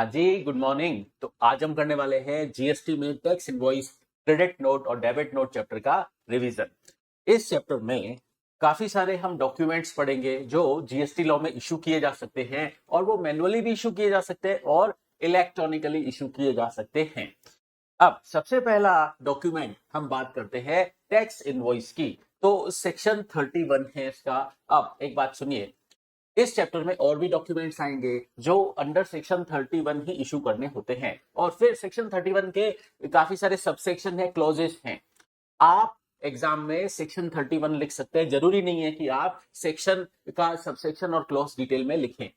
हाँ जी, good morning. तो आज हम करने वाले हैं जीएसटी में टैक्स इनवॉइस, क्रेडिट नोट और डेबिट नोट चैप्टर का रिवीजन। इस चैप्टर में काफी सारे हम डॉक्यूमेंट्स पढ़ेंगे जो जीएसटी लॉ में इशू किए जा सकते हैं, और वो मैनुअली भी इशू किए जा सकते हैं और इलेक्ट्रॉनिकली इशू किए जा सकते हैं। अब सबसे पहला डॉक्यूमेंट हम बात करते हैं टैक्स इनवॉइस की। तो सेक्शन 31 है इसका। अब एक बात सुनिए, इस चैप्टर में और भी डॉक्यूमेंट्स आएंगे जो अंडर सेक्शन 31 ही इशू करने होते हैं, और फिर सेक्शन 31 के काफी सारे सबसेक्शन है, क्लॉजेस हैं। आप एग्जाम में सेक्शन 31 लिख सकते हैं, जरूरी नहीं है कि आप सेक्शन का सबसेक्शन और क्लॉज डिटेल में लिखें।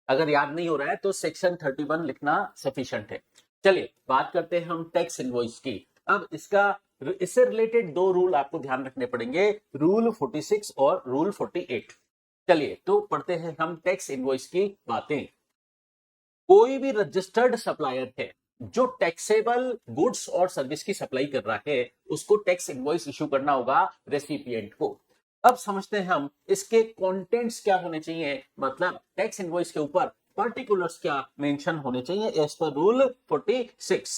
अगर याद नहीं हो रहा है तो सेक्शन 31 लिखना सफिशिएंट है। चलिए बात करते हैं हम टैक्स इनवॉइस की। अब इससे रिलेटेड दो रूल आपको ध्यान रखने पड़ेंगे, रूल 46 और रूल 48। चलिए तो पढ़ते हैं हम टैक्स इनवॉइस की बातें। कोई भी रजिस्टर्ड सप्लायर है जो टैक्सेबल गुड्स और सर्विस की सप्लाई कर रहा है, उसको टैक्स इनवॉइस इशू करना होगा रेसिपिएंट को। अब समझते हैं हम इसके कंटेंट्स क्या होने चाहिए, मतलब टैक्स इनवॉइस के ऊपर पर्टिकुलर्स क्या मेंशन होने चाहिए एज पर रूल 46।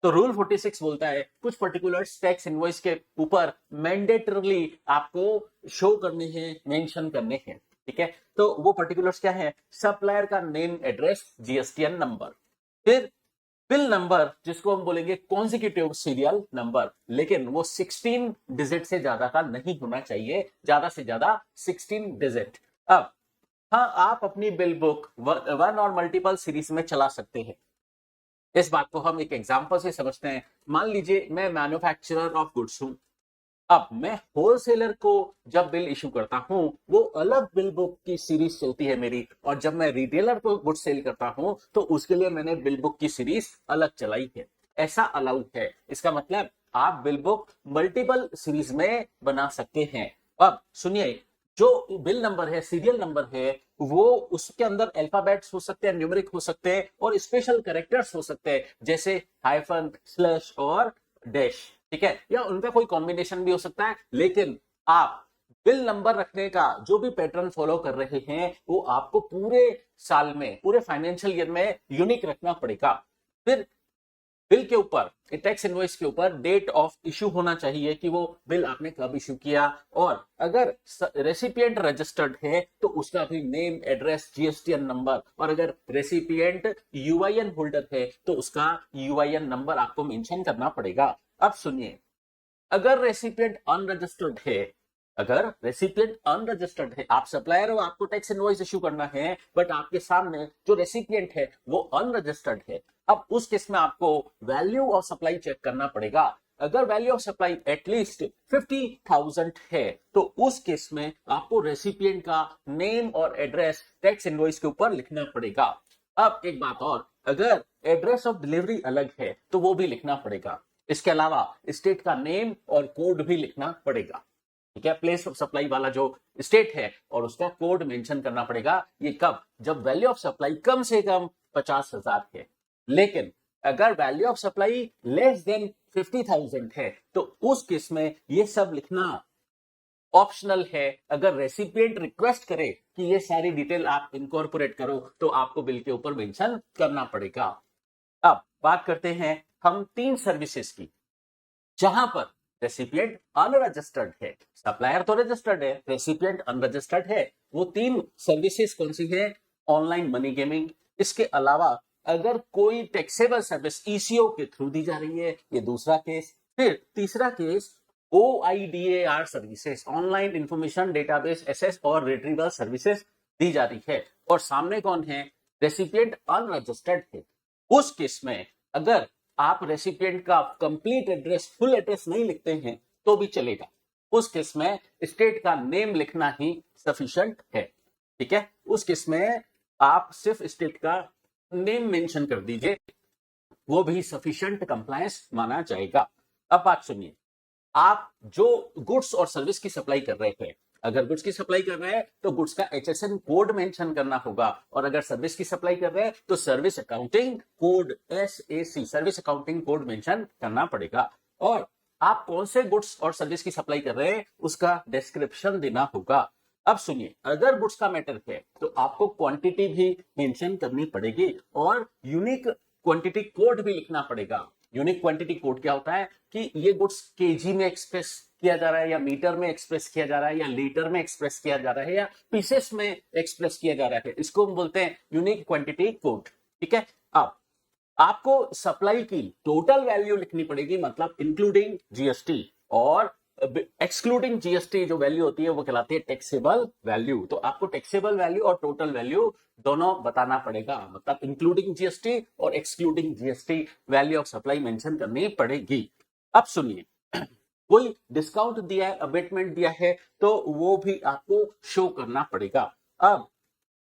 तो रूल 46 बोलता है कुछ पर्टिकुलर्स टैक्स इनवॉइस के ऊपर मैंडेटरली आपको शो करने हैं, मेंशन करने हैं। ठीक है, तो वो पर्टिकुलर्स क्या है? सप्लायर का नेम, एड्रेस, जीएसटीएन नंबर, फिर बिल नंबर जिसको हम बोलेंगे कॉन्जिक्यूटिव सीरियल नंबर, लेकिन वो 16 डिजिट से ज्यादा का नहीं होना चाहिए, ज्यादा से ज्यादा 16 डिजिट। अब हाँ, आप अपनी बिल बुक वन और मल्टीपल सीरीज में चला सकते हैं। इस बात को हम एक एग्जांपल से समझते हैं। मान लीजिए मैं मैन्युफैक्चरर ऑफ गुड्स हूं। अब मैं होलसेलर को जब बिल इशू करता हूं, वो अलग बिल बुक की सीरीज चलती है मेरी, और जब मैं रिटेलर को गुड सेल करता हूं तो उसके लिए मैंने बिल बुक की सीरीज अलग चलाई है। ऐसा अलाउड है। इसका मतलब आप बिल बुक मल्टीपल सीरीज में बना सकते हैं। अब सुनिए, जो बिल नंबर है, सीरियल नंबर है, वो उसके अंदर अल्फाबेट्स हो सकते हैं, न्यूमेरिक हो सकते हैं, और स्पेशल कैरेक्टर्स हो सकते हैं, जैसे हाइफन, स्लैश और डैश। ठीक है, या उनका कोई कॉम्बिनेशन भी हो सकता है। लेकिन आप बिल नंबर रखने का जो भी पैटर्न फॉलो कर रहे हैं, वो आपको पूरे साल में, पूरे फाइनेंशियल ईयर में यूनिक रखना पड़ेगा। फिर बिल के ऊपर, टैक्स इनवॉइस के ऊपर डेट ऑफ इशू होना चाहिए कि वो बिल आपने कब इशू किया, और अगर रेसिपिएंट रजिस्टर्ड है तो उसका भी नेम, एड्रेस, जीएसटीएन नंबर, और अगर रेसिपिएंट यूआईएन होल्डर है तो उसका यूआईएन नंबर आपको मेंशन करना पड़ेगा। अब सुनिए, अगर रेसिपिएंट अनरजिस्टर्ड है, अगर रेसिपिएंट अनरजिस्टर्ड है, आप सप्लायर हो, आपको टैक्स इनवॉइस इशू करना है, बट आपके सामने जो रेसिपिएंट है वो अनरजिस्टर्ड है। अब उस केस में आपको वैल्यू ऑफ सप्लाई चेक करना पड़ेगा। अगर वैल्यू ऑफ सप्लाई एटलीस्ट 50,000 है तो उस केस में आपको रेसिपिएंट का नेम और एड्रेस टैक्स इनवॉइस के ऊपर लिखना पड़ेगा। अब एक बात और, अगर एड्रेस ऑफ डिलीवरी अलग है तो वो भी लिखना पड़ेगा। इसके अलावा स्टेट का नेम और कोड भी लिखना पड़ेगा। ठीक है, प्लेस ऑफ सप्लाई वाला जो स्टेट है और उसका कोड मेंशन करना पड़ेगा। ये कब? जब वैल्यू ऑफ सप्लाई कम से कम 50,000 है। लेकिन अगर value of supply less than 50,000 है तो उस केस में ये सब लिखना ऑप्शनल है। अगर रेसिपिएंट रिक्वेस्ट करे कि ये सारी डिटेल आप इनकॉर्पोरेट करो तो आपको बिल के ऊपर मेंशन करना पड़ेगा। अब बात करते हैं हम तीन सर्विसेज की जहां पर रेसिपिएंट अनरजिस्टर्ड है, सप्लायर तो रजिस्टर्ड है, रेसिपिएंट अनरजिस्टर्ड है। वो तीन सर्विसेज कौन सी है? ऑनलाइन मनी गेमिंग, इसके अलावा अगर कोई टैक्सेबल सर्विस ईसीओ के थ्रू दी जा रही है, ये दूसरा केस। फिर तीसरा case OIDAR services, online information database access और रिट्रीवल सर्विसेज दी जा रही है, और सामने कौन है? रेसिपिएंट अनरजिस्टर्ड है। उस केस में अगर आप रेसिपिएंट का कंप्लीट एड्रेस, फुल एड्रेस नहीं लिखते हैं तो भी चलेगा। उस केस में स्टेट का नेम लिखना ही सफिशिएंट है। ठीक है, उस केस में आप सिर्फ स्टेट का नेम मेंशन कर दीजिए, वो भी सफिशिएंट कंप्लायंस माना जाएगा। अब बात सुनिए, आप जो गुड्स और सर्विस की सप्लाई कर रहे हैं, अगर गुड्स की सप्लाई कर रहे हैं तो गुड्स का HSN कोड मेंशन करना होगा, और अगर सर्विस की सप्लाई कर रहे हैं तो service accounting code, SAC, service accounting code mention करना पड़ेगा। और आप कौन से गुड्स और सर्विस की सप्लाई कर रहे हैं उसका डिस्क्रिप्शन देना होगा। अब सुनिए, अगर गुड्स का मैटर है तो आपको क्वांटिटी भी मेंशन करनी पड़ेगी और यूनिक क्वांटिटी कोड भी लिखना पड़ेगा। यूनिक क्वांटिटी कोड क्या होता है कि ये गुड्स केजी में एक्सप्रेस किया जा रहा है या मीटर में एक्सप्रेस किया जा रहा है या लीटर में एक्सप्रेस किया जा रहा है या पीसेस में एक्सप्रेस किया जा रहा है, इसको हम बोलते हैं यूनिक क्वांटिटी कोड। ठीक है, अब आपको सप्लाई की टोटल वैल्यू लिखनी पड़ेगी, मतलब इंक्लूडिंग जीएसटी और एक्सक्लूडिंग जीएसटी जो वैल्यू होती है वो कहलाती है टैक्सेबल वैल्यू। तो आपको टैक्सेबल वैल्यू और टोटल वैल्यू दोनों बताना पड़ेगा, मतलब इंक्लूडिंग जीएसटी और excluding GST value of supply mention करनी पड़ेगी। अब सुनिए, कोई डिस्काउंट दिया है, अबेटमेंट दिया है, तो वो भी आपको शो करना पड़ेगा। अब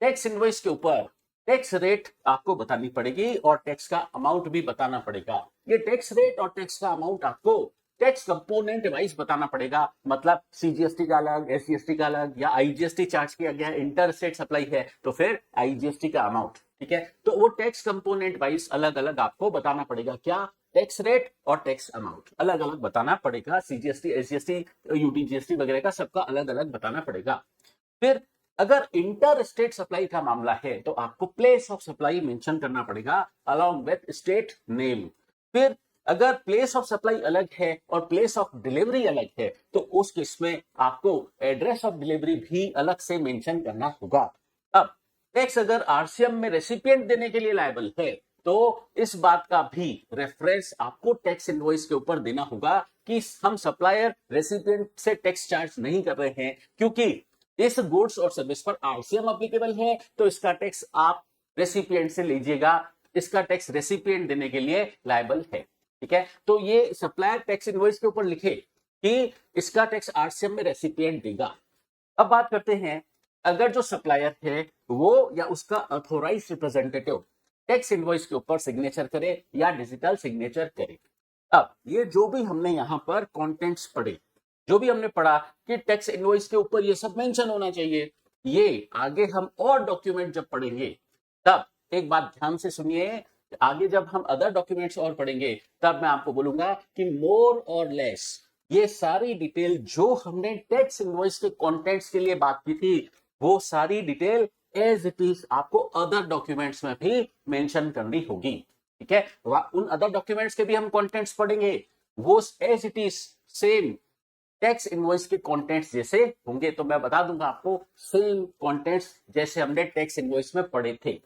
टैक्स इनवॉइस के ऊपर टैक्स रेट आपको बतानी पड़ेगी और टैक्स का अमाउंट भी बताना पड़ेगा। ये टैक्स रेट और टैक्स का अमाउंट आपको टैक्स कंपोनेंट वाइज बताना पड़ेगा, मतलब सीजीएसटी का अलग, एसजीएसटी का अलग, या आईजीएसटी चार्ज किया गया है, इंटर स्टेट सप्लाई है तो फिर आईजीएसटी का अमाउंट। ठीक है, तो वो टैक्स कंपोनेंट वाइज अलग अलग आपको बताना पड़ेगा। क्या? टैक्स रेट और टैक्स अमाउंट अलग अलग बताना पड़ेगा। सीजीएसटी, एसजीएसटी, यूटीजीएसटी वगैरह का सबका अलग अलग बताना पड़ेगा। फिर अगर इंटर स्टेट सप्लाई का मामला है तो आपको प्लेस ऑफ सप्लाई मेंशन करना पड़ेगा अलॉन्ग विथ स्टेट नेम। फिर अगर प्लेस ऑफ सप्लाई अलग है और प्लेस ऑफ डिलीवरी अलग है तो उस केस में आपको एड्रेस ऑफ डिलीवरी भी अलग से मेंशन करना होगा। अब टैक्स अगर आरसीएम में रेसिपिएंट देने के लिए लायबल है तो इस बात का भी रेफरेंस आपको टैक्स इनवॉइस के ऊपर देना होगा कि हम सप्लायर रेसिपिएंट से टैक्स चार्ज नहीं कर रहे हैं, क्योंकि इस गुड्स और सर्विस पर आरसीएम एप्लीकेबल है तो इसका टैक्स आप रेसिपिएंट से लीजिएगा, इसका टैक्स रेसिपिएंट देने के लिए लायबल है। ठीक है, तो ये सप्लायर टैक्स इनवॉइस के ऊपर लिखे कि इसका टैक्स आरसीएम में रेसिपिएंट देगा। अब बात करते हैं, अगर जो सप्लायर है वो या उसका ऑथोराइज्ड रिप्रेजेंटेटिव टैक्स इनवॉइस के ऊपर सिग्नेचर करे या डिजिटल सिग्नेचर करे। अब ये जो भी हमने यहां पर कंटेंट्स पढ़े, जो भी हमने पढ़ा कि टैक्स इनवॉइस के ऊपर ये सब मेंशन होना चाहिए, ये आगे हम और डॉक्यूमेंट जब पढ़ेंगे तब एक बात ध्यान से सुनिए, आगे जब हम अदर डॉक्यूमेंट्स और पढ़ेंगे तब मैं आपको बोलूंगा कि मोर और लेस ये सारी डिटेल जो हमने टैक्स इनवॉइस के कंटेंट्स के लिए बात की थी वो सारी डिटेल एज इट इज आपको अदर डॉक्यूमेंट्स में भी मेंशन करनी होगी। ठीक है, उन अदर डॉक्यूमेंट्स के भी हम कंटेंट्स पढ़ेंगे, वो as it is same tax invoice के कंटेंट्स जैसे होंगे। तो मैं बता दूंगा आपको सेम कंटेंट्स जैसे हमने टैक्स इनवॉइस में पढ़े थे।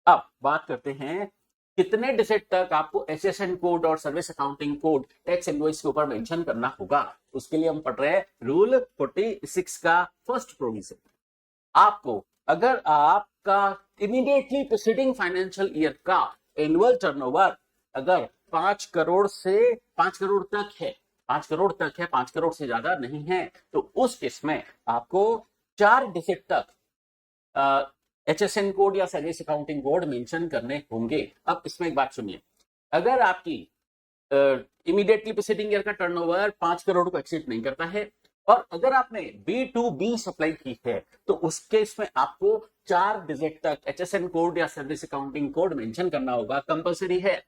अब बात करते हैं कितने डिजिट तक आपको एसएसएन कोड और service accounting code tax invoice के ऊपर मेंशन करना होगा। उसके लिए हम पढ़ रहे हैं रूल 46 का फर्स्ट प्रोविजन। आपको अगर आपका इमीडिएटली प्रीसीडिंग फाइनेंशियल ईयर का एनुअल टर्नओवर अगर 5 करोड़ से 5 करोड़ तक है, 5 करोड़ तक है, 5 करोड़ से ज्यादा नहीं है, तो उस केस में आपको 4 डिजिट तक एचएसएन कोड या सर्विस अकाउंटिंग कोड मेंशन करने होंगे। अब इसमें एक बात सुनिए, अगर आपकी इमीडिएटली प्रीसीडिंग ईयर का टर्नओवर 5 करोड़ को एक्सीड नहीं करता है और अगर आपने B2B सप्लाई की है तो उस केस में आपको 4 डिजिट तक एचएसएन कोड या सर्विस अकाउंटिंग कोड मेंशन करना होगा, कंपलसरी है।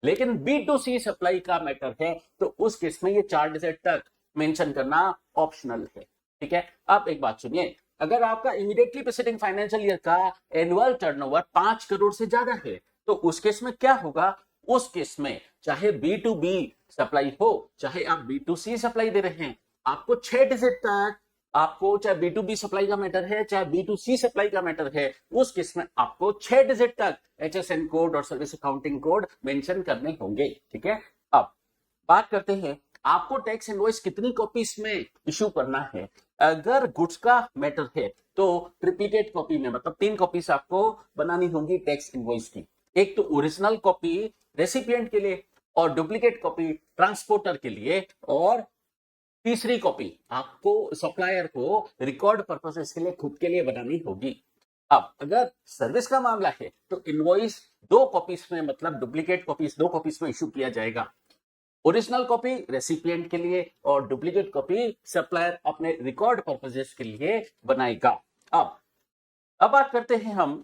लेकिन B2C सप्लाई का मैटर है तो उस केस में ये 4 डिजिट तक मेंशन करना ऑप्शनल है। ठीक है, अब एक बात सुनिए, अगर आपका इमीडिएटली प्रीसीडिंग फाइनेंशियल ईयर का एनुअल टर्नओवर 5 करोड़ से ज्यादा है तो उस केस में क्या होगा? उस केस में चाहे B2B सप्लाई हो चाहे आप B2C सप्लाई दे रहे हैं, आपको 6 डिजिट तक, आपको चाहे B2B सप्लाई का मैटर है चाहे B2C सप्लाई का मैटर है, उस केस में आपको 6 डिजिट तक एचएसएन कोड और सर्विस अकाउंटिंग कोड मेंशन करने होंगे। ठीक है, अब बात करते हैं आपको टैक्स इनवॉइस कितनी कॉपीज में इशू करना है। अगर गुड्स का मैटर है तो रिपीटेड कॉपी में, मतलब 3 कॉपीज आपको बनानी होंगी टैक्स इनवॉइस की। एक तो ओरिजिनल कॉपी रेसिपिएंट के लिए और डुप्लीकेट कॉपी ट्रांसपोर्टर के लिए, और तीसरी कॉपी आपको सप्लायर को रिकॉर्ड पर्पसेस के लिए खुद के लिए बनानी होगी। अब अगर सर्विस का मामला है तो इनवॉइस 2 कॉपीज में, मतलब डुप्लीकेट कॉपीज 2 कॉपीज में इशू किया जाएगा। ओरिजिनल कॉपी रेसिपिएंट के लिए और डुप्लीकेट कॉपी सप्लायर अपने रिकॉर्ड पर्पसेस के लिए बनाएगा। अब बात करते हैं हम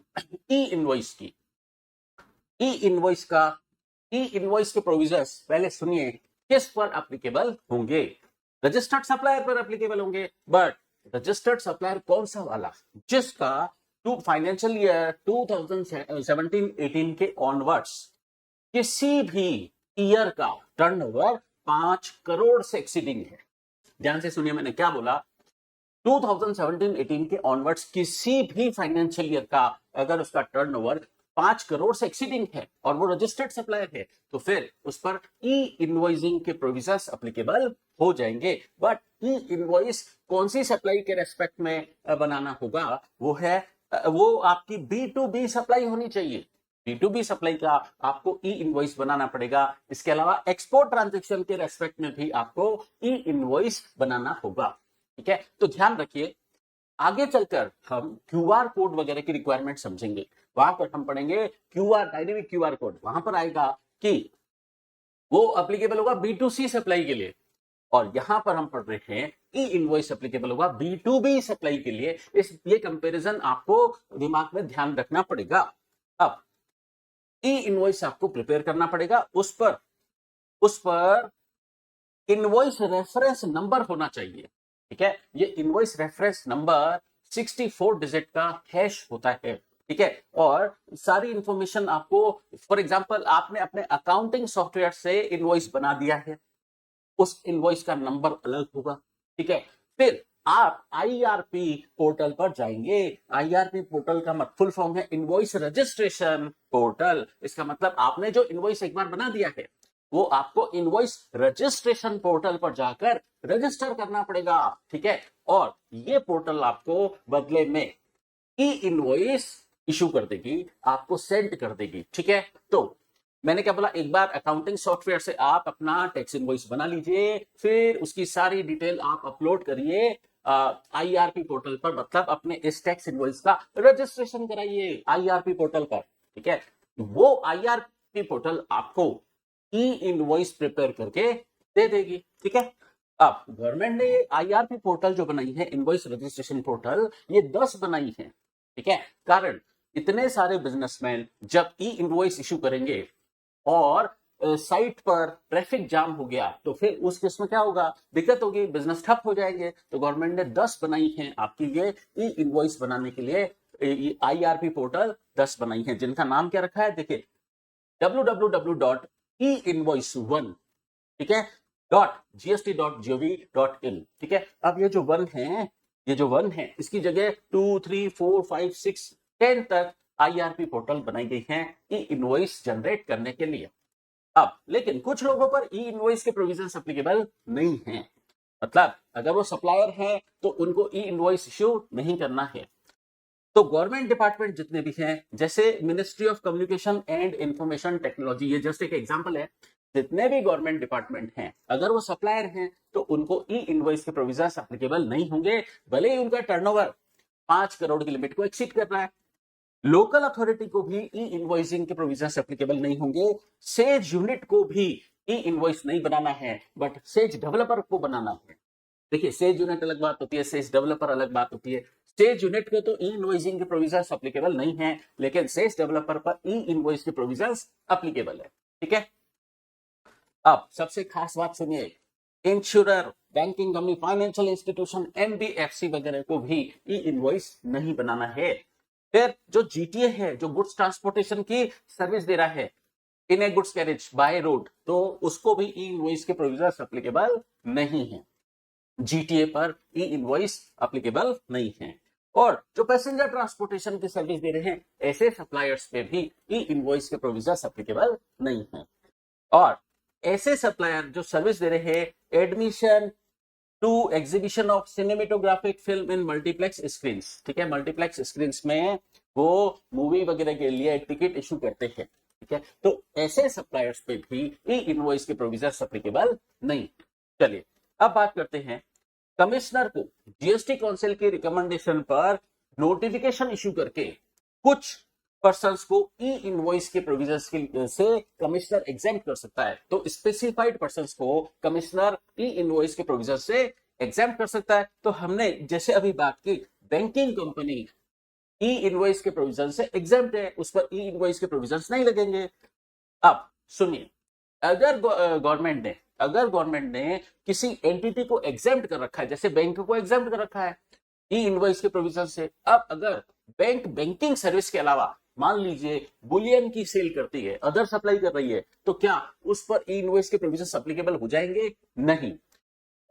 ई इनवॉइस की। ई इनवॉइस के प्रोविजंस पहले सुनिए किस पर एप्लीकेबल होंगे। रजिस्टर्ड सप्लायर पर एप्लीकेबल होंगे, बट रजिस्टर्ड सप्लायर कौन सा वाला, जिसका फाइनेंशियल ईयर 2017-18 के ऑनवर्ड्स किसी भी ईयर का टर्नओवर 5 करोड़ से एक्सीडिंग है। ध्यान से सुनिए, मैंने क्या बोला, 2017-18 के ऑनवर्ड्स किसी भी फाइनेंशियल ईयर का अगर उसका टर्नओवर 5 करोड़ से एक्सीडिंग है और वो रजिस्टर्ड सप्लायर है, तो फिर उस पर ई इनवॉइसिंग के प्रोविजंस एप्लीकेबल हो जाएंगे। बट ई इनवॉइस कौन सी सप्लाई के रेस्पेक्ट में बनाना होगा, वो आपकी B2B सप्लाई होनी चाहिए। B2B सप्लाई का आपको ई इनवॉइस बनाना पड़ेगा। इसके अलावा एक्सपोर्ट ट्रांजैक्शन के रेस्पेक्ट में भी आपको ई इनवॉइस बनाना होगा। ठीक है, तो ध्यान रखिए, आगे चलकर हम क्यूआर कोड वगैरह की रिक्वायरमेंट समझेंगे। वहां पर हम पढ़ेंगे क्यूआर, डायनेमिक क्यूआर कोड। वहां पर आएगा कि वो एप्लीकेबल होगा B2C सप्लाई के लिए, और यहां पर हम पढ़ रहे हैं ई इनवॉइस एप्लीकेबल होगा B2B सप्लाई के लिए। ये कंपैरिजन आपको दिमाग में ध्यान रखना पड़ेगा। अब ई इनवॉइस आपको प्रिपेयर करना पड़ेगा, उस पर इनवॉइस रेफरेंस नंबर होना चाहिए। ठीक है, ये इनवॉइस रेफरेंस नंबर 64 डिजिट का हैश होता है। ठीक है, और सारी इंफॉर्मेशन आपको, फॉर एग्जांपल आपने अपने अकाउंटिंग सॉफ्टवेयर से इनवॉइस बना दिया है, उस इनवॉइस का नंबर अलग होगा। ठीक है, फिर आप IRP पोर्टल पर जाएंगे। IRP पोर्टल का फुल फॉर्म है इनवॉइस रजिस्ट्रेशन पोर्टल। इसका मतलब आपने जो इनवॉइस एक बार बना दिया है, वो आपको इनवॉइस रजिस्ट्रेशन पोर्टल पर जाकर रजिस्टर करना पड़ेगा। ठीक है, और ये पोर्टल आपको बदले में ई इनवॉइस इशू कर देगी, आपको सेंड कर देगी। ठीक है, तो मैंने क्या बोला, एक बार अकाउंटिंग सॉफ्टवेयर से आप अपना टैक्स इनवॉइस बना लीजिए, फिर उसकी सारी डिटेल आप अपलोड करिए IRP पोर्टल पर, मतलब अपने इस टैक्स इनवॉइस का रजिस्ट्रेशन कराइए IRP पोर्टल पर। ठीक है, वो IRP पोर्टल आपको ई इनवॉइस प्रिपेयर करके दे देगी। ठीक है, अब गवर्नमेंट ने IRP पोर्टल जो बनाई है, इनवॉइस रजिस्ट्रेशन पोर्टल, ये 10 बनाई है। ठीक है, कारण इतने सारे बिजनेसमैन जब ई इनवॉइस इशू करेंगे और साइट पर ट्रैफिक जाम हो गया, तो फिर उस केस में क्या होगा, दिक्कत होगी, बिजनेस ठप हो जाएंगे। तो गवर्नमेंट ने 10 बनाई है आपकी ये ई इनवॉइस बनाने के लिए, IRP पोर्टल 10 बनाई है, जिनका नाम क्या रखा है, देखिए www.einvoice1, ठीक है, .gst.gov.in। ठीक है, अब ये जो वन है, इसकी जगह 2, 3, 4, 5, 6, 10 तक IRP पोर्टल बनाई गई है ई इनवॉइस जनरेट करने के लिए। अब लेकिन कुछ लोगों पर ई इनवॉइस के प्रोविजंस एप्लीकेबल नहीं है, मतलब अगर वो सप्लायर है तो उनको ई इनवॉइस इश्यू नहीं करना है। तो गवर्नमेंट डिपार्टमेंट जितने भी हैं, जैसे ministry of communication and information technology, ये जस्ट एक एग्जांपल है, जितने भी गवर्नमेंट डिपार्टमेंट हैं, अगर वो सप्लायर हैं तो उनको ई इनवॉइस के प्रोविजंस एप्लीकेबल नहीं होंगे, भले ही उनका टर्नओवर 5 करोड़ की लिमिट को एक्सीड कर रहा है। लोकल अथॉरिटी को भी ई इनवॉइसिंग के प्रोविजंस एप्लीकेबल नहीं होंगे। सेज यूनिट को भी ई इनवॉइस नहीं बनाना है, बट सेज डेवलपर को बनाना है। देखिए, सेज यूनिट अलग बात होती है, सेज डेवलपर अलग बात होती है। सेज यूनिट को तो ई इनवॉइसिंग के प्रोविजंस एप्लीकेबल नहीं है, लेकिन सेज डेवलपर पर ई इनवॉइस के प्रोविजंस एप्लीकेबल है। ठीक है, अब सबसे खास बात सुनिए, insurer, banking company, financial institution, MBFC वगैरह को भी ई इनवॉइस नहीं बनाना है। फिर जो GTA है, जो गुड्स ट्रांसपोर्टेशन की सर्विस दे रहा है, इन ए गुड्स कैरेज बाय रोड, तो उसको भी ई इनवॉइस के प्रोविजंस एप्लीकेबल नहीं है। GTA पर ई इनवॉइस एप्लीकेबल नहीं है। और जो पैसेंजर ट्रांसपोर्टेशन की सर्विस दे रहे हैं, ऐसे सप्लायर्स पे भी ई इनवॉइस के प्रोविजंस एप्लीकेबल नहीं है। और ऐसे सप्लायर जो सर्विस दे रहे हैं, admission to exhibition of cinematographic film in multiplex screen, ठीक है, मल्टीप्लेक्स स्क्रीन में वो मूवी वगैरह के लिए टिकट इशू करते हैं। ठीक है, तो ऐसे सप्लायर्स पे भी ई इनवॉइस के प्रोविजंस एप्लीकेबल नहीं। चलिए अब बात करते हैं, कमिश्नर को GST काउंसिल की रिकमेंडेशन पर नोटिफिकेशन इशू करके कुछ पर्संस को ई इनवॉइस के प्रोविजंस से कमिश्नर एग्जेम्प्ट कर सकता है। तो स्पेसिफाइड पर्संस को कमिश्नर ई इनवॉइस के प्रोविजंस से एग्जेम्प्ट कर सकता है। तो हमने जैसे अभी बात की, बैंकिंग कंपनी ई इनवॉइस के प्रोविजन से एग्जेम्प्ट है, उस पर ई इनवॉइस के प्रोविजंस नहीं लगेंगे। अब सुनिए, अगर गवर्नमेंट ने किसी एंटिटी को एग्जेम्प्ट कर रखा है, जैसे बैंक को एग्जेम्प्ट कर रखा है, ई इनवॉइस के प्रोविजन से। अब अगर बैंक बैंकिंग सर्विस के अलावा मान लीजिए बुलियन की सेल करती है, अदर सप्लाई कर रही है, तो क्या उस पर ई इनवॉइस के प्रोविजन एप्लीकेबल हो जाएंगे? नहीं।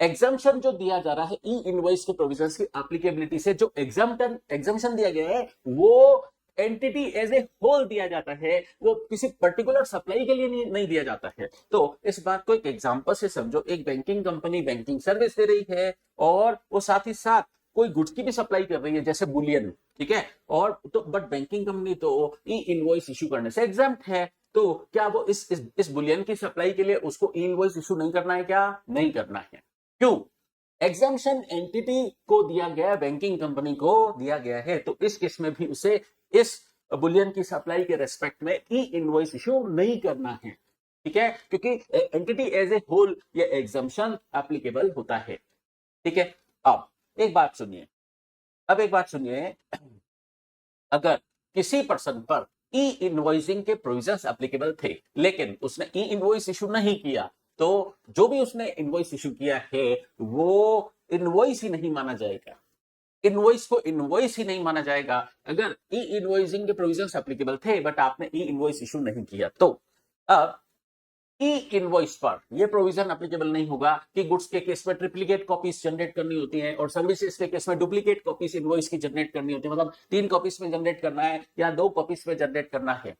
एग्जाम्पशन जो दिया जा रहा है ई इनवॉइस के प्रोविजंस की एप्लीकेबिलिटी से, जो एग्जाम्पशन दिया गया है वो एंटिटी एज ए होल दिया जाता है, वो किसी पर्टिकुलर सप्लाई के लिए नहीं दिया जाता है। तो इस बात को एक एग्जांपल से समझो, एक बैंकिंग कंपनी बैंकिंग सर्विस दे रही है और वो साथ ही साथ कोई गुड्स की भी सप्लाई कर रही है जैसे बुलियन, ठीक है, और तो बट बैंकिंग कंपनी तो ई इनवॉइस इशू करने से एग्जाम्प्ट है। तो क्या वो इस बुलियन की सप्लाई के लिए उसको ई इनवॉइस इशू नहीं करना है? क्या नहीं करना है? क्यों? एग्जाम्पशन एंटिटी को दिया गया, बैंकिंग कंपनी को दिया गया है, तो इस केस में भी उसे इस बुलियन की सप्लाई के रेस्पेक्ट में ई इनवॉइस इशू नहीं करना है, ठीक है, क्योंकि एंटिटी एज ए होल ये एग्जाम्पशन एप्लीकेबल होता है, ठीक है। अब एक बात सुनिए, अगर किसी पर्सन पर ई इनवॉइसिंग के प्रोविजंस एप्लीकेबल थे लेकिन उसने ई इनवॉइस इशू नहीं किया, तो जो भी उसने इनवॉइस इशू किया है वो इनवॉइस ही नहीं माना जाएगा। इनवॉइस को इनवॉइस ही नहीं माना जाएगा अगर ई इनवॉइसिंग के प्रोविजंस एप्लीकेबल थे बट आपने ई इनवॉइस इशू नहीं किया। तो अब ई इनवॉइस पर यह प्रोविजन एप्लीकेबल नहीं होगा कि गुड्स के केस में ट्रिप्लीकेट कॉपीज जनरेट करनी होती है और सर्विसेज के केस में डुप्लीकेट कॉपीज इनवॉइस की जनरेट करनी होती है, मतलब 3 कॉपीज में जनरेट करना है या 2 कॉपीज में जनरेट करना है।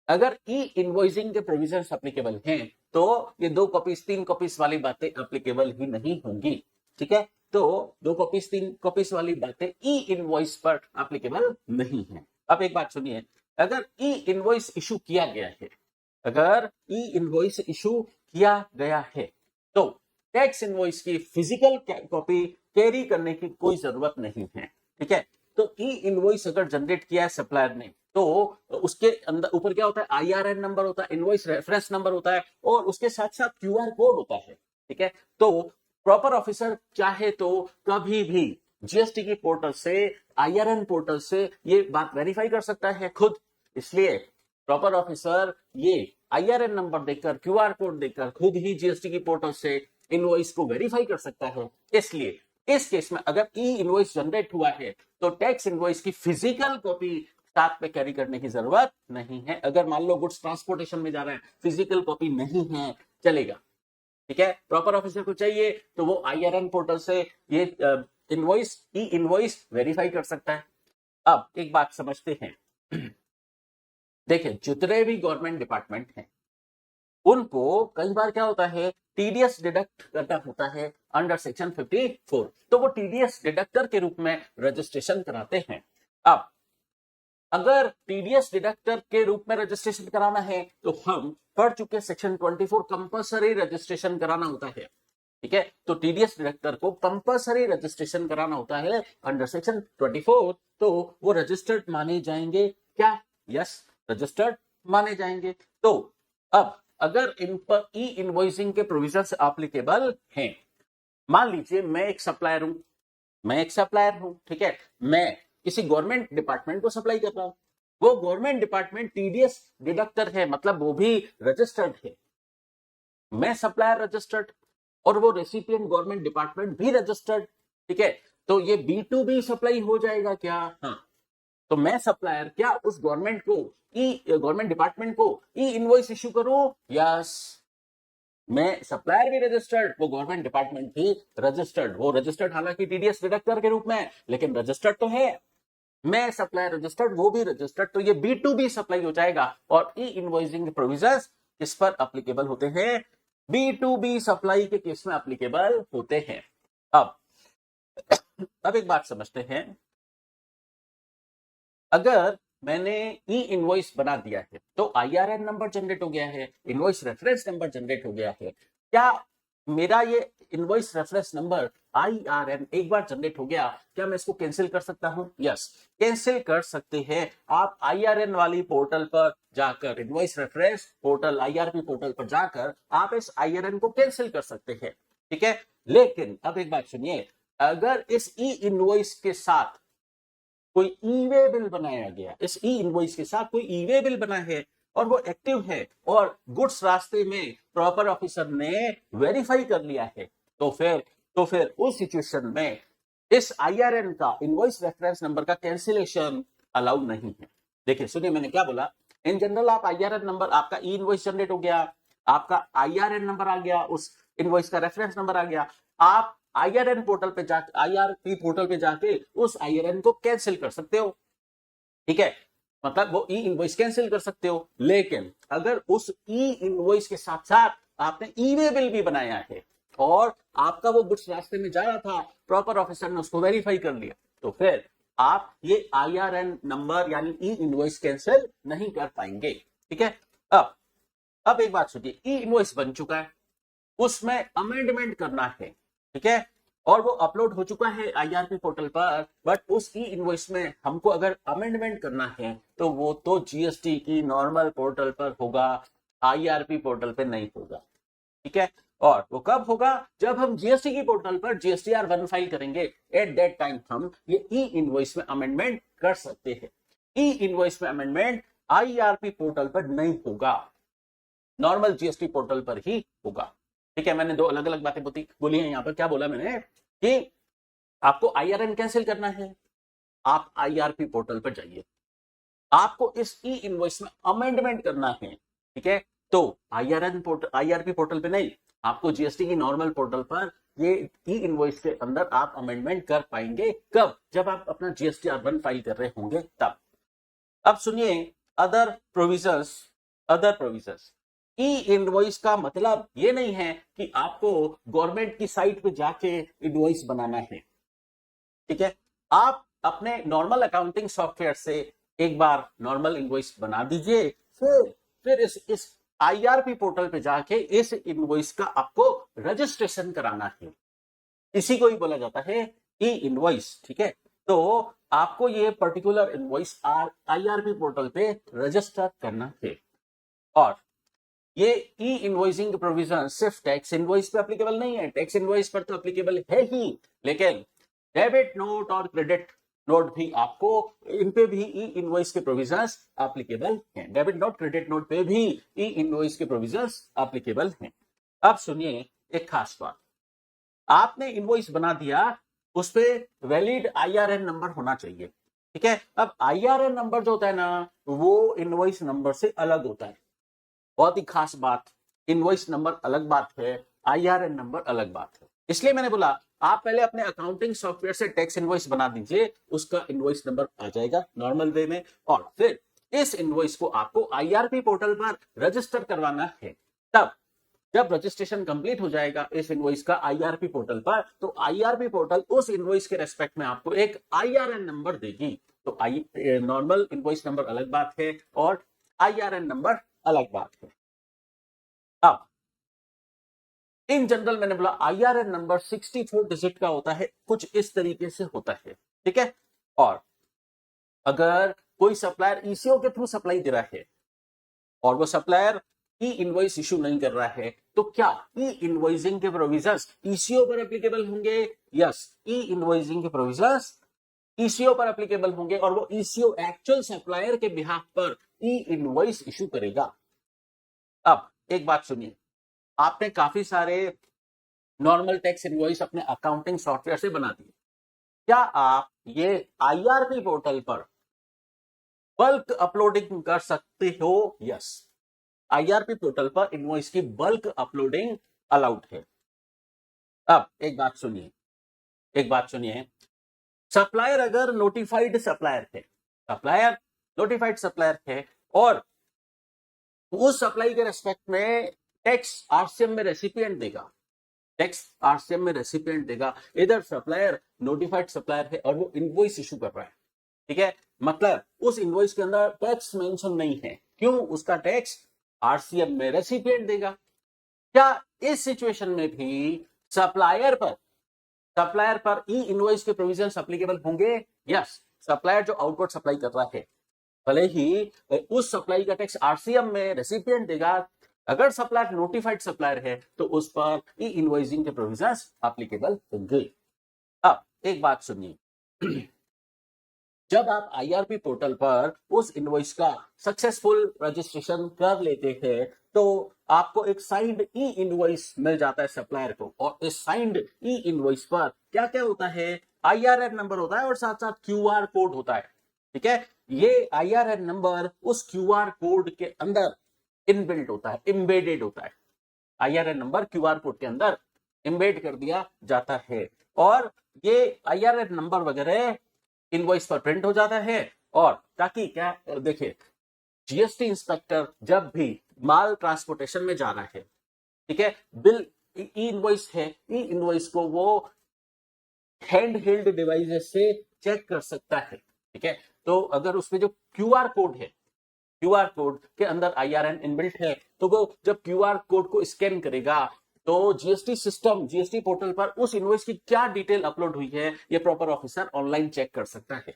अगर ई इनवॉइसिंग के प्रोविजन एप्लीकेबल हैं तो ये 2 कॉपीज 3 कॉपीज वाली बातें एप्लीकेबल ही नहीं होंगी, ठीक है। तो 2 कॉपीज 3 कॉपीज वाली बातें ई इनवॉइस पर एप्लीकेबल नहीं है। अब एक बात सुनिए, अगर ई इनवॉइस इशू किया गया है, अगर ई इनवॉइस इशू किया गया है तो टैक्स इनवॉइस की फिजिकल कॉपी कैरी करने की कोई जरूरत नहीं है, ठीक है। तो ई इनवॉइस अगर जनरेट किया है सप्लायर ने तो उसके अंदर ऊपर क्या होता है? आईआरएन नंबर होता है, इनवॉइस रेफरेंस नंबर होता है और उसके साथ साथ क्यूआर कोड होता है, ठीक है। तो प्रॉपर ऑफिसर चाहे तो कभी भी जीएसटी की पोर्टल से, आईआरएन पोर्टल से ये बात वेरीफाई कर सकता है खुद। इसलिए प्रॉपर ऑफिसर ये आईआरएन नंबर देकर, क्यूआर कोड देकर खुद ही जीएसटी की पोर्टल से इनवॉइस को वेरीफाई कर सकता है। इसलिए इस केस में अगर ई इनवॉइस जनरेट हुआ है तो टैक्स इनवॉइस की फिजिकल कॉपी साथ में कैरी करने की जरूरत नहीं है। अगर मान लो गुड्स ट्रांसपोर्टेशन में जा रहा है, फिजिकल कॉपी नहीं है, चलेगा, ठीक है। प्रॉपर ऑफिसर को चाहिए तो वो आईआरएन पोर्टल से ये इनवॉइस, ई इनवॉइस वेरीफाई कर सकता है। अब एक बात समझते हैं, देखिए जितने भी गवर्नमेंट डिपार्टमेंट हैं उनको कई बार क्या होता है, टीडीएस डिडक्ट करना होता है अंडर सेक्शन 54, तो वो टीडीएस डिडक्टर के रूप में रजिस्ट्रेशन कराते हैं। अब अगर टीडीएस डिडक्टर के रूप में रजिस्ट्रेशन कराना है तो हम पढ़ चुके सेक्शन 24 कंपलसरी रजिस्ट्रेशन कराना होता है, ठीक है। तो टीडीएस डिडक्टर को कंपलसरी रजिस्ट्रेशन कराना होता है अंडर सेक्शन 24, तो वो रजिस्टर्ड माने जाएंगे क्या? यस, रजिस्टर्ड माने जाएंगे। तो अब अगर इन पर ई इनवॉइसिंग के प्रोविजंस एप्लीकेबल हैं, मान लीजिए मैं एक सप्लायर हूं, ठीक है, मैं किसी गवर्नमेंट डिपार्टमेंट को सप्लाई कर रहा हूं, वो गवर्नमेंट डिपार्टमेंट टीडीएस डिडक्टर है, मतलब वो भी रजिस्टर्ड है, मैं सप्लायर रजिस्टर्ड और वो रेसिपिएंट गवर्नमेंट डिपार्टमेंट भी रजिस्टर्ड, ठीक है। तो ये B2B सप्लाई हो जाएगा क्या? हाँ, तो मैं सप्लायर क्या उस गवर्नमेंट डिपार्टमेंट को ई इनवॉइस इशू करूं? यस, मैं सप्लायर भी रजिस्टर्ड, वो गवर्नमेंट डिपार्टमेंट भी रजिस्टर्ड, वो रजिस्टर्ड हालांकि टीडीएस डिडक्टर के रूप में लेकिन रजिस्टर्ड तो है। मैं सप्लायर रजिस्टर्ड, वो भी रजिस्टर्ड, तो ये B2B सप्लाई हो जाएगा और ई इनवॉइसिंग प्रोविजंस इस पर एप्लीकेबल होते हैं, B2B सप्लाई के केस में एप्लीकेबल होते हैं। अब एक बात समझते हैं, अगर मैंने ई इनवॉइस बना दिया है तो आईआरएन नंबर जनरेट हो गया है, इनवॉइस रेफरेंस नंबर जनरेट हो गया है, क्या मेरा ये इनवॉइस रेफरेंस नंबर आईआरएन एक बार जनरेट हो गया, क्या मैं इसको कैंसिल कर सकता हूं? यस, कैंसिल कर सकते हैं आप। आईआरएन वाली पोर्टल पर जाकर, invoice reference portal IRP portal पर जाकर आप इस आईआरएन को कैंसिल कर सकते हैं, ठीक है। लेकिन अब एक बात सुनिए, अगर इस ई इनवॉइस के साथ कोई ई-वे बिल बनाया गया, इस ई इनवॉइस के साथ कोई ई-वे बिल बना है और वो एक्टिव है और गुड्स रास्ते में प्रॉपर ऑफिसर ने वेरीफाई कर लिया है, तो फिर उस सिचुएशन में इस IRN का, इनवॉइस रेफरेंस नंबर का कैंसिलेशन अलाउ नहीं है। देखिए सुनिए, मैंने क्या बोला, इन जनरल आप IRN नंबर, आपका ई इनवॉइस जनरेट हो गया, आपका IRN नंबर आ गया, उस इनवॉइस का रेफरेंस नंबर आ गया, आप IRN पोर्टल पे जाके, IRP पोर्टल पे जाके उस IRN को कैंसिल कर सकते हो, ठीक है, मतलब वो ई इनवॉइस कैंसिल कर सकते हो। लेकिन अगर उस ई इनवॉइस के साथ साथ आपने ई वे बिल भी बनाया है और आपका वो गुड्स रास्ते में जा रहा था, प्रॉपर ऑफिसर ने उसको वेरीफाई कर लिया, तो फिर आप ये IRN नंबर यानी ई इनवॉइस कैंसिल नहीं कर पाएंगे, ठीक है। अब एक बात सुनिए, ई इनवॉइस बन चुका है, उसमें अमेंडमेंट करना है, ठीक है, और वो अपलोड हो चुका है IRP पोर्टल पर, बट उस ई इनवॉइस में हमको अगर अमेंडमेंट करना है तो वो तो GST की नॉर्मल पोर्टल पर होगा, IRP पोर्टल पे नहीं होगा, ठीक है। और वो कब होगा, जब हम GST की पोर्टल पर GSTR1 फाइल करेंगे, एट दैट टाइम हम ये ई इनवॉइस में अमेंडमेंट कर सकते हैं। ई इनवॉइस में अमेंडमेंट IRP पोर्टल पर नहीं होगा, नॉर्मल GST पोर्टल पर ही होगा, ठीक है। मैंने दो अलग अलग बातें बोली हैं यहाँ पर। क्या बोला मैंने कि आपको IRN कैंसिल करना है, आप IRP पोर्टल पर जाइए, आपको इस ई इनवॉइस में अमेंडमेंट करना है, ठीक है, तो IRP पोर्टल पे नहीं, आपको GST की नॉर्मल पोर्टल पर ये ई इनवॉइस के अंदर आप अमेंडमेंट कर पाएंगे। कब, जब आप अपना GSTR1 फाइल कर रहे होंगे तब। अब सुनिए, अदर प्रोविजंस। ई इनवॉइस का मतलब ये नहीं है कि आपको गवर्नमेंट की साइट पे जाके इनवॉइस बनाना है, ठीक है। आप अपने नॉर्मल अकाउंटिंग सॉफ्टवेयर से एक बार नॉर्मल इनवॉइस बना दीजिए, फिर इस IRP पोर्टल पे जाके इस इनवॉइस का आपको रजिस्ट्रेशन कराना है, इसी को ही बोला जाता है ई इनवॉइस, ठीक है। तो आपको ये पर्टिकुलर इनवॉइस IRP पोर्टल पे रजिस्टर करना है। और ये ई इनवॉइसिंग प्रोविजन सिर्फ टैक्स इनवॉइस पे एप्लीकेबल नहीं है, टैक्स इनवॉइस पर तो एप्लीकेबल है ही, लेकिन डेबिट नोट और क्रेडिट नोट भी आपको, इन पे भी ई इनवॉइस के प्रोविजंस एप्लीकेबल हैं। डेबिट नोट, क्रेडिट नोट पे भी ई इनवॉइस के प्रोविजंस एप्लीकेबल हैं। अब सुनिए एक खास बात, आपने इनवॉइस बना दिया, उस पे वैलिड IRN नंबर होना चाहिए, ठीक है। अब IRN नंबर जो होता है ना, वो इनवॉइस नंबर से अलग होता है, बहुत ही खास बात, इनवॉइस नंबर अलग बात है, IRN नंबर अलग बात है। इसलिए मैंने बोला आप पहले अपने अकाउंटिंग सॉफ्टवेयर से टैक्स इनवॉइस बना दीजिए, उसका इनवॉइस नंबर आ जाएगा नॉर्मल वे में, और फिर इस इनवॉइस को आपको IRP पोर्टल पर रजिस्टर करवाना है। तब जब रजिस्ट्रेशन कंप्लीट हो जाएगा इस इनवॉइस का IRP पोर्टल पर, तो IRP पोर्टल उस इनवॉइस के रेस्पेक्ट में आपको एक IRN नंबर देगी। तो नॉर्मल इनवॉइस नंबर अलग बात है और IRN नंबर अलग बात है। अब इन जनरल मैंने बोला IRN नंबर 64 डिजिट का होता है, कुछ इस तरीके से होता है, ठीक है। और अगर कोई सप्लायर ECO के थ्रू सप्लाई दे रहा है और वो सप्लायर ई इनवॉइस इशू नहीं कर रहा है, तो क्या ई इनवॉइसिंग के प्रोविजंस ECO पर एप्लीकेबल होंगे? यस, ई इनवॉइसिंग के प्रोविजंस ECO पर एप्लीकेबल होंगे और वो ECO एक्चुअल सप्लायर के बिहाफ पर ई इनवॉइस इशू करेगा। अब एक बात सुनिए, आपने काफी सारे नॉर्मल टैक्स इनवॉइस अपने अकाउंटिंग सॉफ्टवेयर से बना दिए, क्या आप ये IRP पोर्टल पर बल्क अपलोडिंग कर सकते हो? यस, IRP पोर्टल पर इनवॉइस की बल्क अपलोडिंग अलाउड है। अब एक बात सुनिए, सप्लायर अगर नोटिफाइड सप्लायर है और उस सप्लाई के रेस्पेक्ट में टैक्स RCM में रेसिपिएंट देगा, इधर सप्लायर नोटिफाइड सप्लायर है और वो इनवॉइस इशू कर रहा है, ठीक है, मतलब उस इनवॉइस के अंदर टैक्स मेंशन नहीं है, क्यों? उसका टैक्स RCM में रेसिपिएंट देगा। क्या इस सिचुएशन में भी सप्लायर पर ई इनवॉइस के प्रोविजंस एप्लीकेबल होंगे? यस, सप्लायर जो आउटवर्ड सप्लाई कर रहा है, भले ही उस सप्लाई का टैक्स RCM में रेसिपिएंट देगा, अगर सप्लायर नोटिफाइड सप्लायर है तो उस पर ई इनवॉइसिंग के प्रोविजंस एप्लीकेबल होंगे। अब एक बात सुनिए, जब आप IRP पोर्टल पर उस इनवॉइस का सक्सेसफुल रजिस्ट्रेशन कर लेते हैं तो आपको एक साइंड ई इनवॉइस मिल जाता है सप्लायर को, और इस साइंड ई इनवॉइस पर क्या क्या होता है IRN नंबर होता है और साथ साथ QR कोड होता है। ठीक है, ये IRN नंबर उस QR कोड के अंदर इनबिल्ट होता है, एम्बेडेड होता है। IRN नंबर QR कोड के अंदर एम्बेड कर दिया जाता है और ये IRN नंबर वगैरह इनवॉइस पर प्रिंट हो जाता है। और ताकि क्या देखिए, GST इंस्पेक्टर जब भी माल ट्रांसपोर्टेशन में जा रहा है, ठीक है, बिल ई इनवॉइस है, ई इनवॉइस को वो हैंड हेल्ड डिवाइसेस से चेक कर सकता है। ठीक है, तो अगर उसमें जो QR कोड है, QR कोड के अंदर IRN इनबिल्ट है, तो वो जब QR कोड को स्कैन करेगा तो GST सिस्टम, GST पोर्टल पर उस इनवॉइस की क्या डिटेल अपलोड हुई है, ये प्रॉपर ऑफिसर ऑनलाइन चेक कर सकता है।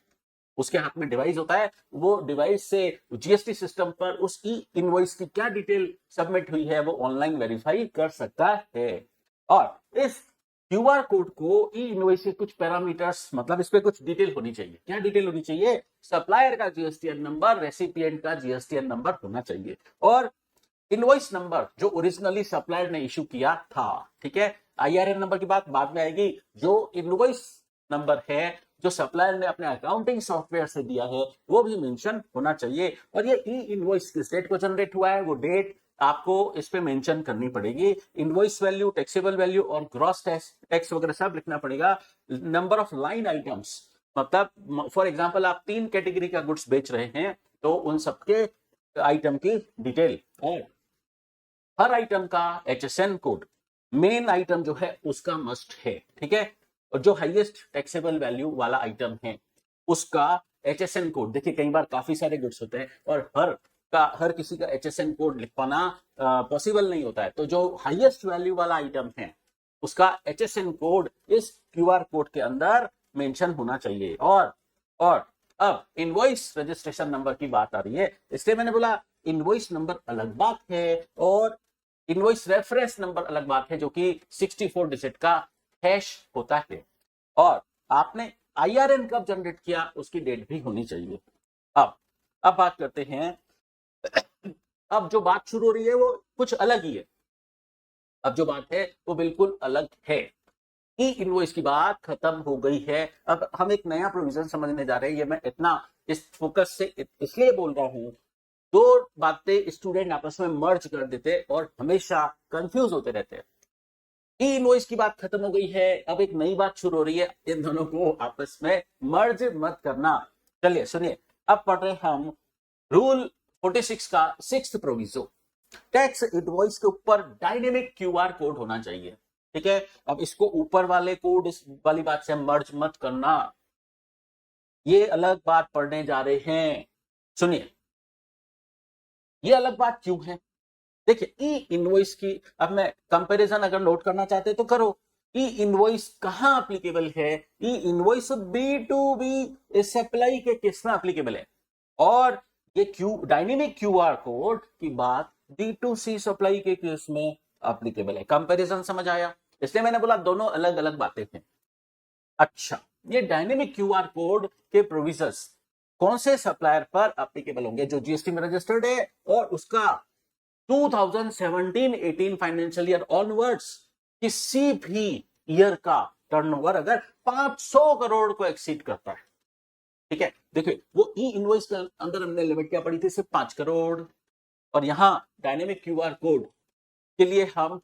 उसके हाथ में डिवाइस होता है, वो डिवाइस से GST सिस्टम पर उस ई इनवॉइस की क्या डिटेल सबमिट हुई है वो ऑनलाइन वेरीफाई कर सकता है। और इस QR कोड को ई इनवॉइस के कुछ पैरामीटर्स, मतलब इस पे कुछ डिटेल होनी चाहिए। क्या डिटेल होनी चाहिए? सप्लायर का GSTN नंबर, रेसिपिएंट का GSTN नंबर होना चाहिए और इनवॉइस नंबर जो ओरिजिनली सप्लायर ने इशू किया था। ठीक है, IRN नंबर की बात बाद में आएगी। जो इनवॉइस नंबर है जो सप्लायर ने अपने अकाउंटिंग सॉफ्टवेयर से दिया है वो भी मेंशन होना चाहिए। और ये ई इनवॉइस किस डेट को जनरेट हुआ है वो डेट आपको इस पे मेंशन करनी पड़ेगी। इनवॉइस वैल्यू, टैक्सेबल वैल्यू और ग्रॉस टैक्स वगैरह सब लिखना पड़ेगा। नंबर ऑफ लाइन आइटम्स, मतलब फॉर एग्जांपल आप 3 कैटेगरी का गुड्स बेच रहे हैं तो उन सबके आइटम की डिटेल और हर आइटम का HSN कोड, मेन आइटम जो है उसका मस्ट है। ठीक है, और जो हाईएस्ट टैक्सेबल वैल्यू वाला आइटम है उसका HSN कोड, देखिए कई बार काफी सारे गुड्स होते हैं और हर किसी का HSN कोड लिख पाना पॉसिबल नहीं होता है। तो जो हाईएस्ट वैल्यू वाला आइटम है उसका HSN कोड इस QR कोड के अंदर मेंशन होना चाहिए। और अब इनवॉइस रजिस्ट्रेशन नंबर की बात आ रही है, इसलिए मैंने बोला इनवॉइस नंबर अलग बात है और इनवॉइस रेफरेंस नंबर अलग बात है, जो कि 64 डिजिट का हैश होता है। और आपने IRN कब जनरेट किया उसकी डेट भी होनी चाहिए। अब बात करते हैं, अब जो बात शुरू हो रही है वो कुछ अलग ही है। अब जो बात है वो बिल्कुल अलग है। ई इनवॉइस की बात खत्म हो गई है, अब हम एक नया प्रोविजन समझने जा रहे हैं। ये मैं इतना इस फोकस से इसलिए बोल रहा हूं, दो बातें स्टूडेंट आपस में मर्ज कर देते और हमेशा कंफ्यूज होते रहते हैं। ई इनवॉइस की बात खत्म हो गई है, अब एक नई बात शुरू हो रही है, इन दोनों को आपस में मर्ज मत करना। चलिए सुनिए, अब पढ़ रहे हम रूल 46 का 6th प्रोविजो। टैक्स इनवॉइस के ऊपर डायनेमिक QR कोड होना चाहिए। ठीक है, अब इसको ऊपर वाले कोड वाली बात से मर्ज मत करना, ये अलग बात पढ़ने जा रहे हैं। सुनिए, ये अलग बात क्यों है? देखिए, ई इनवॉइस की अब मैं कंपैरिजन अगर नोट करना चाहते हैं तो करो। ई इनवॉइस कहां एप्लीकेबल है? ई इनवॉइस B2B सप्लाई के केस में एप्लीकेबल है और ये डायनेमिक QR कोड की बात B2C सप्लाई के केस में एप्लीकेबल है। कंपैरिजन समझ आया? इसलिए मैंने बोला दोनों अलग अलग बातें हैं। अच्छा, ये डायनेमिक QR कोड के प्रोविजंस कौन से सप्लायर पर एप्लीकेबल होंगे? जो GST में रजिस्टर्ड है और उसका 2017-18 फाइनेंशियल ईयर ऑनवर्ड्स किसी भी ईयर का टर्नओवर अगर 500 करोड़ को एक्सीड करता है। ठीक है, देखिए वो ई इनवॉइस के अंदर हमने लिमिट क्या पड़ी थी? सिर्फ 5 करोड़। और यहां डायनेमिक QR कोड के लिए हम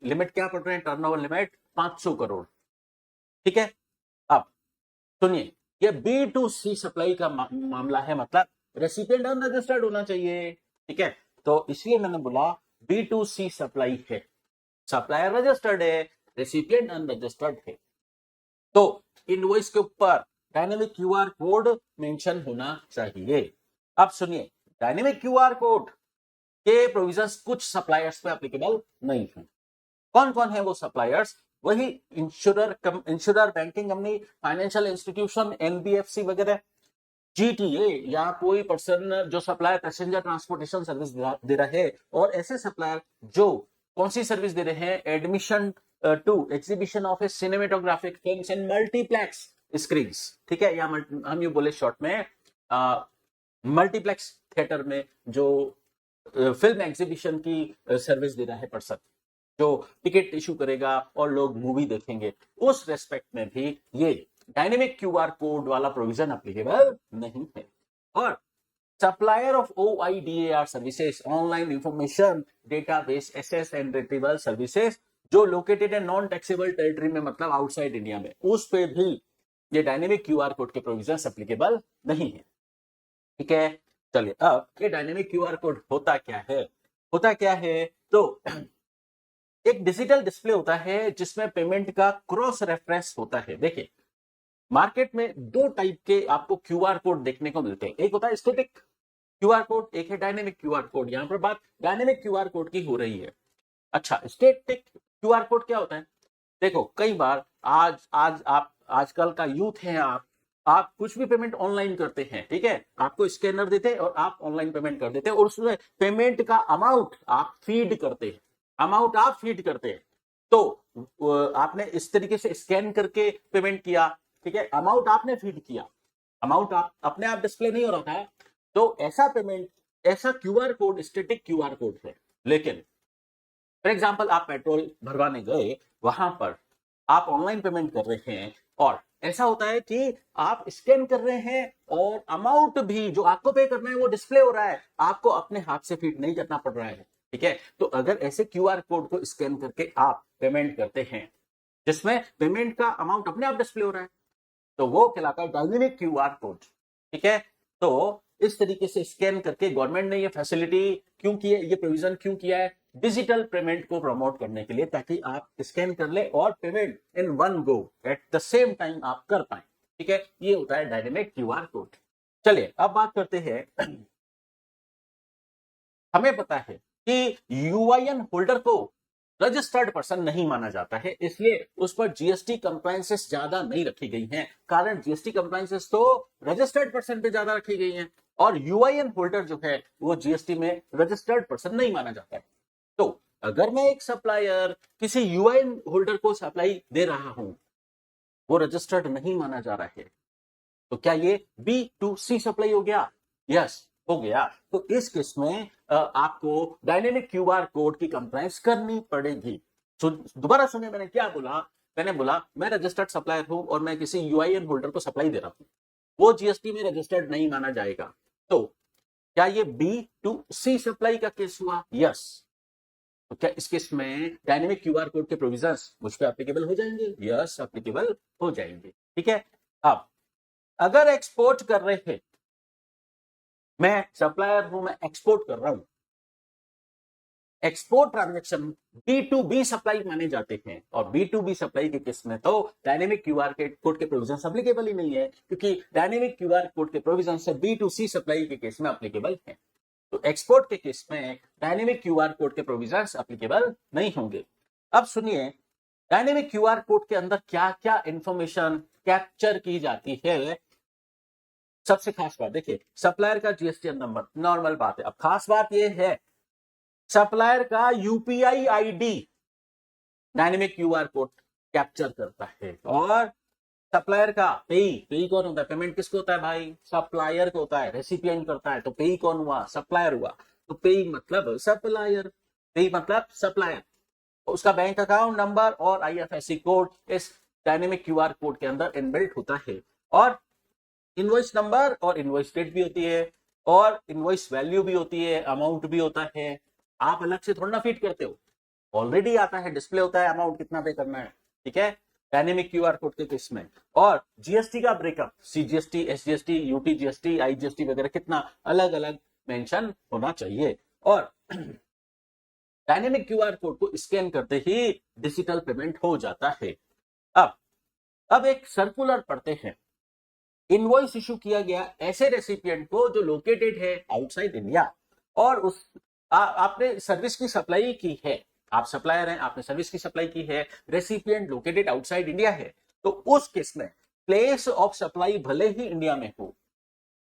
लिमिट क्या पढ़ रहे हैं? Turnover limit 500 crore. ठीक है, अब सुनिए, ये B2C सप्लाई का मामला है, मतलब रेसिपिएंट अनरजिस्टर्ड होना चाहिए। ठीक है, तो इसलिए मैंने बोला B2C सप्लाई है, सप्लायर रजिस्टर्ड है, रेसिपिएंट अनरजिस्टर्ड है, तो इनवॉइस के ऊपर डायनेमिक QR कोड मेंशन होना चाहिए। अब सुनिए, डायनेमिक QR कोड के प्रोविजंस कुछ सप्लायर्स पे एप्लीकेबल नहीं है। कौन कौन है वो सप्लायर्स? वही insurer, banking company, financial institution, NBFC वगैरह, GTA या कोई पर्सन जो सप्लायर पैसेंजर ट्रांसपोर्टेशन सर्विस दे रहा है, और ऐसे सप्लायर जो कौन सी सर्विस दे रहे हैं? Admission to exhibition of a cinematographic films and multiplex screens. ठीक है, या हम ये बोले शॉर्ट में मल्टीप्लेक्स थिएटर में जो फिल्म एग्जीबिशन की सर्विस दे रहा है पर्सन, जो टिकट इशू करेगा और लोग मूवी देखेंगे, उस रेस्पेक्ट में भी ये डायनेमिक क्यूआर कोड वाला प्रोविजन एप्लीकेबल नहीं है। और supplier of OIDAR services, online information database access and retrieval services, जो लोकेटेड है नॉन टैक्सेबल टेरिटरी में, मतलब आउटसाइड इंडिया में, उस पे भी ये डायनेमिक क्यूआर कोड के प्रोविजन एप्लीकेबल नहीं है। ठीक है, चलिए अब ये डायनेमिक क्यूआर कोड होता क्या है? होता क्या है, तो एक डिजिटल डिस्प्ले होता है जिसमें पेमेंट का क्रॉस रेफरेंस होता है। देखिए, मार्केट में दो टाइप के आपको क्यूआर कोड देखने को मिलते हैं, एक होता है स्टैटिक क्यूआर कोड, एक है डायनेमिक क्यूआर कोड। यहां पर बात डायनेमिक क्यूआर कोड की हो रही है। अच्छा, स्टैटिक क्यूआर कोड क्या होता है? देखो, कई बार आज आज आप आजकल का यूथ है, आप कुछ भी पेमेंट ऑनलाइन करते हैं, ठीक है, आपको स्कैनर देते हैं और आप ऑनलाइन पेमेंट कर देते हैं, और उसमें पेमेंट का अमाउंट आप फीड करते हैं, तो आपने इस तरीके से स्कैन करके पेमेंट किया, ठीक है, अमाउंट आपने फीड किया, अमाउंट आप अपने आप डिस्प्ले नहीं हो रहा था, तो ऐसा पेमेंट, ऐसा QR code static QR code है। लेकिन फॉर एग्जाम्पल, आप पेट्रोल भरवाने गए, वहां पर आप ऑनलाइन पेमेंट कर रहे हैं, और ऐसा होता है कि आप स्कैन कर रहे हैं और अमाउंट भी जो आपको पे करना है वो डिस्प्ले हो रहा है, आपको अपने हाथ से फीड नहीं करना पड़ रहा है। ठीक है, तो अगर ऐसे क्यूआर कोड को स्कैन करके आप पेमेंट करते हैं जिसमें पेमेंट का अमाउंट अपने आप डिस्प्ले हो रहा है, तो वो कहलाता है डायनेमिक क्यूआर कोड। ठीक है, तो इस तरीके से स्कैन करके गवर्नमेंट ने ये फैसिलिटी क्यों की है, ये प्रोविजन क्यों किया है? डिजिटल पेमेंट को प्रमोट करने के लिए, ताकि आप स्कैन कर ले और payment in one go at the same time आप कर पाए। ठीक है, ये होता है डायनेमिक क्यूआर कोड। चलिए अब बात करते हैं, हमें पता है कि यूआईएन होल्डर को रजिस्टर्ड पर्सन नहीं माना जाता है, इसलिए उस पर जीएसटी कंप्लायंसेस ज्यादा नहीं रखी गई हैं। कारण जीएसटी कंप्लायंसेस तो रजिस्टर्ड पर्सन पे ज्यादा रखी गई हैं, और यूआईएन होल्डर जो है वो जीएसटी में रजिस्टर्ड पर्सन नहीं माना जाता है। तो अगर मैं एक सप्लायर किसी यूआईएन होल्डर को सप्लाई दे रहा हूं, वो रजिस्टर्ड नहीं माना जा रहा है, तो क्या ये B2C सप्लाई हो गया? यस, हो गया। तो इस केस में आपको डायनेमिक क्यूआर कोड की कंप्लायंस करनी पड़ेगी। दोबारा सुनिए, मैंने क्या बोला? मैंने बोला मैं रजिस्टर्ड सप्लायर हूं और मैं किसी यूआईएन होल्डर को सप्लाई दे रहा हूं, वो जीएसटी में रजिस्टर्ड नहीं माना जाएगा। तो क्या ये B2C सप्लाई का केस हुआ? यस। तो क्या इस केस में डायनेमिक क्यूआर कोड के प्रोविजंस मुझ पे एप्लीकेबल हो जाएंगे? यस, एप्लीकेबल हो जाएंगे। ठीक है, अब अगर एक्सपोर्ट कर रहे थे, मैं सप्लायर हूं, मैं एक्सपोर्ट कर रहा हूं, एक्सपोर्ट ट्रांजैक्शन B2B सप्लाई माने जाते हैं, और B2B सप्लाई के केस में तो डायनेमिक क्यूआर कोड के प्रोविजन एप्लीकेबल ही नहीं है, क्योंकि डायनेमिक क्यूआर कोड के प्रोविजन से B2C सप्लाई के केस में एप्लीकेबल है। तो एक्सपोर्ट के केस में डायनेमिक क्यूआर कोड के प्रोविजन एप्लीकेबल नहीं होंगे। अब सुनिए, डायनेमिक क्यूआर कोड के अंदर क्या क्या इंफॉर्मेशन कैप्चर की जाती है। सबसे खास बात देखिए, सप्लायर का जीएसटी नंबर, नॉर्मल बात है। अब खास बात यह है, सप्लायर का UPI ID dynamic QR code capture करता है, और सप्लायर का पेई कौन होता है? पेमेंट किसको होता है भाई? सप्लायर को होता है। रेसिपिएंट करता है, तो पेई कौन हुआ? सप्लायर हुआ। तो पेई मतलब सप्लायर, पेई मतलब सप्लायर। उसका बैंक अकाउंट नंबर और आईएफएससी कोड इस डायनेमिक क्यूआर कोड के अंदर इनबिल्ट होता है, और इनवॉइस नंबर और इनवॉइस डेट भी होती है, और इनवॉइस वैल्यू भी होती है, अमाउंट भी होता है। आप अलग से थोड़ा ना फीड करते हो, ऑलरेडी आता है, डिस्प्ले होता है अमाउंट कितना पे करना है। ठीक है, डायनेमिक क्यूआर कोड के केस में। और जीएसटी का breakup, CGST, SGST, UT GST, IGST वगैरह कितना अलग अलग मेंशन होना चाहिए। और डायनेमिक क्यूआर कोड को स्कैन करते ही डिजिटल पेमेंट हो जाता है। अब एक सर्कुलर पढ़ते हैं। इनवॉइस इशू किया गया ऐसे रेसिपिएंट को जो लोकेटेड है आउटसाइड इंडिया, और आपने सर्विस की सप्लाई की है, आप सप्लायर हैं, आपने सर्विस की सप्लाई की है, रेसिपिएंट लोकेटेड आउटसाइड इंडिया है, तो उस केस में प्लेस ऑफ सप्लाई भले ही इंडिया में हो,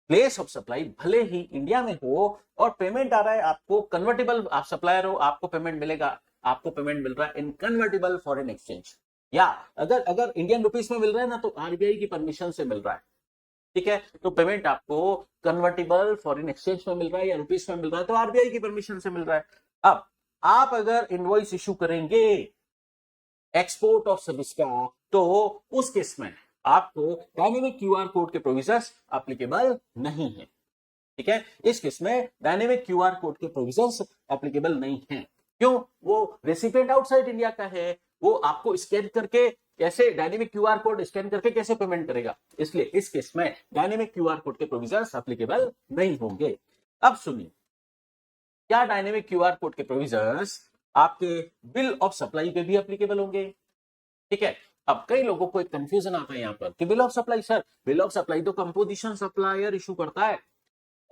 प्लेस ऑफ सप्लाई भले ही इंडिया में हो, और पेमेंट आ रहा है आपको कन्वर्टेबल, आप सप्लायर हो, आपको पेमेंट मिलेगा, आपको पेमेंट मिल रहा है इन कन्वर्टेबल फॉरेन एक्सचेंज, या अगर इंडियन रुपीस में मिल रहा है ना, तो आरबीआई की परमिशन से मिल रहा है। ठीक है, तो पेमेंट आपको कन्वर्टेबल फॉरेन एक्सचेंज में मिल रहा है या रुपीस में मिल रहा है, तो आरबीआई की परमिशन से मिल रहा है। अब आप अगर इनवॉइस इशू करेंगे एक्सपोर्ट ऑफ सर्विस का, तो उस केस में आपको डायनेमिक क्यूआर कोड के प्रोविजंस एप्लीकेबल नहीं है। ठीक है, इस केस में डायनेमिक क्यूआर कोड के प्रोविजंस एप्लीकेबल नहीं है। क्यों? वो रेसिपिएंट आउटसाइड इंडिया का है, वो आपको स्कैन करके कैसे डायनेमिक क्यूआर कोड स्कैन करके कैसे पेमेंट करेगा, इसलिए इस केस में डायनेमिक क्यूआर कोड के प्रोविजंस एप्लीकेबल नहीं होंगे। अब सुनिए, क्या डायनेमिक क्यूआर कोड के प्रोविजंस आपके बिल ऑफ सप्लाई पे भी एप्लीकेबल होंगे? ठीक है, अब कई लोगों को एक कंफ्यूजन आता है यहाँ पर कि bill of supply, sir bill of supply तो कंपोजिशन सप्लायर इशू करता है,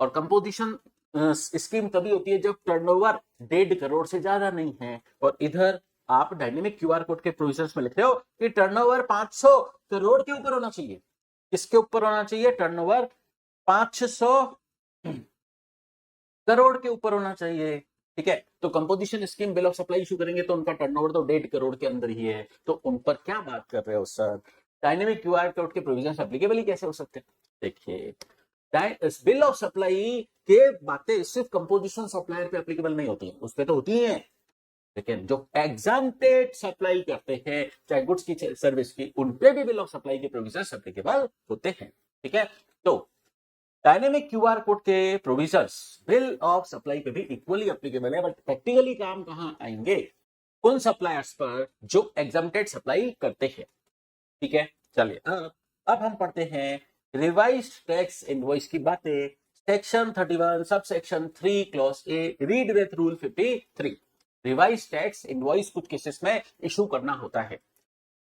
और कंपोजिशन स्कीम तभी होती है जब टर्नओवर 1.5 करोड़ से ज्यादा नहीं है, और इधर आप डायनेमिक क्यूआर कोड के प्रोविजंस में लिख रहे हो कि टर्नओवर 500 करोड़ के ऊपर होना चाहिए। किसके ऊपर होना चाहिए? टर्नओवर 500 करोड़ के ऊपर होना चाहिए। ठीक है, तो composition scheme bill of supply issue करेंगे तो उनका टर्नओवर तो 1.5 करोड़ के अंदर ही है, तो उन पर क्या बात कर रहे हो सर? डायनेमिक क्यूआर कोड के प्रोविजंस एप्लीकेबल ही कैसे हो सकते हैं? देखिए, बिल ऑफ सप्लाई के बातें सिर्फ कंपोजिशन सप्लायर पे एप्लीकेबल नहीं होती है, उस पे तो होती है, लेकिन जो एग्जाम्प्टेड सप्लाई करते हैं चाहे गुड्स की सर्विस की, उन पे भी बिल ऑफ सप्लाई के प्रोविजंस एप्लीकेबल होते हैं। ठीक है, तो डायनेमिक क्यूआर कोड के प्रोविजंस बिल ऑफ सप्लाई पे भी इक्वली एप्लीकेबल है, बट प्रैक्टिकली काम कहां आएंगे? उन सप्लायर्स पर जो एग्जाम्प्टेड सप्लाई करते हैं। ठीक है, चलिए अब हम पढ़ते हैं रिवाइज्ड टैक्स इनवॉइस की बातें। Section 31 sub section 3 clause A, read with rule 53। Revise tax invoice कुछ केसेस में इशू करना होता है।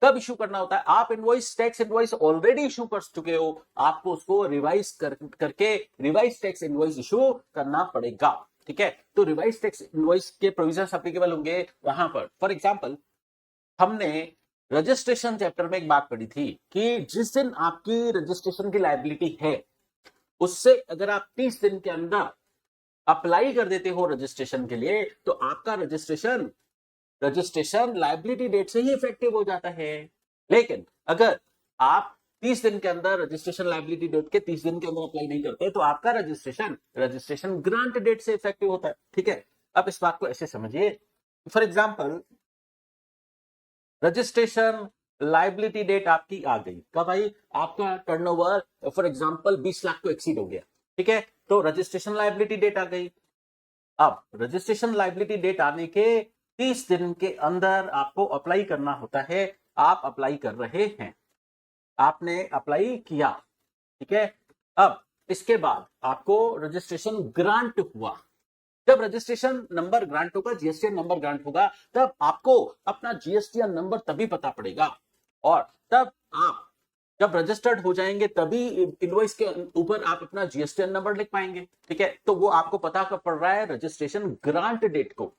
कब इशू करना होता है? आप invoice tax invoice already issue कर चुके हो, आपको उसको रिवाइज करके रिवाइज टैक्स इनवॉइस इशू करना पड़ेगा। ठीक है, तो रिवाइज टैक्स इनवॉइस के प्रोविजंस एप्लीकेबल होंगे वहां पर। फॉर एग्जांपल, हमने रजिस्ट्रेशन चैप्टर में एक बात पढ़ी थी कि जिस दिन आपकी रजिस्ट्रेशन की लायबिलिटी है, उससे अगर आप 30 दिन के अंदर अप्लाई कर देते हो रजिस्ट्रेशन के लिए, तो आपका रजिस्ट्रेशन लायबिलिटी डेट से ही इफेक्टिव हो जाता है। लेकिन अगर आप 30 दिन के अंदर रजिस्ट्रेशन लायबिलिटी डेट के 30 दिन के अंदर अप्लाई नहीं करते, तो आपका रजिस्ट्रेशन ग्रांट डेट से इफेक्टिव होता है। ठीक है, अब इस बात को ऐसे समझिए, for example registration liability date आपकी आ गई, कब आई? आपका टर्नओवर फॉर एग्जांपल 20 लाख को एक्सीड हो गया। ठीक है, तो रजिस्ट्रेशन लायबिलिटी डेट आ गई। अब रजिस्ट्रेशन लायबिलिटी डेट आने के 30 दिन के अंदर आपको अप्लाई करना होता है। आप अप्लाई कर रहे हैं, आपने अप्लाई किया। ठीक है, अब इसके बाद आपको रजिस्ट्रेशन ग्रांट हुआ। जब रजिस्ट्रेशन नंबर ग्रांट होगा, जीएसटीएन नंबर ग्रांट होगा, तब आपको अपना जीएसटीएन नंबर तभी पता पड़ेगा, और तब आप जब रजिस्टर्ड हो जाएंगे तभी इनवॉइस के ऊपर आप अपना जीएसटीएन नंबर लिख पाएंगे। ठीक है, तो वो आपको पता कब पड़ रहा है? रजिस्ट्रेशन ग्रांट डेट को।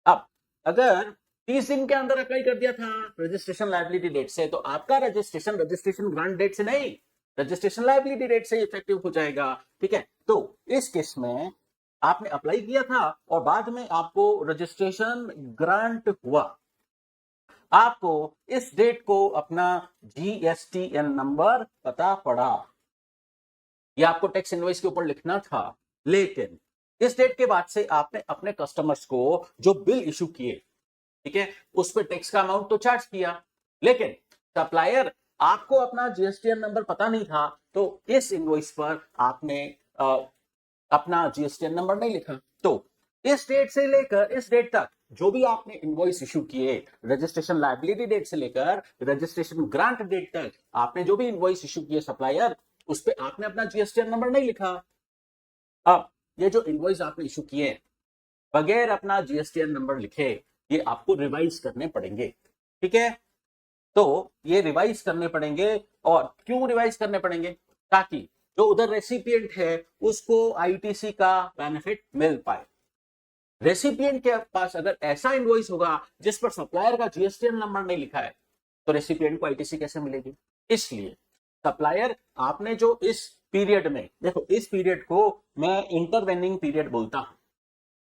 अब अगर 30 दिन के अंदर अप्लाई कर दिया था रजिस्ट्रेशन लायबिलिटी डेट से, तो आपका रजिस्ट्रेशन ग्रांट डेट से नहीं, रजिस्ट्रेशन लायबिलिटी डेट से इफेक्टिव हो जाएगा। ठीक है, तो इस केस में आपने अप्लाई किया था और बाद में आपको रजिस्ट्रेशन ग्रांट हुआ, आपको इस डेट को अपना जीएसटीएन नंबर पता पड़ा, यह आपको टैक्स इनवॉइस के ऊपर लिखना था। लेकिन इस डेट के बाद से आपने अपने कस्टमर्स को जो बिल इशू किए, ठीक है, उस पर टैक्स का अमाउंट तो चार्ज किया, लेकिन सप्लायर आपको अपना जीएसटीएन नंबर पता नहीं था, तो इस इनवॉइस पर आपने अपना जीएसटीएन नंबर नहीं लिखा। तो इस डेट से लेकर इस डेट तक जो भी आपने इनवॉइस इशू किए, रजिस्ट्रेशन लायबिलिटी डेट से लेकर रजिस्ट्रेशन ग्रांट डेट तक आपने जो भी इनवॉइस इशू किए सप्लायर, उस पे आपने अपना जीएसटीएन नंबर नहीं लिखा। अब ये जो इनवॉइस आपने इशू किए बगैर अपना जीएसटीएन नंबर लिखे, ये आपको रिवाइज करने पड़ेंगे। ठीक है, तो ये रिवाइज करने पड़ेंगे। और क्यों रिवाइज करने पड़ेंगे? ताकि जो उधर रेसिपिएंट है उसको आईटीसी का बेनिफिट मिल पाए। रेसिपिएंट के पास अगर ऐसा इनवॉइस होगा जिस पर सप्लायर का जीएसटीएन नंबर नहीं लिखा है, तो रेसिपिएंट को आईटीसी कैसे मिलेगी? इसलिए सप्लायर आपने जो इस पीरियड में, देखो इस पीरियड को मैं इंटरवेनिंग पीरियड बोलता हूं।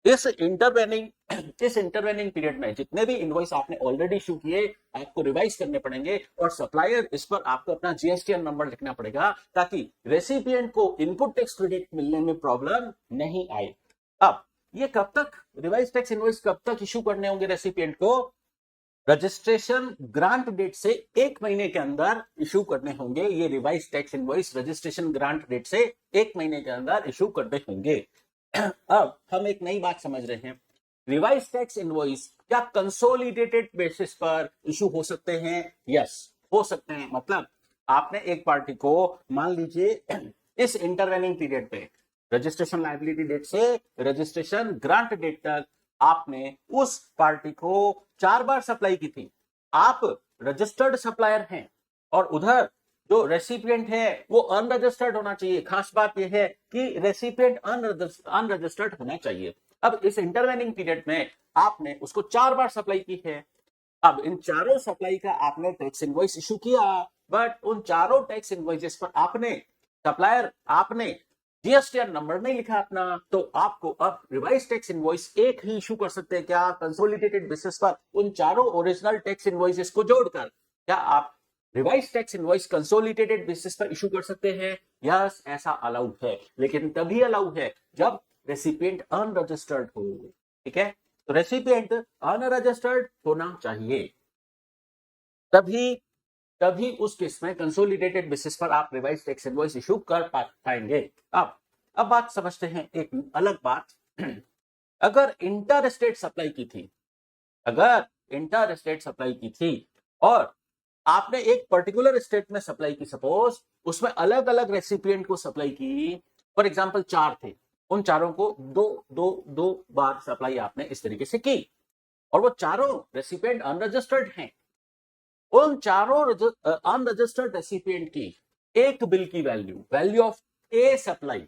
इस इंटरवेनिंग पीरियड में जितने भी इनवॉइस आपने ऑलरेडी इशू किए, आपको रिवाइज करने पड़ेंगे, और सप्लायर इस पर आपको अपना जीएसटीएन नंबर लिखना पड़ेगा, ताकि रेसिपिएंट को इनपुट टैक्स क्रेडिट मिलने में प्रॉब्लम नहीं आए। अब ये कब तक रिवाइज टैक्स इनवॉइस कब तक इशू करने होंगे रेसिपिएंट को? रजिस्ट्रेशन ग्रांट डेट से 1 महीने के अंदर इशू करने होंगे। ये revise tax invoice registration grant date से 1 महीने के अंदर इशू करने होंगे। अब हम एक नई बात समझ रहे हैं, रिवाइज टैक्स इनवॉइस क्या कंसोलिडेटेड बेसिस पर इशू हो सकते हैं? यस, हो सकते हैं। मतलब आपने एक पार्टी को, मान लीजिए इस इंटरवेनिंग पीरियड पे रजिस्ट्रेशन लायबिलिटी डेट से रजिस्ट्रेशन ग्रांट डेट तक आपने उस पार्टी को 4 बार सप्लाई की थी। आप रजिस्टर्ड सप्लायर हैं और उधर जो रेसिपिएंट है वो अनरजिस्टर्ड होना चाहिए। खास बात यह है कि रेसिपिएंट अनरजिस्टर्ड होना चाहिए। अब इस इंटरवेनिंग पीरियड में आपने उसको 4 बार सप्लाई की है। अब इन चारों सप्लाई का आपने टैक्स इनवॉइस इशू किया, बट उन चारों टैक्स इनवॉइसेस पर आपने जीएसटीआर नंबर नहीं लिखा अपना, तो आपको अब रिवाइज टैक्स इनवॉइस एक ही इशू कर सकते हैं क्या? कंसोलिडेटेड बेसिस पर उन चारों ओरिजिनल टैक्स इनवॉइसेस को जोड़कर क्या आप revise tax invoice consolidated basis पर इशू कर सकते हैं? यस, ऐसा अलाउड है, लेकिन तभी अलाउड है जब रेसिपिएंट अनरजिस्टर्ड हो। ठीक है, तो रेसिपिएंट अनरजिस्टर्ड होना चाहिए, तभी उस केस में कंसोलिडेटेड बेसिस पर आप रिवाइज टैक्स इनवॉइस इशू कर पाएंगे। अब बात समझते हैं एक अलग बात। अगर इंटर स्टेट सप्लाई की थी और आपने एक पर्टिकुलर स्टेट में सप्लाई की, सपोज उसमें अलग अलग रेसिपिएंट को सप्लाई की, फॉर एग्जांपल 4 थे, उन चारों को दो बार सप्लाई आपने इस तरीके से की और वो चारों रेसिपिएंट अनरजिस्टर्ड हैं। उन चारों अनरजिस्टर्ड रेसिपिएंट की एक बिल की value of A supply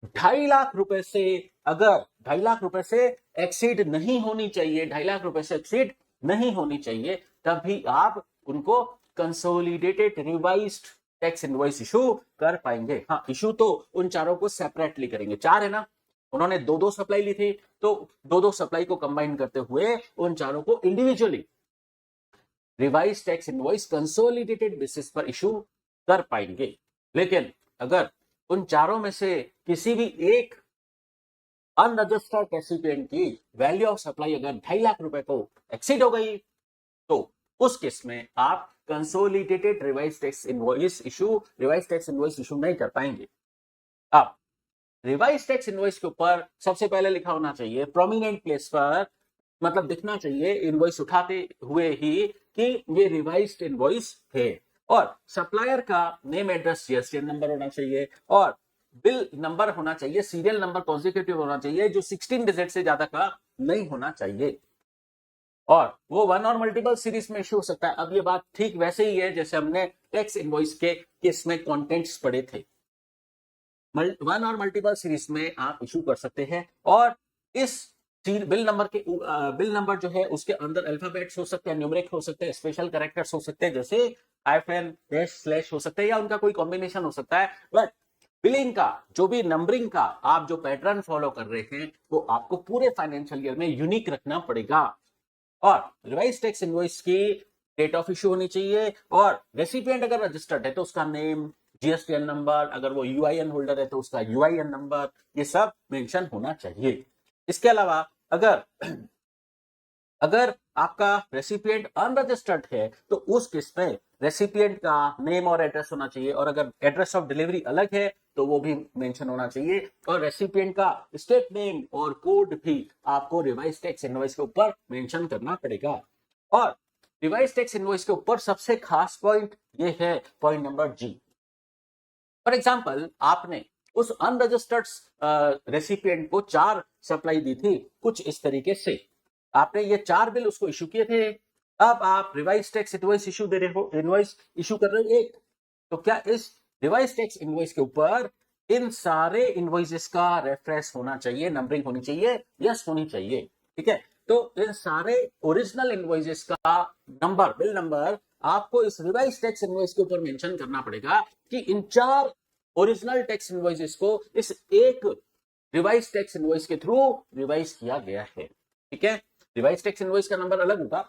2.5 lakh रुपए से, अगर 2.5 लाख रुपए से एक्सीड नहीं होनी चाहिए, 2.5 लाख रुपए से एक्सीड नहीं होनी चाहिए, तभी आप उनको consolidated revised tax invoice issue कर पाएंगे। हाँ, इशू तो उन चारों को सेपरेटली करेंगे। 4 है ना, उन्होंने दो सप्लाई ली थी, तो दो सप्लाई को कंबाइन करते हुए उन चारों को individually revise tax invoice consolidated basis पर इशू कर पाएंगे। लेकिन अगर उन चारों में से किसी भी एक अनरजिस्टर्ड रेसिपिएंट की वैल्यू ऑफ सप्लाई अगर 2.5 लाख रुपए को एक्सीड हो गई, तो उस केस में आप consolidated revise tax invoice issue नहीं कर पाएंगे। अब रिवाइज टैक्स इनवॉइस के ऊपर सबसे पहले लिखा होना चाहिए प्रोमिनेंट प्लेस पर, मतलब दिखना चाहिए इनवॉइस उठाते हुए ही कि ये रिवाइज्ड इनवॉइस है, और सप्लायर का नेम, एड्रेस, जीएसटी नंबर होना चाहिए और बिल नंबर होना चाहिए, सीरियल नंबर कॉन्जिक्यूटिव होना चाहिए, जो 16 डिजिट से ज्यादा का नहीं होना चाहिए, और वो 1 और मल्टीपल सीरीज में इशू हो सकता है। अब ये बात ठीक वैसे ही है जैसे हमने टैक्स इनवॉइस के केस में कंटेंट्स पढ़े थे। 1 और मल्टीपल सीरीज में आप इशू कर सकते हैं, और इस बिल नंबर जो है उसके अंदर अल्फाबेट्स हो सकते हैं, न्यूमेरिक हो सकते हैं, स्पेशल कैरेक्टर्स हो सकते हैं, जैसे हाइफन, डैश, स्लैश हो सकते हैं, या उनका कोई कॉम्बिनेशन हो सकता है। बट बिलिंग का जो भी नंबरिंग का आप जो पैटर्न फॉलो कर रहे हैं वो आपको पूरे फाइनेंशियल ईयर में यूनिक रखना पड़ेगा। और रिवाइज टैक्स इनवॉइस की डेट ऑफ इशू होनी चाहिए, और रेसिपिएंट अगर रजिस्टर्ड है तो उसका नेम, जीएसटीएन नंबर, अगर वो यूआईएन होल्डर है तो उसका यूआईएन नंबर, ये सब मेंशन होना चाहिए। इसके अलावा अगर आपका रेसिपिएंट अनरजिस्टर्ड है तो उस केस में रेसिपिएंट का नेम और एड्रेस होना चाहिए, और अगर एड्रेस ऑफ डिलीवरी अलग है तो वो भी मेंशन होना चाहिए, और रेसिपिएंट का स्टेट नेम और कोड भी आपको रिवाइज टैक्स इनवॉइस के ऊपर मेंशन करना पड़ेगा। और रिवाइज टैक्स इनवॉइस के ऊपर सबसे खास पॉइंट ये है, point number G. For example, आपने उस अनरजिस्टर्ड रेसिपिएंट को 4 सप्लाई दी थी कुछ इस तरीके से, आपने ये 4 बिल उसको इशू किए थे। अब आप रिवाइज टैक्स इनवॉइस इशू दे रहे हो, इनवॉइस इशू कर रहे हो एक, तो क्या इस रिवाइज टैक्स इनवॉइस के ऊपर इन सारे इनवॉइसेस का रेफरेंस होना चाहिए, नंबरिंग होनी चाहिए? यस, होनी चाहिए। ठीक है, तो इन सारे ओरिजिनल इनवॉइसेस का नंबर, बिल नंबर आपको इस रिवाइज टैक्स इनवॉइस के ऊपर मेंशन करना पड़ेगा कि इन 4 ओरिजिनल टैक्स इनवॉइसेस को इस एक रिवाइज टैक्स इनवॉइस के थ्रू रिवाइज किया गया है। ठीक है, रिवाइज टैक्स इनवॉइस का नंबर अलग होगा,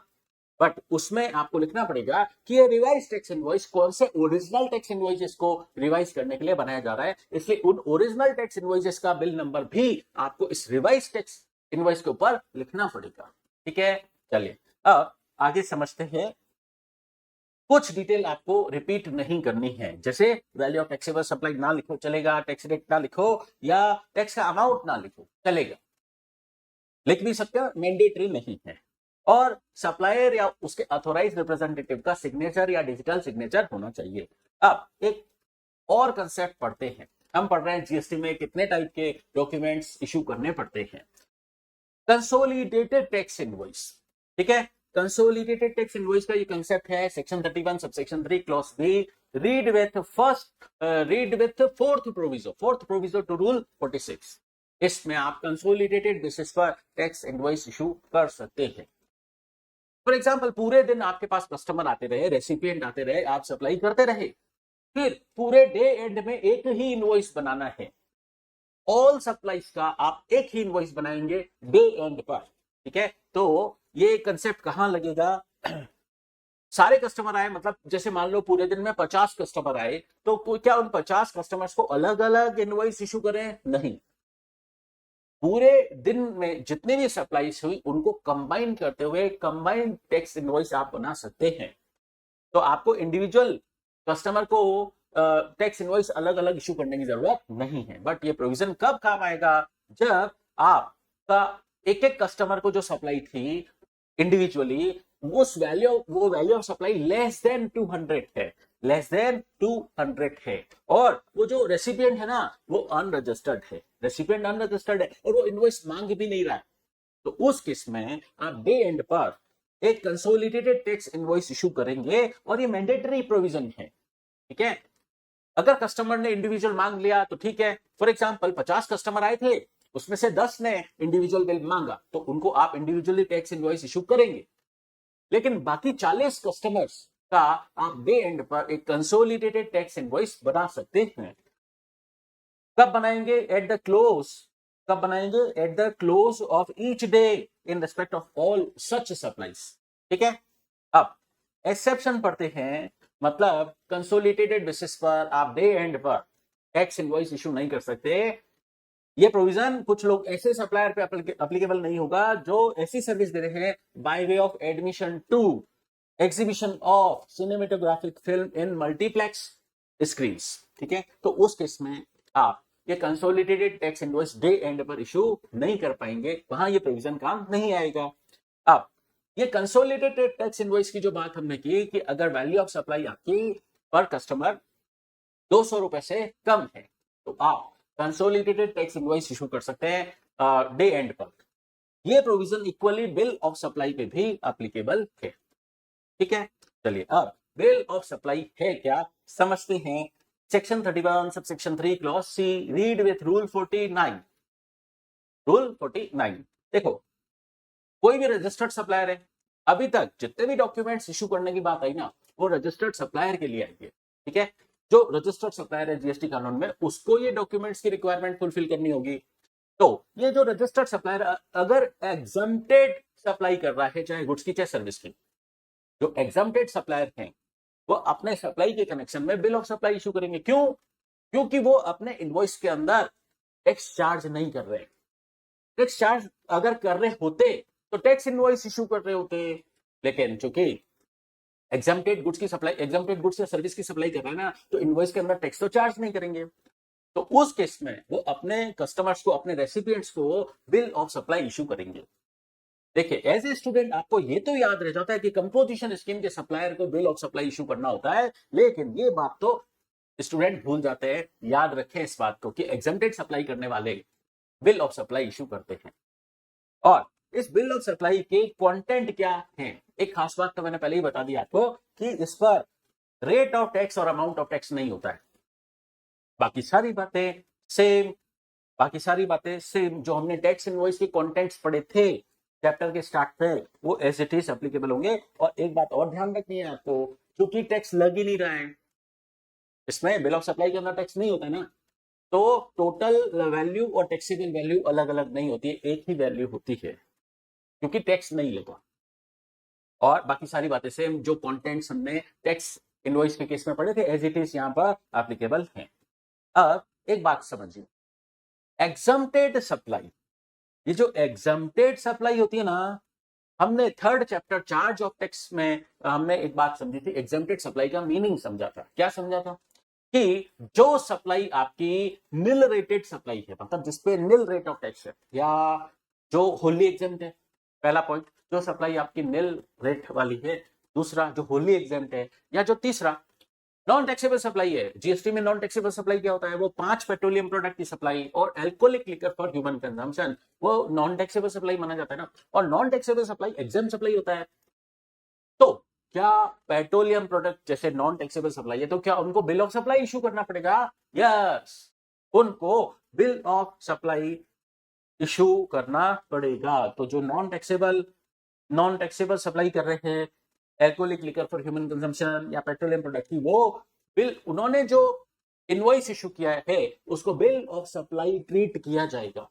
बट उसमें आपको लिखना पड़ेगा कि ये रिवाइज टैक्स इनवॉइस कौन से ओरिजिनल टैक्स इनवॉइसेस को रिवाइज करने के लिए बनाया जा रहा है, इसलिए उन ओरिजिनल टैक्स इनवॉइसेस का बिल नंबर भी आपको इस रिवाइज टैक्स इनवॉइस के ऊपर लिखना पड़ेगा। ठीक है, चलिए अब आगे समझते हैं। कुछ डिटेल आपको रिपीट नहीं करनी है, जैसे वैल्यू ऑफ टैक्सेबल सप्लाई ना लिखो चलेगा, टैक्स रेट ना लिखो या टैक्स का अमाउंट ना लिखो चलेगा, लिख भी सकते हो, मैंडेटरी नहीं है। और सप्लायर या उसके ऑथोराइज रिप्रेजेंटेटिव का सिग्नेचर या डिजिटल सिग्नेचर होना चाहिए। अब एक और कंसेप्ट पढ़ते हैं। हम पढ़ रहे हैं जीएसटी में कितने टाइप के डॉक्यूमेंट्स इशू करने पड़ते हैं। कंसोलिडेटेड टैक्स इनवॉइस, ठीक है। कंसोलिडेटेड टैक्स इनवॉइस का ये कंसेप्ट है section 31 subsection 3 clause B, read with fourth proviso to rule 46। इसमें आप कंसोलिडेटेड बेसिस पर टैक्स इनवॉइस इशू कर सकते हैं। फॉर एग्जांपल, पूरे दिन आपके पास कस्टमर आते रहे, रेसिपिएंट आते रहे, आप सप्लाई करते रहे, फिर पूरे डे एंड में एक ही इनवॉइस बनाना है। ऑल सप्लाईज का आप एक ही इनवॉइस बनाएंगे डे एंड पर, ठीक है। तो ये कंसेप्ट कहां लगेगा? सारे कस्टमर आए, मतलब जैसे मान लो पूरे दिन में 50 कस्टमर आए, तो क्या उन 50 कस्टमर्स को अलग अलग इनवॉइस इशू करें? नहीं, पूरे दिन में जितने भी सप्लाईज हुई उनको कंबाइन करते हुए कंबाइंड टैक्स इनवॉइस आप बना सकते हैं। तो आपको इंडिविजुअल कस्टमर को टैक्स इनवॉइस अलग अलग इशू करने की जरूरत नहीं है। बट ये प्रोविजन कब काम आएगा? जब आपका एक एक कस्टमर को जो सप्लाई थी इंडिविजुअली, वो value of supply less than 200 है, लेस देन 200 है, और वो जो रेसिपिएंट है ना वो अनरजिस्टर्ड है, रेसिपिएंट अनरजिस्टर्ड है और वो इनवॉइस मांग भी नहीं रहा है। तो उस केस में आप डे एंड पर एक कंसोलिडेटेड टैक्स इनवॉइस इशू करेंगे और ये मैंडेटरी प्रोविजन है, ठीक है। अगर कस्टमर ने इंडिविजुअल मांग लिया तो ठीक है। फॉर एग्जांपल 50 कस्टमर आए थे, उसमें से 10 ने इंडिविजुअल बिल मांगा, तो उनको आप इंडिविजुअली टैक्स इनवॉइस इशू करेंगे। लेकिन बाकी 40 कस्टमर्स का आप डे एंड पर एक कंसोलिडेटेड टैक्स इनवॉइस बना सकते हैं। कब बनाएंगे? At the close. कब बनाएंगे? At the close of each day in respect of all such supplies, ठीक है। अब एक्सेप्शन पढ़ते हैं, मतलब कंसोलिडेटेड बेसिस पर आप डे एंड पर टैक्स इनवॉइस इशू नहीं कर सकते। ये प्रोविजन कुछ लोग ऐसे सप्लायर पे एप्लीकेबल नहीं होगा जो ऐसी सर्विस दे रहे हैं by way of admission to exhibition of cinematographic film in multiplex screens, ठीक है। तो उस केस में आप ये consolidated tax invoice day end पर इशू नहीं कर पाएंगे, वहां ये प्रोविजन काम नहीं आएगा। अब ये कंसोलिडेटेड टैक्स इनवॉइस की जो बात हमने की कि अगर वैल्यू ऑफ सप्लाई आपकी पर कस्टमर 200 रुपए से कम है तो आप कंसोलिडेटेड टैक्स इनवॉइस इशू कर सकते हैं डे एंड पर। ये provision equally bill of supply पे भी एप्लीकेबल है, ठीक है। चलिए अब बिल ऑफ सप्लाई है क्या समझते हैं। Section 31 sub section 3 clause C, read with rule 49। Rule 49 देखो, कोई भी रजिस्टर्ड सप्लायर है, अभी तक जितने भी डॉक्यूमेंट्स इशू करने की बात आई ना वो रजिस्टर्ड सप्लायर के लिए आई है, ठीक है। जो रजिस्टर्ड सप्लायर है जीएसटी कानून में, उसको ये डॉक्यूमेंट्स की रिक्वायरमेंट फुलफिल करनी होगी। तो ये जो रजिस्टर्ड सप्लायर अगर एग्जम्प्टेड सप्लाई कर रहा है, चाहे गुड्स की चाहे सर्विस की, जो एग्जम्प्टेड सप्लायर हैं वो अपने सप्लाई के कनेक्शन में बिल ऑफ सप्लाई इशू करेंगे। क्यों? क्योंकि वो अपने इनवॉइस के अंदर टैक्स चार्ज नहीं कर रहे। टैक्स चार्ज अगर कर रहे होते तो टैक्स इनवॉइस इशू कर रहे होते, लेकिन चूंकि एग्जम्प्टेड गुड्स की सप्लाई, एग्जम्प्टेड गुड्स या सर्विस की सप्लाई कर रहे हैं ना, तो इनवॉइस के अंदर टैक्स तो चार्ज नहीं करेंगे। तो उस केस में वो अपने कस्टमर्स को, अपने रेसिपिएंट्स को बिल ऑफ सप्लाई इशू करेंगे। देखिए एज ए स्टूडेंट आपको ये तो याद रह जाता है कि कंपोजिशन स्कीम के सप्लायर को बिल ऑफ सप्लाई इशू करना होता है, लेकिन ये बात तो स्टूडेंट भूल जाते हैं। याद रखें इस बात को कि एग्जम्प्टेड सप्लाई करने वाले बिल ऑफ सप्लाई इशू करते हैं। और इस बिल ऑफ सप्लाई के कंटेंट क्या है? एक खास बात तो मैंने पहले ही बता दी आपको कि इस पर रेट ऑफ टैक्स और अमाउंट ऑफ टैक्स नहीं होता है। बाकी सारी बातें सेम, बाकी सारी बातें सेम जो हमने टैक्स इनवॉइस के कंटेंट्स पढ़े थे चैप्टर के स्टार्ट पे, वो एज इट इज एप्लीकेबल होंगे। और एक बात और ध्यान रखनी है आपको, क्योंकि टैक्स लग ही नहीं रहा है, इसमें बिल ऑफ सप्लाई के अंदर टैक्स नहीं होता है ना, तो टोटल वैल्यू और टैक्सेबल वैल्यू अलग अलग नहीं होती है, एक ही वैल्यू होती है क्योंकि टैक्स नहीं लगा। और बाकी सारी बातें सेम जो कंटेंट्स हमने टैक्स इनवॉइस के केस में पढ़े थे एज इट इज यहाँ पर एप्लीकेबल है। अब एक बात समझिए, एग्जम्प्टेड सप्लाई, ये जो एग्जम्प्टेड सप्लाई होती है ना, हमने third chapter charge of tax में हमने एक बात समझी थी, एग्जेम्प्टेड सप्लाई का मीनिंग समझा था। क्या समझा था? कि जो सप्लाई आपकी निल रेटेड सप्लाई है, मतलब जिसपे निल रेट ऑफ टैक्स है, या जो होली एग्जेम्प्ट है, पहला पॉइंट, जो सप्लाई आपकी निल रेट वाली है, दूसरा जो होली एग्जेम्प्ट है, या जो तीसरा नॉन टैक्सेबल सप्लाई है। जीएसटी में नॉन टैक्सेबल सप्लाई क्या होता है? वो 5 पेट्रोलियम प्रोडक्ट की सप्लाई और alcoholic liquor for human consumption, वो नॉन टैक्सेबल सप्लाई माना जाता है ना। और non taxable supply exempt supply होता है। तो क्या पेट्रोलियम प्रोडक्ट जैसे नॉन टैक्सेबल सप्लाई है, तो क्या उनको बिल ऑफ सप्लाई इशू करना पड़ेगा? यस, उनको बिल ऑफ सप्लाई इशू करना पड़ेगा। तो जो नॉन टैक्सेबल सप्लाई कर रहे हैं alcoholic liquor for human consumption या पेट्रोलियम प्रोडक्ट की, वो बिल, उन्होंने जो इनवॉइस इशू किया है उसको बिल ऑफ सप्लाई ट्रीट किया जाएगा।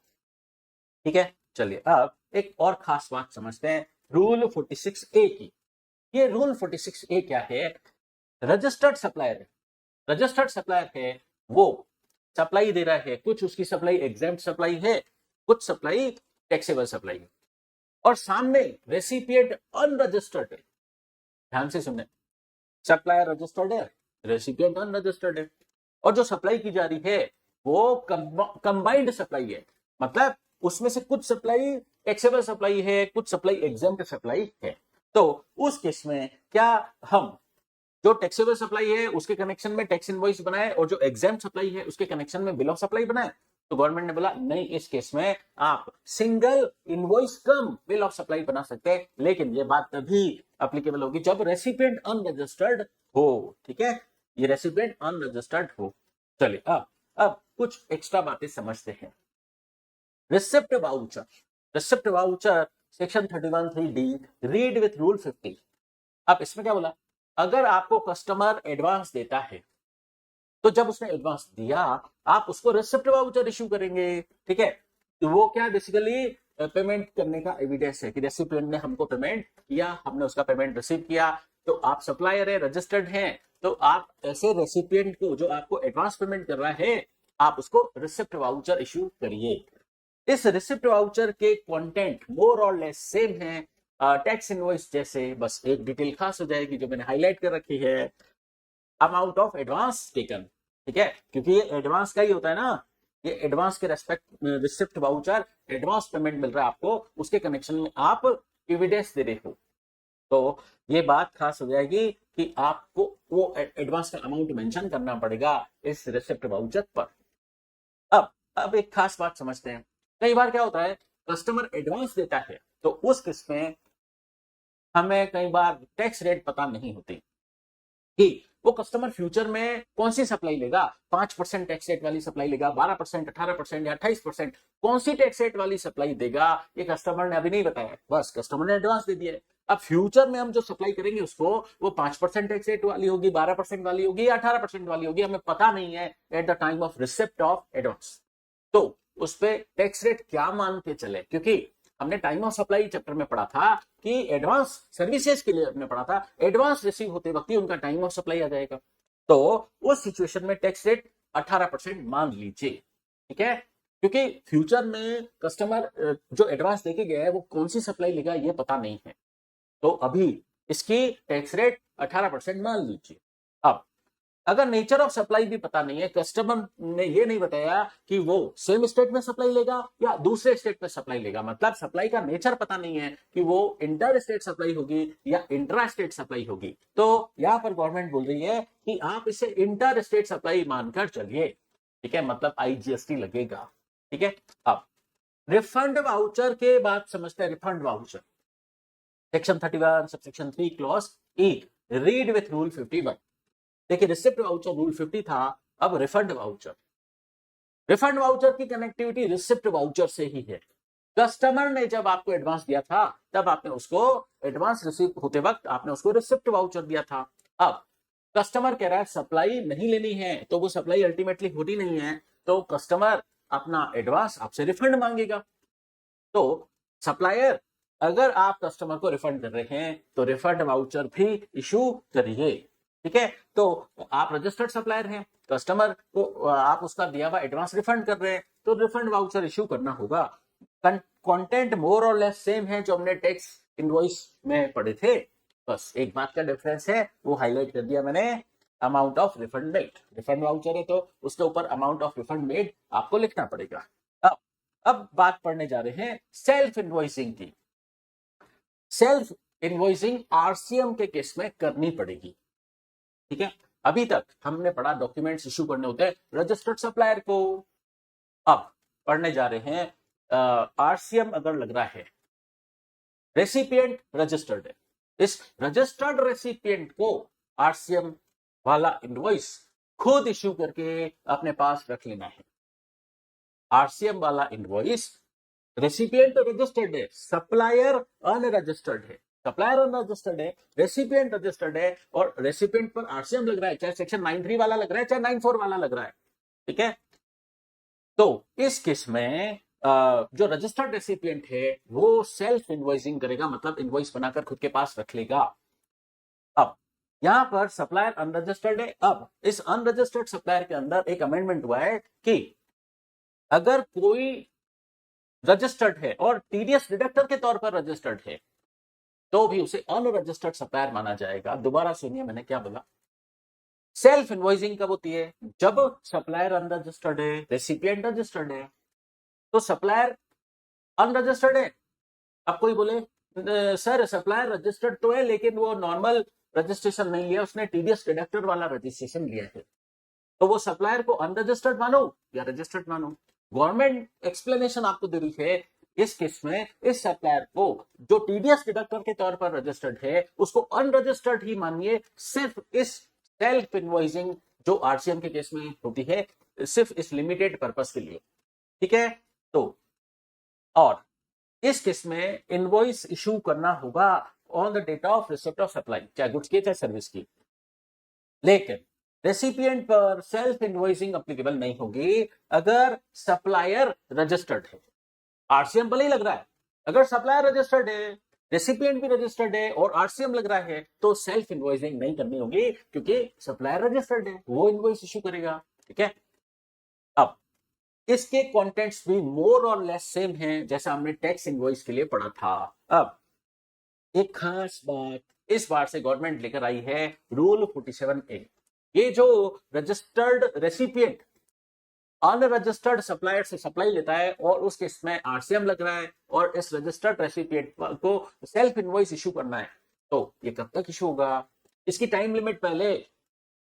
ठीक है, चलिए अब एक और खास बात समझते हैं, रूल 46A की। ये रूल 46A क्या है? रजिस्टर्ड सप्लायर है, वो सप्लाई दे रहा है, कुछ उसकी सप्लाई एग्जेम्प्ट सप्लाई है, कुछ सप्लाई टैक्सेबल सप्लाई है, और सामने रेसिपिएंट अनरजिस्टर्ड है। ध्यान से सुनने, सप्लायर रजिस्टर्ड है, रेसिपिएंट अनरजिस्टर्ड है, और जो सप्लाई की जा रही है वो कंबाइंड सप्लाई है, मतलब उसमें से कुछ सप्लाई टैक्सेबल सप्लाई है, कुछ सप्लाई एग्जेम्प्ट सप्लाई है। तो उस केस में क्या हम जो टैक्सेबल सप्लाई है उसके कनेक्शन में टैक्स इनवॉइस बनाए और जो एग्जेम्प्ट सप्लाई है उसके कनेक्शन में बिल ऑफ सप्लाई बनाए? तो गवर्नमेंट ने बोला नहीं, इस केस में आप single invoice come bill of supply बना सकते हैं, लेकिन ये बात तभी एप्लीकेबल होगी जब रेसिपिएंट अनरजिस्टर्ड हो। ठीक है, ये रेसिपिएंट अनरजिस्टर्ड हो। चलिए अब कुछ एक्स्ट्रा बातें समझते हैं। Receipt voucher section 31(3)D read with rule 50। अब इसमें क्या बोला? अगर आपको कस्टमर एडवांस देता है, तो जब उसने एडवांस दिया आप उसको रिसिप्ट वाउचर इश्यू करेंगे। ठीक है, तो वो क्या बेसिकली पेमेंट करने का एविडेंस है कि रेसिपिएंट ने हमको पेमेंट किया, हमने उसका पेमेंट रिसीव किया। तो आप सप्लायर है, रजिस्टर्ड हैं, तो आप ऐसे रेसिपिएंट को जो आपको एडवांस पेमेंट कर रहा है, आप उसको रिसिप्ट वाउचर इश्यू करिए। इस रिसिप्ट वाउचर के कंटेंट मोर और लेस सेम है टैक्स इनवॉइस जैसे, बस एक डिटेल खास हो जाएगी जो मैंने हाईलाइट कर रखी है, अमाउंट ऑफ एडवांस टेकन। ठीक है, क्योंकि ये एडवांस का ही होता है ना, ये एडवांस के respect receipt voucher, advance payment मिल रहा है आपको, उसके कनेक्शन में आप एविडेंस दे रहे हो, तो ये बात खास हो जाएगी कि आपको वो एडवांस का अमाउंट मेंशन करना पड़ेगा इस रिसिप्ट वाउचर पर। अब एक खास बात समझते हैं। कई बार क्या होता है, कस्टमर एडवांस देता है तो उस केस में हमें कई बार टैक्स रेट पता नहीं होती कि वो कस्टमर फ्यूचर में कौन सी सप्लाई लेगा, 5% टैक्स रेट वाली सप्लाई लेगा, 12%, 18% या 28%, कौन सी टैक्स रेट वाली सप्लाई देगा, ये कस्टमर ने अभी नहीं बताया, बस कस्टमर ने एडवांस दे दिया है। अब फ्यूचर में हम जो सप्लाई करेंगे उसको, वो 5% टैक्स रेट वाली होगी, 12% वाली होगी या 18% वाली होगी, हमें पता नहीं है at the time of receipt of advance. तो उस पर टैक्स रेट क्या मान के चले, क्योंकि हमने टाइम ऑफ सप्लाई चैप्टर में पढ़ा था कि एडवांस सर्विसेज के लिए हमने पढ़ा था, एडवांस रिसीव होते वक्त ही उनका टाइम ऑफ सप्लाई आ जाएगा। तो उस सिचुएशन में टैक्स रेट 18% मान लीजिए। ठीक है, क्योंकि फ्यूचर में कस्टमर जो एडवांस देके गया है वो कौन सी सप्लाई लेगा ये पता नहीं है, तो अभी इसकी टैक्स रेट 18% मान लीजिए। अब अगर नेचर ऑफ सप्लाई भी पता नहीं है, कस्टमर ने ये नहीं बताया कि वो सेम स्टेट में सप्लाई लेगा या दूसरे स्टेट में सप्लाई लेगा, मतलब सप्लाई का नेचर पता नहीं है कि वो इंटर स्टेट सप्लाई होगी या इंट्रा स्टेट सप्लाई होगी, तो यहां पर गवर्नमेंट बोल रही है कि आप इसे इंटर स्टेट सप्लाई मानकर चलिए। ठीक है, मतलब IGST लगेगा। ठीक है, अब रिफंड वाउचर के बाद समझते हैं। Refund voucher section 31 subsection 3 clause E read with rule 51। देखिए, रिसिप्ट वाउचर रूल 50 था, अब रिफंड वाउचर की कनेक्टिविटी रिसिप्ट वाउचर से ही है। कस्टमर ने जब आपको एडवांस दिया था तब आपने उसको एडवांस रिसीव होते वक्त आपने उसको रिसिप्ट वाउचर दिया था। अब कस्टमर कह रहा है सप्लाई नहीं लेनी है, तो वो सप्लाई अल्टीमेटली होती नहीं है, तो कस्टमर अपना एडवांस आपसे रिफंड मांगेगा। तो सप्लायर, अगर आप कस्टमर को रिफंड कर रहे हैं तो रिफंड वाउचर भी इशू करिए। ठीक है, तो आप रजिस्टर्ड सप्लायर हैं, कस्टमर को आप उसका दिया हुआ एडवांस रिफंड कर रहे हैं, तो रिफंड वाउचर इशू करना होगा। कंटेंट मोर और लेस सेम है जो हमने टैक्स इनवॉइस में पढ़े थे, बस एक बात का डिफरेंस है, वो हाईलाइट कर दिया मैंने, amount of refund made. Refund voucher है तो उसके ऊपर अमाउंट ऑफ रिफंड मेड आपको लिखना पड़ेगा। अब बात पढ़ने जा रहे हैं सेल्फ इनवॉइसिंग की। सेल्फ इनवॉइसिंग आरसीएम के केस में करनी पड़ेगी, ठीक है। अभी तक हमने पढ़ा डॉक्यूमेंट्स इशू करने होते हैं रजिस्टर्ड सप्लायर को, अब पढ़ने जा रहे हैं आरसीएम अगर लग रहा है, रेसिपिएंट रजिस्टर्ड है, इस रजिस्टर्ड रेसिपिएंट को आरसीएम वाला इनवॉइस खुद इश्यू करके अपने पास रख लेना है। आरसीएम वाला इनवॉइस, रेसिपिएंट रजिस्टर्ड है, सप्लायर अनरजिस्टर्ड है, सप्लायर अनरजिस्टर्ड है, रेसिपिएंट रजिस्टर्ड है, और रेसिपिएंट पर आरसीएम लग रहा है, चाहे सेक्शन 93 वाला लग रहा है चाहे 94 वाला लग रहा है, ठीक है। तो इस केस में जो रजिस्टर्ड रेसिपिएंट है वो सेल्फ इनवॉइसिंग करेगा, मतलब इनवॉइस बनाकर खुद के पास रख लेगा। अब यहां पर सप्लायर अनरजिस्टर्ड है, अब इस अनरजिस्टर्ड सप्लायर के अंदर एक अमेंडमेंट हुआ है कि अगर कोई रजिस्टर्ड है और टीडीएस डिडक्टर के तौर पर रजिस्टर्ड है तो भी उसे अनरजिस्टर्ड सप्लायर माना जाएगा। दोबारा सुनिए मैंने क्या बोला, सेल्फ इनवॉइसिंग कब होती है, जब सप्लायर अनरजिस्टर्ड है, रेसिपिएंट रजिस्टर्ड है, तो सप्लायर अनरजिस्टर्ड है। अब कोई बोले सर सप्लायर रजिस्टर्ड तो है लेकिन वो नॉर्मल रजिस्ट्रेशन नहीं है, उसने टीडीएस डिडक्टर वाला रजिस्ट्रेशन लिया है, तो वो सप्लायर को अनरजिस्टर्ड मानो या रजिस्टर्ड मानो। गवर्नमेंट एक्सप्लेनेशन आपको दे रही है, इस केस में इस सप्लायर को जो टीडीएस डिडक्टर के तौर पर रजिस्टर्ड है उसको अनरजिस्टर्ड ही मानिए, सिर्फ इस सेल्फ इनवॉइसिंग जो आरसीएम के केस में होती है सिर्फ इस लिमिटेड पर्पस के लिए, ठीक है। तो और इस केस में इनवॉइस इशू करना होगा on the date of receipt of supply, चाहे गुड्स की चाहे सर्विस की, लेकिन रेसिपिएंट पर सेल्फ इनवॉइसिंग एप्लीकेबल नहीं होगी अगर सप्लायर रजिस्टर्ड है। आरसीएम भले ही लग रहा है, अगर सप्लायर रजिस्टर्ड है, रेसिपिएंट भी रजिस्टर्ड है और आरसीएम लग रहा है तो सेल्फ इनवॉइसिंग नहीं करनी होगी क्योंकि सप्लायर रजिस्टर्ड है, वो इनवॉइस इशू करेगा, ठीक है। अब इसके कंटेंट्स भी मोर और लेस सेम हैं जैसा हमने टैक्स इनवॉइस के लिए पढ़ा था। अब एक खास बात इस बार से गवर्नमेंट लेकर आई है, रूल 47A। ये जो रजिस्टर्ड रेसिपिएंट अनरजिस्टर्ड सप्लायर से सप्लाई लेता है और उस केस में आरसीएम लग रहा है और इस रजिस्टर्ड रेसिपिएंट को सेल्फ इनवॉइस इशू करना है, तो ये कब तक इशू होगा? इसकी टाइम लिमिट पहले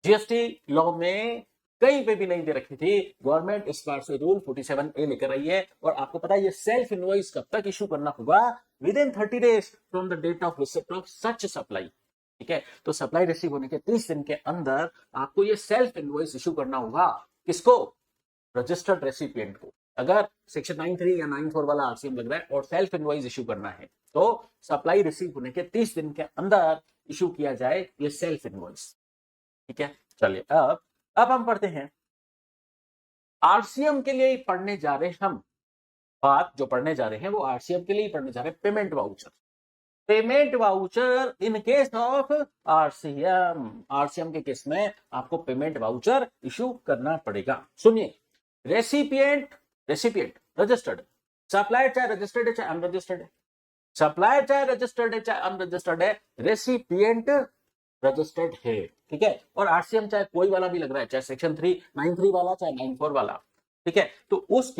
जीएसटी लॉ में कहीं पे भी नहीं दे रखी थी, गवर्नमेंट इस बार से रूल 47A लेकर आई है। और आपको पता है ये सेल्फ इनवॉइस कब तक इशू करना होगा? Within 30 days from the date of receipt of such supply, ठीक है। तो सप्लाई रिसीव होने के 30 दिन के अंदर आपको ये सेल्फ इनवॉइस इशू करना होगा। किसको? रजिस्टर्ड रेसिपिएंट को। अगर सेक्शन 93 या 94 वाला आरसीएम लग रहा है और सेल्फ इनवॉइस इशू करना है तो सप्लाई रिसीव होने के 30 दिन के अंदर इशू किया जाए ये सेल्फ इनवॉइस, ठीक है। चलिए अब हम पढ़ते हैं आरसीएम के लिए ही पढ़ने जा रहे हैं हम, बात जो पढ़ने जा रहे हैं वो आरसीएम के लिए ही पढ़ने जा रहे हैं, payment voucher. Payment voucher in case of RCM, RCM के केस में आपको पेमेंट वाउचर इशू करना पड़ेगा। सुनिए, रेसिपिएंट रजिस्टर्ड, सप्लायर चाहे रजिस्टर्ड है चाहे अनरजिस्टर्ड है, सप्लायर चाहे रजिस्टर्ड है चाहे अनरजिस्टर्ड है, रेसिपिएंट रजिस्टर्ड है, ठीक है। और आरसीएम चाहे कोई वाला भी लग रहा है, चाहे सेक्शन 393 वाला चाहे 94 वाला, ठीक है। तो उस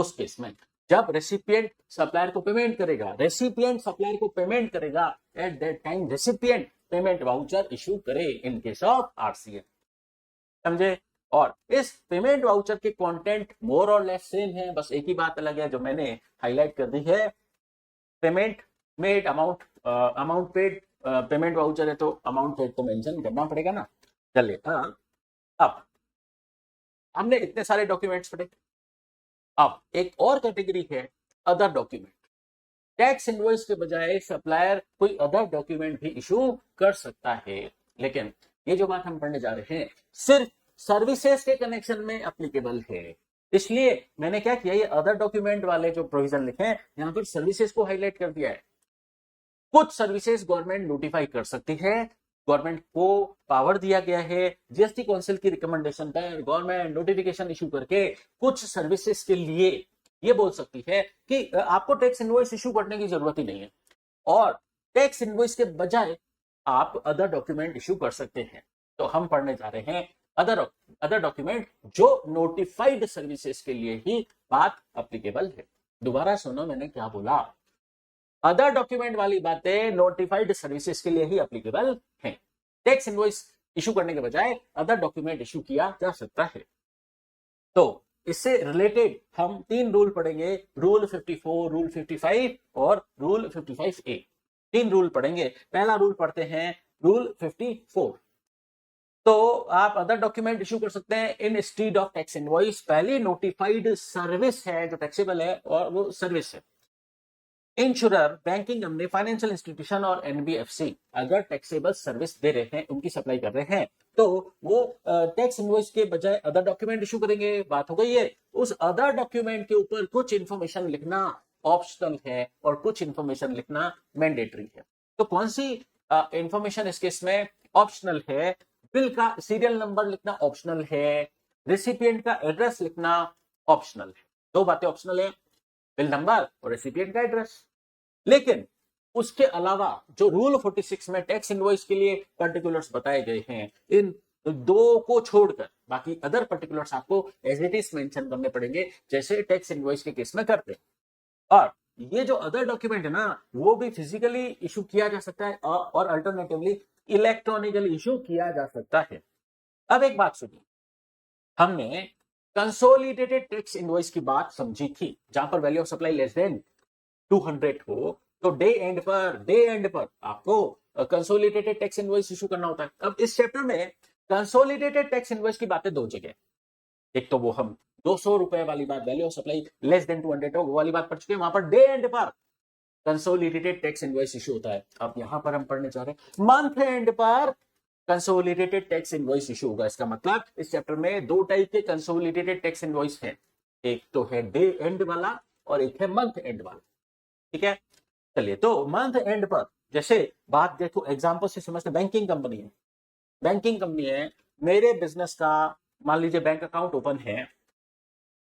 केस में जब रेसिपिएंट सप्लायर को पेमेंट करेगा, रेसिपिएंट सप्लायर को पेमेंट करेगा, at that time recipient payment voucher issue करे इन केस ऑफ आरसीएम, समझे। और इस पेमेंट वाउचर के कंटेंट मोर और लेस सेम है, बस एक ही बात अलग है जो मैंने हाईलाइट कर दी है। Payment made, amount paid, payment voucher है तो अमाउंट पेड तो मेंशन करना पड़ेगा ना। चलिए अब हमने इतने सारे डॉक्यूमेंट्स पढ़े, अब एक और कैटेगरी है अदर डॉक्यूमेंट। टैक्स इनवॉइस के बजाय सप्लायर कोई अदर डॉक्यूमेंट भी इशू कर सकता है, लेकिन ये जो बात हम पढ़ने जा रहे हैं सिर्फ सर्विसेज के कनेक्शन में एप्लीकेबल है। इसलिए मैंने क्या किया, ये अदर डॉक्यूमेंट वाले जो प्रोविजन लिखे हैं यहां पर सर्विसेज को हाईलाइट कर दिया है। कुछ सर्विसेज गवर्नमेंट नोटिफाई कर सकती है, गवर्नमेंट को पावर दिया गया है, जीएसटी काउंसिल की रिकमेंडेशन पर गवर्नमेंट नोटिफिकेशन इशू करके कुछ सर्विसेज के लिए ये बोल सकती है कि आपको टैक्स इनवॉइस इशू करने की जरूरत ही नहीं है, और टैक्स इनवॉइस के बजाय आप अदर डॉक्यूमेंट इशू कर सकते हैं। तो हम पढ़ने जा रहे हैं अदर अदर डॉक्यूमेंट जो नोटिफाइड सर्विसेज के लिए ही बात अप्लीकेबल है। दोबारा सुनो मैंने क्या बोला, अदर डॉक्यूमेंट वाली बातें नोटिफाइड सर्विसेज के लिए ही अप्लीकेबल है। टैक्स इनवॉइस इशू करने के बजाय अदर डॉक्यूमेंट इशू किया जा सकता है। तो इससे रिलेटेड हम 3 रूल पढ़ेंगे, रूल 54, रूल 55 और रूल 55A। 3 रूल पढ़ेंगे। पहला रूल पढ़ते हैं, रूल 54। तो आप अदर डॉक्यूमेंट इशू कर सकते हैं इन स्टीड ऑफ टैक्स इनवॉइस। पहली नोटिफाइड सर्विस है जो टैक्सेबल है, और वो सर्विस है। Insurer, banking company, financial institution और एनबीएफसी अगर टैक्सेबल सर्विस दे रहे हैं, उनकी सप्लाई कर रहे हैं, तो वो टैक्स इनवॉइस के बजाय अदर डॉक्यूमेंट इशू करेंगे। बात हो गई है। उस अदर डॉक्यूमेंट के ऊपर कुछ इंफॉर्मेशन लिखना ऑप्शनल है और कुछ इंफॉर्मेशन लिखना मैंडेटरी है। तो कौन सी इंफॉर्मेशन इस केस में ऑप्शनल है? बिल का सीरियल नंबर लिखना ऑप्शनल है, रेसिपिएंट का एड्रेस लिखना ऑप्शनल है। 2 बातें ऑप्शनल है, बिल नंबर और रेसिपिएंट का एड्रेस। लेकिन उसके अलावा जो रूल 46 में टैक्स इनवॉइस के लिए पर्टिकुलर्स बताए गए हैं, इन 2 को छोड़कर बाकी अदर पर्टिकुलर्स आपको एज इट इज मेंशन करने पड़ेंगे, जैसे टैक्स इनवॉइस के केस में करते हैं। और ये जो अदर डॉक्यूमेंट है ना, वो भी फिजिकली इशू किया जा सकता है और अल्टरनेटिवली इलेक्ट्रॉनिकली इशू किया जा सकता है। अब एक बात सुनिए, हमने कंसोलिडेटेड टैक्स इनवॉइस की बात समझी थी, जहां पर value of supply less than 200 हो, तो डे एंड पर आपको कंसोलिडेटेड टैक्स इनवॉइस इशू करना होता है। अब इस चैप्टर में कंसोलिडेटेड टैक्स इनवॉइस की बातें 2 जगह। एक तो वो हम 200 रुपए वाली बात, value of supply less than 200 हो, वो वाली बात पढ़ चुके हैं। वहां पर डे एंड पर कंसोलिडेटेड टैक्स इनवॉइस इशू होता है। अब यहां पर हम पढ़ने जा रहे हैं मंथ एंड पर कंसोलिडेटेड टैक्स इनवॉइस इशू होगा। इसका मतलब इस चैप्टर में 2 टाइप के कंसोलिडेटेड टैक्स इनवॉइस हैं, एक तो है डे एंड वाला और एक है मंथ एंड वाला। ठीक है, चलिए। तो मंथ एंड पर जैसे बात देखो, एग्जांपल से समझते, बैंकिंग कंपनी है, मेरे बिजनेस का मान लीजिए बैंक अकाउंट ओपन है,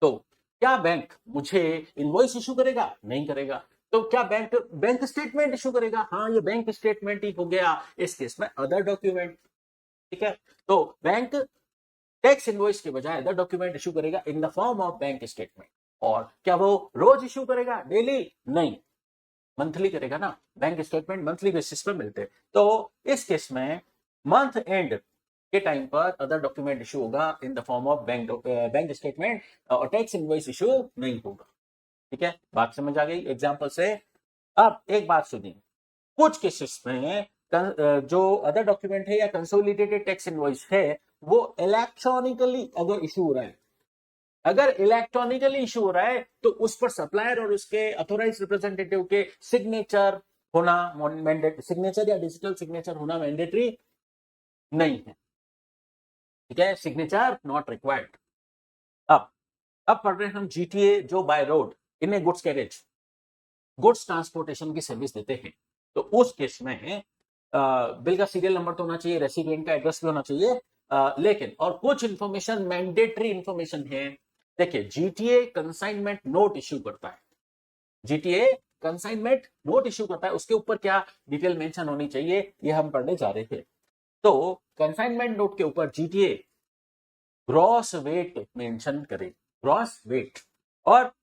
तो क्या बैंक मुझे इनवॉइस इशू करेगा? नहीं करेगा। तो क्या बैंक स्टेटमेंट इशू करेगा? हाँ, ये बैंक स्टेटमेंट ही हो गया इस केस में अदर डॉक्यूमेंट। ठीक है, तो बैंक टैक्स इनवॉइस के बजाय अदर डॉक्यूमेंट इशू करेगा in the form of bank statement. और क्या वो रोज इशू करेगा? डेली नहीं, मंथली करेगा ना। बैंक स्टेटमेंट मंथली बेसिस पर मिलते हैं। तो इस केस में मंथ एंड के टाइम पर अदर डॉक्यूमेंट इशू होगा in the form of bank statement, और टैक्स इनवॉइस इशू नहीं होगा। ठीक है, बात समझ आ गई एग्जांपल से। अब एक बात सुनिए, कुछ केसेस में जो अदर डॉक्यूमेंट है या कंसोलिडेटेड टैक्स इनवॉइस है, वो इलेक्ट्रॉनिकली अगर इशू हो रहा है, अगर इलेक्ट्रॉनिकली इशू हो रहा है, तो उस पर सप्लायर और उसके ऑथोराइज रिप्रेजेंटेटिव के सिग्नेचर होना मैंडेटरी, सिग्नेचर या डिजिटल सिग्नेचर होना मैंडेटरी नहीं है। ठीक है, सिग्नेचर नॉट रिक्वायर्ड। अब पढ़ रहे हैं हम जीटीए जो by road in A goods carriage, goods transportation की सर्विस देते हैं। तो उस केस में बिल का सीरियल नंबर तो होना चाहिए, रेसिपिएंट का एड्रेस भी होना चाहिए, लेकिन और कुछ इंफॉर्मेशन मैंडेटरी इंफॉर्मेशन है। देखिए, जीटीए कंसाइनमेंट नोट इश्यू करता है, जीटीए कंसाइनमेंट नोट इश्यू करता है, उसके ऊपर क्या डिटेल मेंशन होनी चाहिए, ये हम पढ़ने जा रहे थे। तो कंसाइनमेंट नोट के ऊपर जीटीए ग्रॉस वेट मेंशन करे, ग्रॉस वेट, और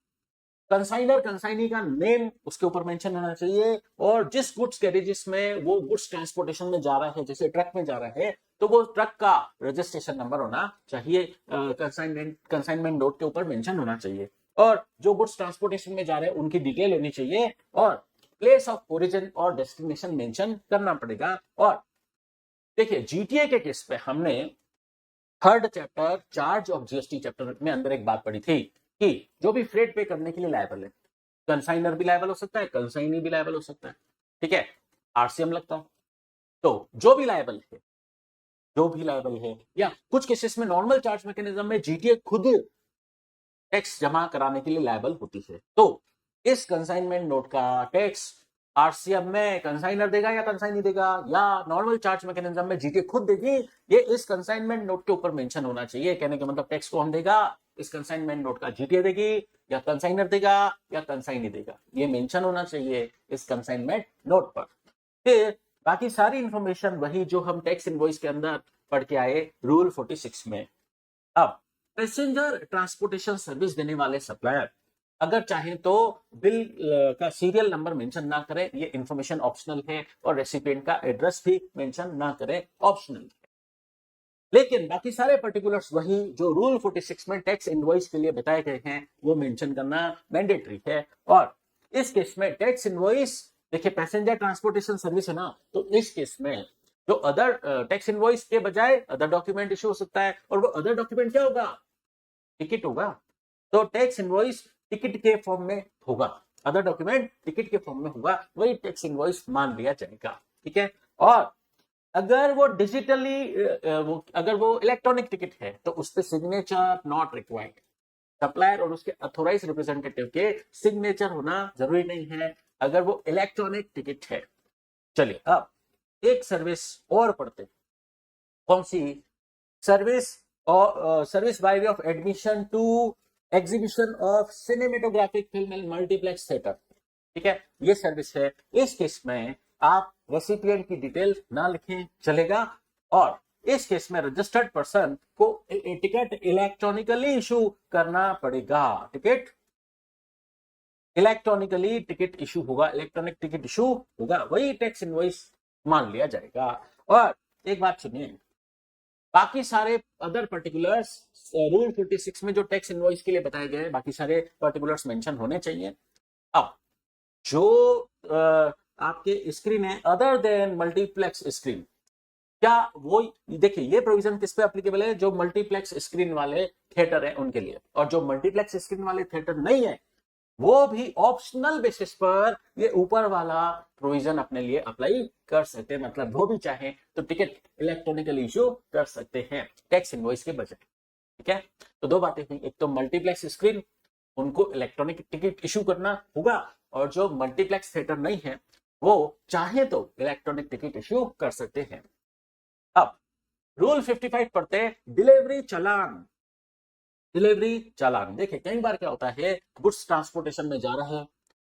कंसाइनर कंसाइनी का नेम उसके ऊपर मेंशन होना चाहिए, और जिस गुड्स कैरेजेस में वो गुड्स ट्रांसपोर्टेशन में जा रहा है, जैसे ट्रक में जा रहा है, तो वो ट्रक का रजिस्ट्रेशन नंबर होना चाहिए, कंसाइनमेंट नोट के ऊपर मेंशन होना चाहिए, और जो गुड्स ट्रांसपोर्टेशन में जा रहे हैं उनकी डिटेल होनी चाहिए, और प्लेस ऑफ ओरिजिन और डेस्टिनेशन मेंशन करना पड़ेगा। और देखिए, जीटीए के केस पे हमने 3rd chapter charge of GST chapter में अंदर एक बात पढ़ी थी कि जो भी फ्रेट पे करने के लिए लायबल है, कंसाइनर भी लायबल हो सकता है, कंसाइनी भी लायबल हो सकता है। ठीक है, आरसीएम लगता है। तो जो भी लायबल है, या कुछ केसेस में नॉर्मल चार्ज मैकेनिज्म में जीटीए खुद टैक्स जमा कराने के लिए लायबल होती है। तो इस कंसाइनमेंट नोट का टैक्स आरसीएम में कंसाइनर देगा या कंसाइनी देगा, या नॉर्मल चार्ज मैकेनिज्म में जीटीए खुद देगी, ये इस कंसाइनमेंट नोट के ऊपर मेंशन होना चाहिए। कहने का मतलब टैक्स को हम देगा इस कंसाइनमेंट नोट का जीटीए देगी या कंसाइनर देगा या कंसाइनी देगा, ये मेंशन होना चाहिए इस कंसाइनमेंट नोट पर। फिर बाकी सारी इंफॉर्मेशन वही जो हम टैक्स इनवॉइस के अंदर पढ़ के आए रूल 46 में। अब पैसेंजर ट्रांसपोर्टेशन सर्विस देने वाले सप्लायर अगर चाहें तो बिल का सीरियल नंबर मेंशन ना करें, ये इंफॉर्मेशन ऑप्शनल है, और रेसिपिएंट का एड्रेस भी मेंशन ना करें, ऑप्शनल है। लेकिन बाकी सारे पर्टिकुलर्स वही जो रूल 46 में टैक्स इनवॉइस के लिए बताए गए हैं वो मेंशन करना मैंडेटरी है। और इस केस में टैक्स इनवॉइस, देखिए पैसेंजर ट्रांसपोर्टेशन सर्विस है ना, तो इस केस में जो अदर टैक्स इनवॉइस के बजाय अदर डॉक्यूमेंट इशू हो सकता है, और वो अदर डॉक्यूमेंट क्या होगा, टिकट होगा। तो टैक्स इनवॉइस टिकट के फॉर्म में होगा, अदर डॉक्यूमेंट टिकट के फॉर्म में होगा, वही टैक्स इनवॉइस मान लिया जाएगा। ठीक है। और अगर वो डिजिटली अगर वो इलेक्ट्रॉनिक टिकट है तो उस पर सिग्नेचर नॉट रिक्वायर्ड, सप्लायर और उसके अथोराइज रिप्रेजेंटेटिव के सिग्नेचर होना जरूरी नहीं है अगर वो इलेक्ट्रॉनिक टिकट है। चलिए अब एक सर्विस और पढ़ते, कौन सी, सर्विस और service by way of admission to exhibition of cinematographic film and multiplex theatre. ठीक है, ये सर्विस है। इस केस में आप रेसिपिएंट की डिटेल ना लिखें चलेगा, और इस केस में रजिस्टर्ड पर्सन को टिकट इलेक्ट्रॉनिकली इशू करना पड़ेगा। टिकट इलेक्ट्रॉनिकली टिकट इशू होगा, इलेक्ट्रॉनिक टिकट इशू होगा, वही टैक्स इनवॉइस मान लिया जाएगा। और एक बात सुनिए, बाकी सारे अदर पर्टिकुलर्स रूल 46 में जो टैक्स इनवॉइस के लिए बताए गए बाकी सारे पर्टिकुलर्स मेंशन होने चाहिए। अब जो आपके स्क्रीन है अदर देन मल्टीप्लेक्स स्क्रीन, क्या वो, देखिए ये प्रोविजन किस पे एप्लीकेबल है, जो मल्टीप्लेक्स स्क्रीन वाले थिएटर है उनके लिए, और जो मल्टीप्लेक्स स्क्रीन वाले थिएटर नहीं है वो भी ऑप्शनल बेसिस पर ये ऊपर वाला प्रोविजन अपने लिए अप्लाई कर सकते हैं, मतलब वो भी चाहे तो टिकट इलेक्ट्रॉनिकली इशू कर सकते हैं टैक्स इनवॉइस के बजाय। ठीक है, तो दो बातें हुई, एक तो मल्टीप्लेक्स स्क्रीन उनको इलेक्ट्रॉनिक टिकट इशू करना होगा, और जो मल्टीप्लेक्स थिएटर नहीं है वो चाहे तो इलेक्ट्रॉनिक टिकट इशू कर सकते हैं। अब रूल 55 पढ़ते हैं, डिलीवरी चालान। डिलीवरी चालान, देखिए कई बार क्या होता है, गुड्स ट्रांसपोर्टेशन में जा रहा है,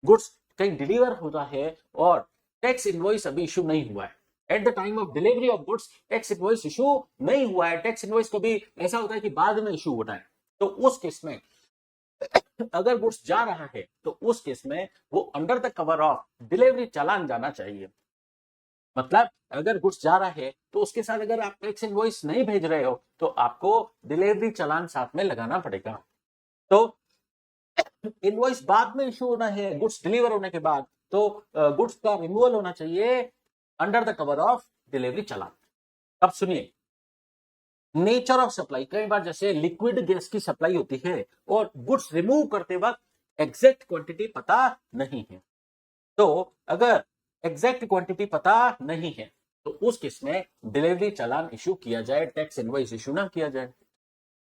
गुड्स कहीं डिलीवर होता है और टैक्स इनवॉइस अभी इशू नहीं हुआ है। At the time of delivery of goods tax invoice issue नहीं हुआ है, टैक्स इनवॉइस कभी ऐसा होता है कि बाद में इशू होता है, तो उस केस में अगर गुड्स जा रहा है तो उस केस में वो under the cover of delivery challan जाना चाहिए। मतलब अगर गुड्स जा रहा है तो उसके साथ अगर आप टैक्स इनवॉइस नहीं भेज रहे हो तो आपको डिलीवरी चालान साथ में लगाना पड़ेगा। तो इनवॉइस बाद में इशू होना है गुड्स डिलीवर होने के बाद, तो गुड्स का रिमूवल होना चाहिए under the cover of delivery challan. अब सुनिए, नेचर ऑफ सप्लाई, कई बार जैसे लिक्विड गैस की सप्लाई होती है और गुड्स रिमूव करते वक्त एग्जैक्ट क्वांटिटी पता नहीं है, तो अगर एग्जैक्ट क्वांटिटी पता नहीं है तो उस केस में डिलीवरी चालान इशू किया जाए, टैक्स इनवॉइस इशू ना किया जाए।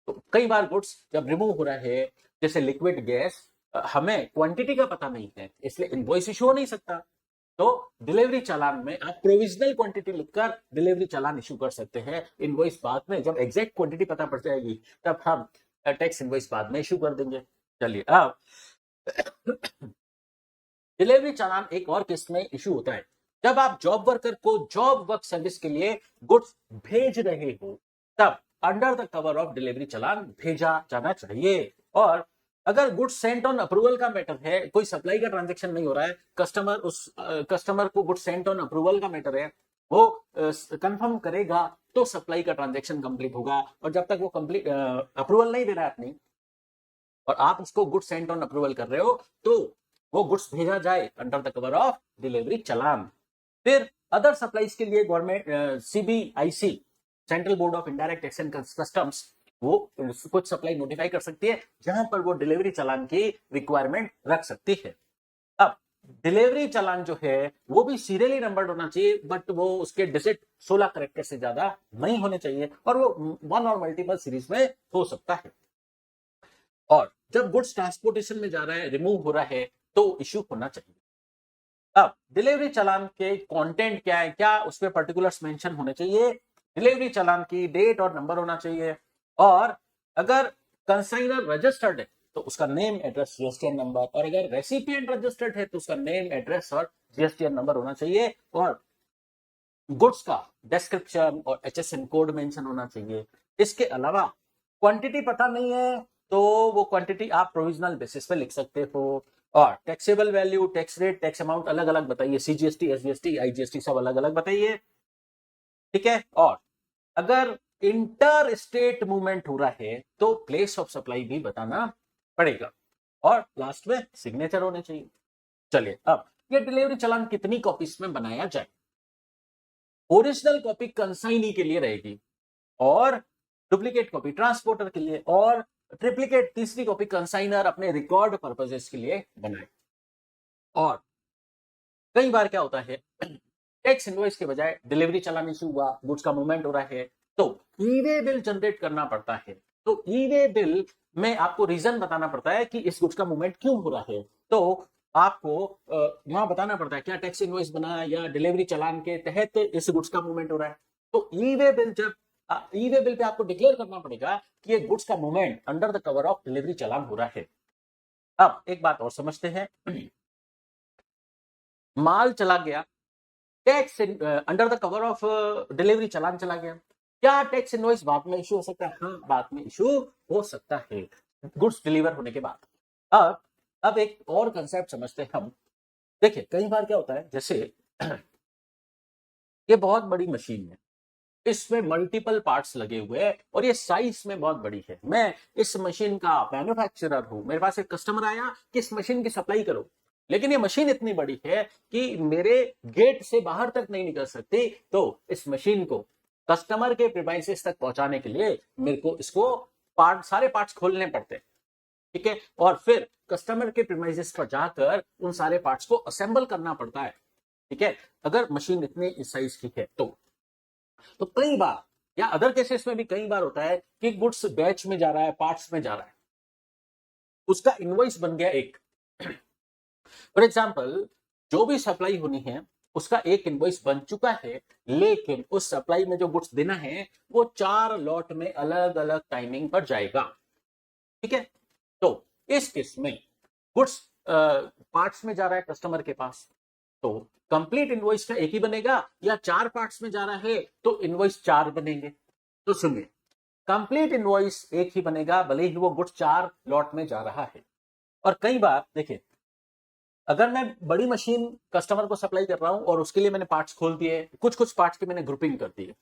तो कई बार गुड्स जब रिमूव हो रहा है जैसे लिक्विड गैस, हमें क्वांटिटी का पता नहीं है इसलिए इनवॉइस इशू हो नहीं सकता, तो डिलीवरी चालान में आप प्रोविजनल क्वांटिटी लिखकर डिलीवरी चालान इशू कर सकते हैं। इनवॉइस बाद में जब एग्जैक्ट क्वांटिटी पता पड़ जाएगी तब हम टैक्स इनवॉइस बाद में इशू कर देंगे। चलिए अब डिलीवरी चालान एक और केस में इशू होता है जब आप जॉब वर्कर को जॉब वर्क सर्विस के लिए गुड्स भेज रहे हो, तब under the cover of delivery challan भेजा जाना चाहिए। और अगर गुड्स सेंट ऑन अप्रूवल का मैटर है, कोई सप्लाई का ट्रांजैक्शन नहीं हो रहा है, कस्टमर को गुड्स सेंट ऑन अप्रूवल का मैटर है, वो कंफर्म करेगा तो सप्लाई का ट्रांजैक्शन कंप्लीट होगा, और जब तक वो कंप्लीट अप्रूवल नहीं दे रहा है अपनी और आप उसको गुड्स सेंट ऑन अप्रूवल कर रहे हो तो वो गुड्स भेजा जाए under the cover of delivery challan. फिर अदर सप्लाईज के लिए government CBIC central board of indirect tax and customs वो कुछ सप्लाई नोटिफाई कर सकती है जहां पर वो डिलीवरी चालान की रिक्वायरमेंट रख सकती है। अब डिलीवरी चालान जो है वो भी सीरियली नंबर्ड होना चाहिए, बट वो उसके डिजिट 16 कैरेक्टर से ज्यादा नहीं होने चाहिए, और वो वन और मल्टीपल सीरीज में हो सकता है। और जब गुड्स ट्रांसपोर्टेशन में जा रहा है, रिमूव हो रहा है, तो इश्यू होना चाहिए। अब डिलीवरी चालान के कंटेंट क्या है, क्या उसमें पर्टिकुलर्स मेंशन होने चाहिए, डिलीवरी चालान की डेट और नंबर होना चाहिए, और अगर कंसाइनर रजिस्टर्ड है तो उसका नेम एड्रेस जीएसटीएन नंबर, और अगर रेसिपिएंट रजिस्टर्ड है तो उसका नेम एड्रेस और जीएसटीएन नंबर होना चाहिए, और गुड्स का डिस्क्रिप्शन और एचएसएन कोड मेंशन होना चाहिए। इसके अलावा क्वांटिटी पता नहीं है तो वो क्वांटिटी आप प्रोविजनल बेसिस पे लिख सकते हो, और taxable value, tax rate, tax amount अलग अलग बताइए, सीजीएसटी, एसजीएसटी, आईजीएसटी सब अलग अलग बताइए, ठीक है। और अगर इंटर स्टेट मूवमेंट हो रहा है तो प्लेस ऑफ सप्लाई भी बताना पड़ेगा, और लास्ट में सिग्नेचर होने चाहिए। चलिए अब ये डिलीवरी चालान कितनी कॉपीज में बनाया जाए। ओरिजिनल कॉपी कंसाइनी के लिए रहेगी, और डुप्लीकेट कॉपी ट्रांसपोर्टर के लिए, और ट्रिप्लीकेट तीसरी कॉपी कंसाइनर अपने रिकॉर्ड पर्पसेस के लिए बनाए। और कई बार क्या होता है, टैक्स इनवॉइस के बजाय डिलीवरी चालान इशू हुआ, गुड्स का मूवमेंट हो रहा है, तो ई-वे बिल जनरेट करना पड़ता है। तो ई-वे बिल में आपको रीजन बताना पड़ता है कि इस गुड्स का मूवमेंट क्यों हो रहा है। तो आपको वहां बताना पड़ता है क्या टैक्स इनवॉइस बना या डिलीवरी चालान के तहत इस गुड्स का मूवमेंट हो रहा है। तो ई-वे बिल जब ई-वे बिल पे आपको डिक्लेयर करना पड़ेगा कि ये गुड्स का movement under the cover of delivery challan हो रहा है। अब एक बात और समझते हैं, माल चला गया, tax under the cover of delivery challan चला गया, क्या टैक्स इनवॉइस बाद में इशू हो सकता है? हाँ, बाद में इशू हो सकता है गुड्स डिलीवर होने के बाद। अब एक और कंसेप्ट समझते हैं हम। देखिए कई बार क्या होता है, जैसे ये बहुत बड़ी मशीन है, इसमें मल्टीपल पार्ट्स लगे हुए हैं और ये साइज में बहुत बड़ी है। मैं इस मशीन का मैन्युफैक्चरर हूं, मेरे पास एक कस्टमर आया कि इस मशीन की सप्लाई करो, लेकिन ये मशीन इतनी बड़ी है कि मेरे गेट से बाहर तक नहीं निकल सकती, तो इस मशीन को कस्टमर के प्रीमाइसेस तक पहुंचाने के लिए मेरे को इसको सारे पार्ट्स खोलने पड़ते हैं, ठीक है, और फिर कस्टमर के प्रीमाइसेस पर जाकर उन सारे पार्ट्स को असेंबल करना पड़ता है, ठीक है, अगर मशीन इतने इस साइज की है तो कई बार या अदर केसेस में भी कई बार होता है कि गुड्स बैच में जा रहा है, पार्ट्स में जा रहा है, उसका इनवॉइस बन गया एक। फॉर एग्जांपल जो भी सप्लाई होनी है उसका एक इनवॉइस बन चुका है, लेकिन उस सप्लाई में जो गुड्स देना है वो 4 लॉट में अलग अलग टाइमिंग पर जाएगा, ठीक है। तो इस केस में गुड्स पार्ट्स में जा रहा है कस्टमर के पास, तो कंप्लीट इनवॉइस का एक ही बनेगा, या 4 पार्ट्स में जा रहा है तो इनवॉइस 4 बनेंगे। तो सुनिए, कंप्लीट इनवॉइस एक ही बनेगा भले ही वो गुड्स 4 लॉट में जा रहा है। और कई बार देखिए, अगर मैं बड़ी मशीन कस्टमर को सप्लाई कर रहा हूं और उसके लिए मैंने पार्ट्स खोल दिए, कुछ कुछ पार्ट्स की मैंने ग्रुपिंग कर दी है,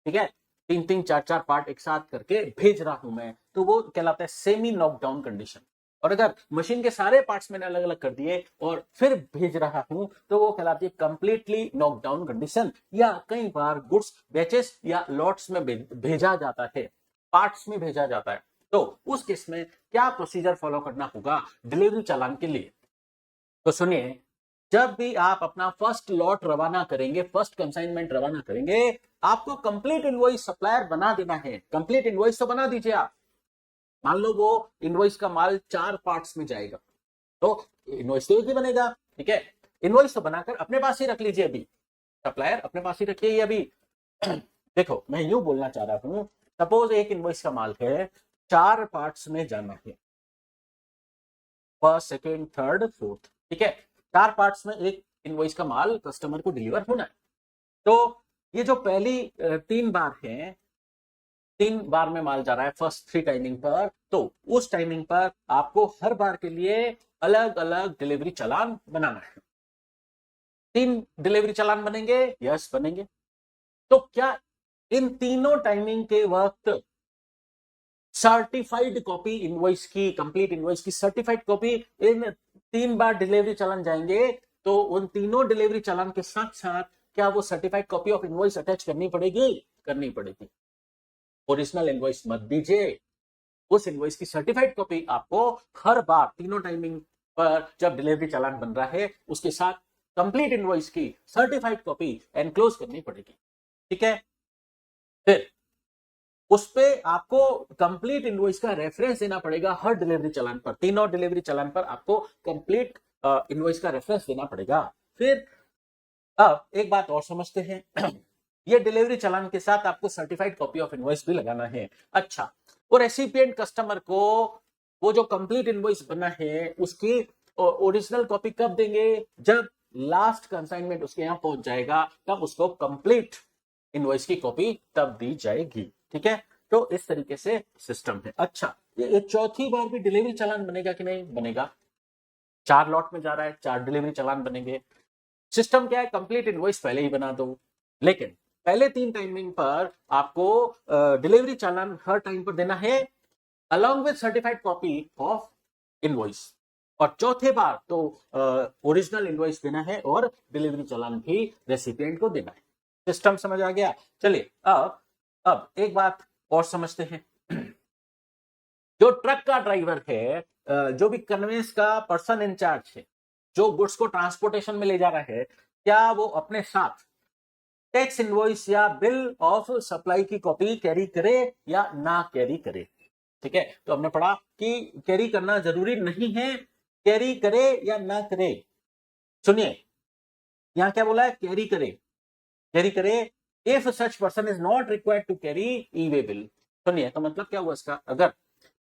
ठीक है, 3-3 4-4 पार्ट एक साथ करके भेज रहा हूं मैं, तो वो कहलाता है सेमी नॉकडाउन कंडीशन। और अगर मशीन के सारे पार्ट्स मैंने अलग अलग कर दिए और फिर भेज रहा हूं तो वो कहलाती है कंप्लीटली नॉकडाउन कंडीशन। या कई बार गुड्स बैचेस या लॉट्स में भेजा जाता है, पार्ट्स में भेजा जाता है, तो उस केस में क्या प्रोसीजर फॉलो करना होगा डिलीवरी चालान के लिए। तो सुनिए, जब भी आप अपना फर्स्ट लॉट रवाना करेंगे, फर्स्ट कंसाइनमेंट रवाना करेंगे, आपको कंप्लीट इनवॉइस सप्लायर बना देना है। कंप्लीट इनवॉइस तो बना दीजिए आप। मान लो वो इनवॉइस का माल 4 पार्ट्स में जाएगा तो इनवॉइस तो एक ही बनेगा, ठीक है। इनवॉइस तो बनाकर अपने पास ही रख लीजिए, अभी सप्लायर अपने पास ही रखिए। अभी देखो मैं यूं बोलना चाह रहा हूं, सपोज एक इनवॉइस का माल है, 4 पार्ट्स में जाना है, फर्स्ट, सेकेंड, थर्ड, फोर्थ, ठीक है, 4 पार्ट्स में एक इनवॉइस का माल कस्टमर को डिलीवर होना है। तो ये जो पहली 3 बार है, 3 बार में माल जा रहा है फर्स्ट 3 टाइमिंग पर, तो उस टाइमिंग पर आपको हर बार के लिए अलग अलग डिलीवरी चालान बनाना है। 3 डिलीवरी चालान बनेंगे, यस बनेंगे। तो क्या इन तीनों टाइमिंग के वक्त सर्टिफाइड कॉपी इनवॉइस की, कंप्लीट इनवॉइस की सर्टिफाइड कॉपी इन 3 बार डिलीवरी चालान जाएंगे, तो उन तीनों डिलीवरी चालान के साथ साथ क्या वो certified copy of invoice attach करनी पड़ेगी? करनी पड़ेगी। ओरिजिनल इनवॉइस मत दीजिए, उस इनवॉइस की सर्टिफाइड कॉपी आपको हर बार तीनों टाइमिंग पर जब डिलीवरी चालान बन रहा है उसके साथ कंप्लीट इनवॉइस की सर्टिफाइड कॉपी एनक्लोज करनी पड़ेगी, ठीक है। फिर उस पे आपको कंप्लीट इनवॉइस का रेफरेंस देना पड़ेगा हर डिलीवरी चालान पर, तीनों डिलीवरी चालान पर आपको कंप्लीट इनवॉइस का रेफरेंस देना पड़ेगा। फिर अब एक बात और समझते हैं, ये डिलीवरी चालान के साथ आपको सर्टिफाइड कॉपी ऑफ इनवॉइस भी लगाना है। अच्छा, वो रेसिपिएंट कस्टमर को वो जो कंप्लीट इनवॉइस बना है उसकी ओरिजिनल कॉपी कब देंगे? जब लास्ट कंसाइनमेंट उसके यहाँ पहुंच जाएगा तब उसको कंप्लीट इनवॉइस की कॉपी तब दी जाएगी। ठीक है, तो इस तरीके से सिस्टम है। अच्छा, ये चौथी बार भी डिलीवरी चालान बनेगा कि नहीं बनेगा? 4 लॉट में जा रहा है, 4 डिलीवरी चालान बनेंगे। सिस्टम क्या है? कंप्लीट इनवॉइस पहले ही बना दो, लेकिन पहले 3 टाइमिंग पर आपको डिलीवरी चालान हर टाइम पर देना है along with certified copy of invoice, और चौथे बार तो ओरिजिनल इनवॉइस देना है और डिलीवरी चालान भी रेसिपिएंट को देना है। सिस्टम समझ आ गया? चलिए अब एक बात और समझते हैं। जो ट्रक का ड्राइवर है, जो भी कन्वेंस का पर्सन इंचार्ज है, जो गुड्स को ट्रांसपोर्टेशन में ले जा रहा है, क्या वो अपने साथ टैक्स इनवॉइस या बिल ऑफ सप्लाई की कॉपी कैरी करे या ना कैरी करे? ठीक है, तो हमने पढ़ा कि कैरी करना जरूरी नहीं है, कैरी करे या ना करे। सुनिए, यहां क्या बोला है? कैरी करे, कैरी करे। If such person is not required to carry e way bill. सुनिए, तो मतलब क्या हुआ इसका? अगर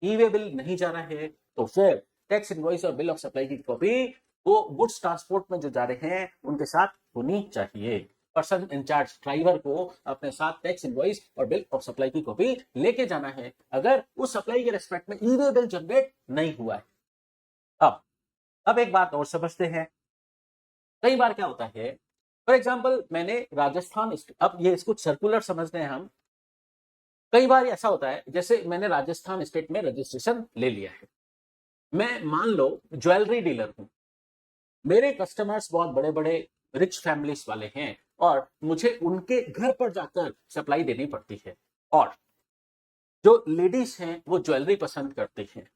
ई वे बिल नहीं जा रहा है तो फिर टैक्स इनवॉइस और बिल ऑफ सप्लाई की कॉपी वो गुड्स ट्रांसपोर्ट में जो जा रहे हैं उनके साथ होनी चाहिए। पर्सन इंचार्ज ड्राइवर को अपने साथ टैक्स इनवॉइस और बिल ऑफ सप्लाई की कॉपी लेके जाना है अगर उस सप्लाई के रेस्पेक्ट में ई वे बिल जनरेट नहीं हुआ है। अब एक बात और समझते हैं। कई बार क्या होता है, फॉर एग्जाम्पल मैंने राजस्थान, अब ये इसको सर्कुलर समझते हैं हम। कई बार ऐसा होता है जैसे मैंने राजस्थान स्टेट में रजिस्ट्रेशन ले लिया है, मैं मान लो ज्वेलरी डीलर हूं, मेरे कस्टमर्स बहुत बड़े बड़े रिच फैमिलीज वाले हैं और मुझे उनके घर पर जाकर सप्लाई देनी पड़ती है, और जो लेडीज हैं वो ज्वेलरी पसंद करती हैं,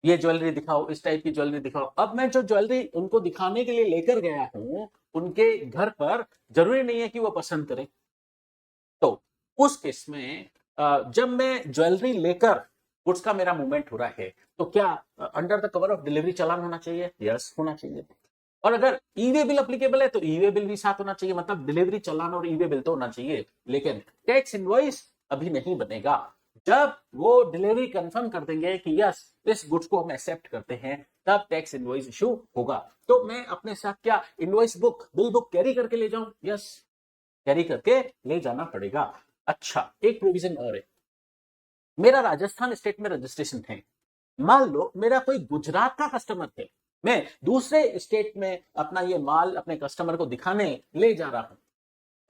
ये ज्वेलरी दिखाओ, इस टाइप की ज्वेलरी दिखाओ। अब मैं जो ज्वेलरी उनको दिखाने के लिए लेकर गया हूं उनके घर पर, जरूरी नहीं है कि वो पसंद करें। तो उस केस में जब मैं ज्वेलरी लेकर गुड्स का मेरा मूवमेंट हो रहा है तो क्या under the cover of delivery challan होना चाहिए? यस, होना चाहिए। और अगर ई वे बिल अप्लीकेबल है तो ई वे बिल भी साथ होना चाहिए, मतलब डिलीवरी चालान और ई वे बिल तो होना चाहिए, लेकिन टैक्स इनवॉइस अभी नहीं बनेगा। जब वो डिलीवरी कंफर्म कर देंगे कि यस इस गुड्स को हम एक्सेप्ट करते हैं, तब टैक्स इनवॉइस इशू होगा। तो मैं अपने साथ क्या invoice book, bill book carry करके ले जाऊं? यस, कैरी करके ले जाना पड़ेगा। अच्छा, एक प्रोविजन और है। मेरा राजस्थान स्टेट में रजिस्ट्रेशन है, मान लो मेरा कोई गुजरात का कस्टमर है, मैं दूसरे स्टेट में अपना ये माल अपने कस्टमर को दिखाने ले जा रहा हूं,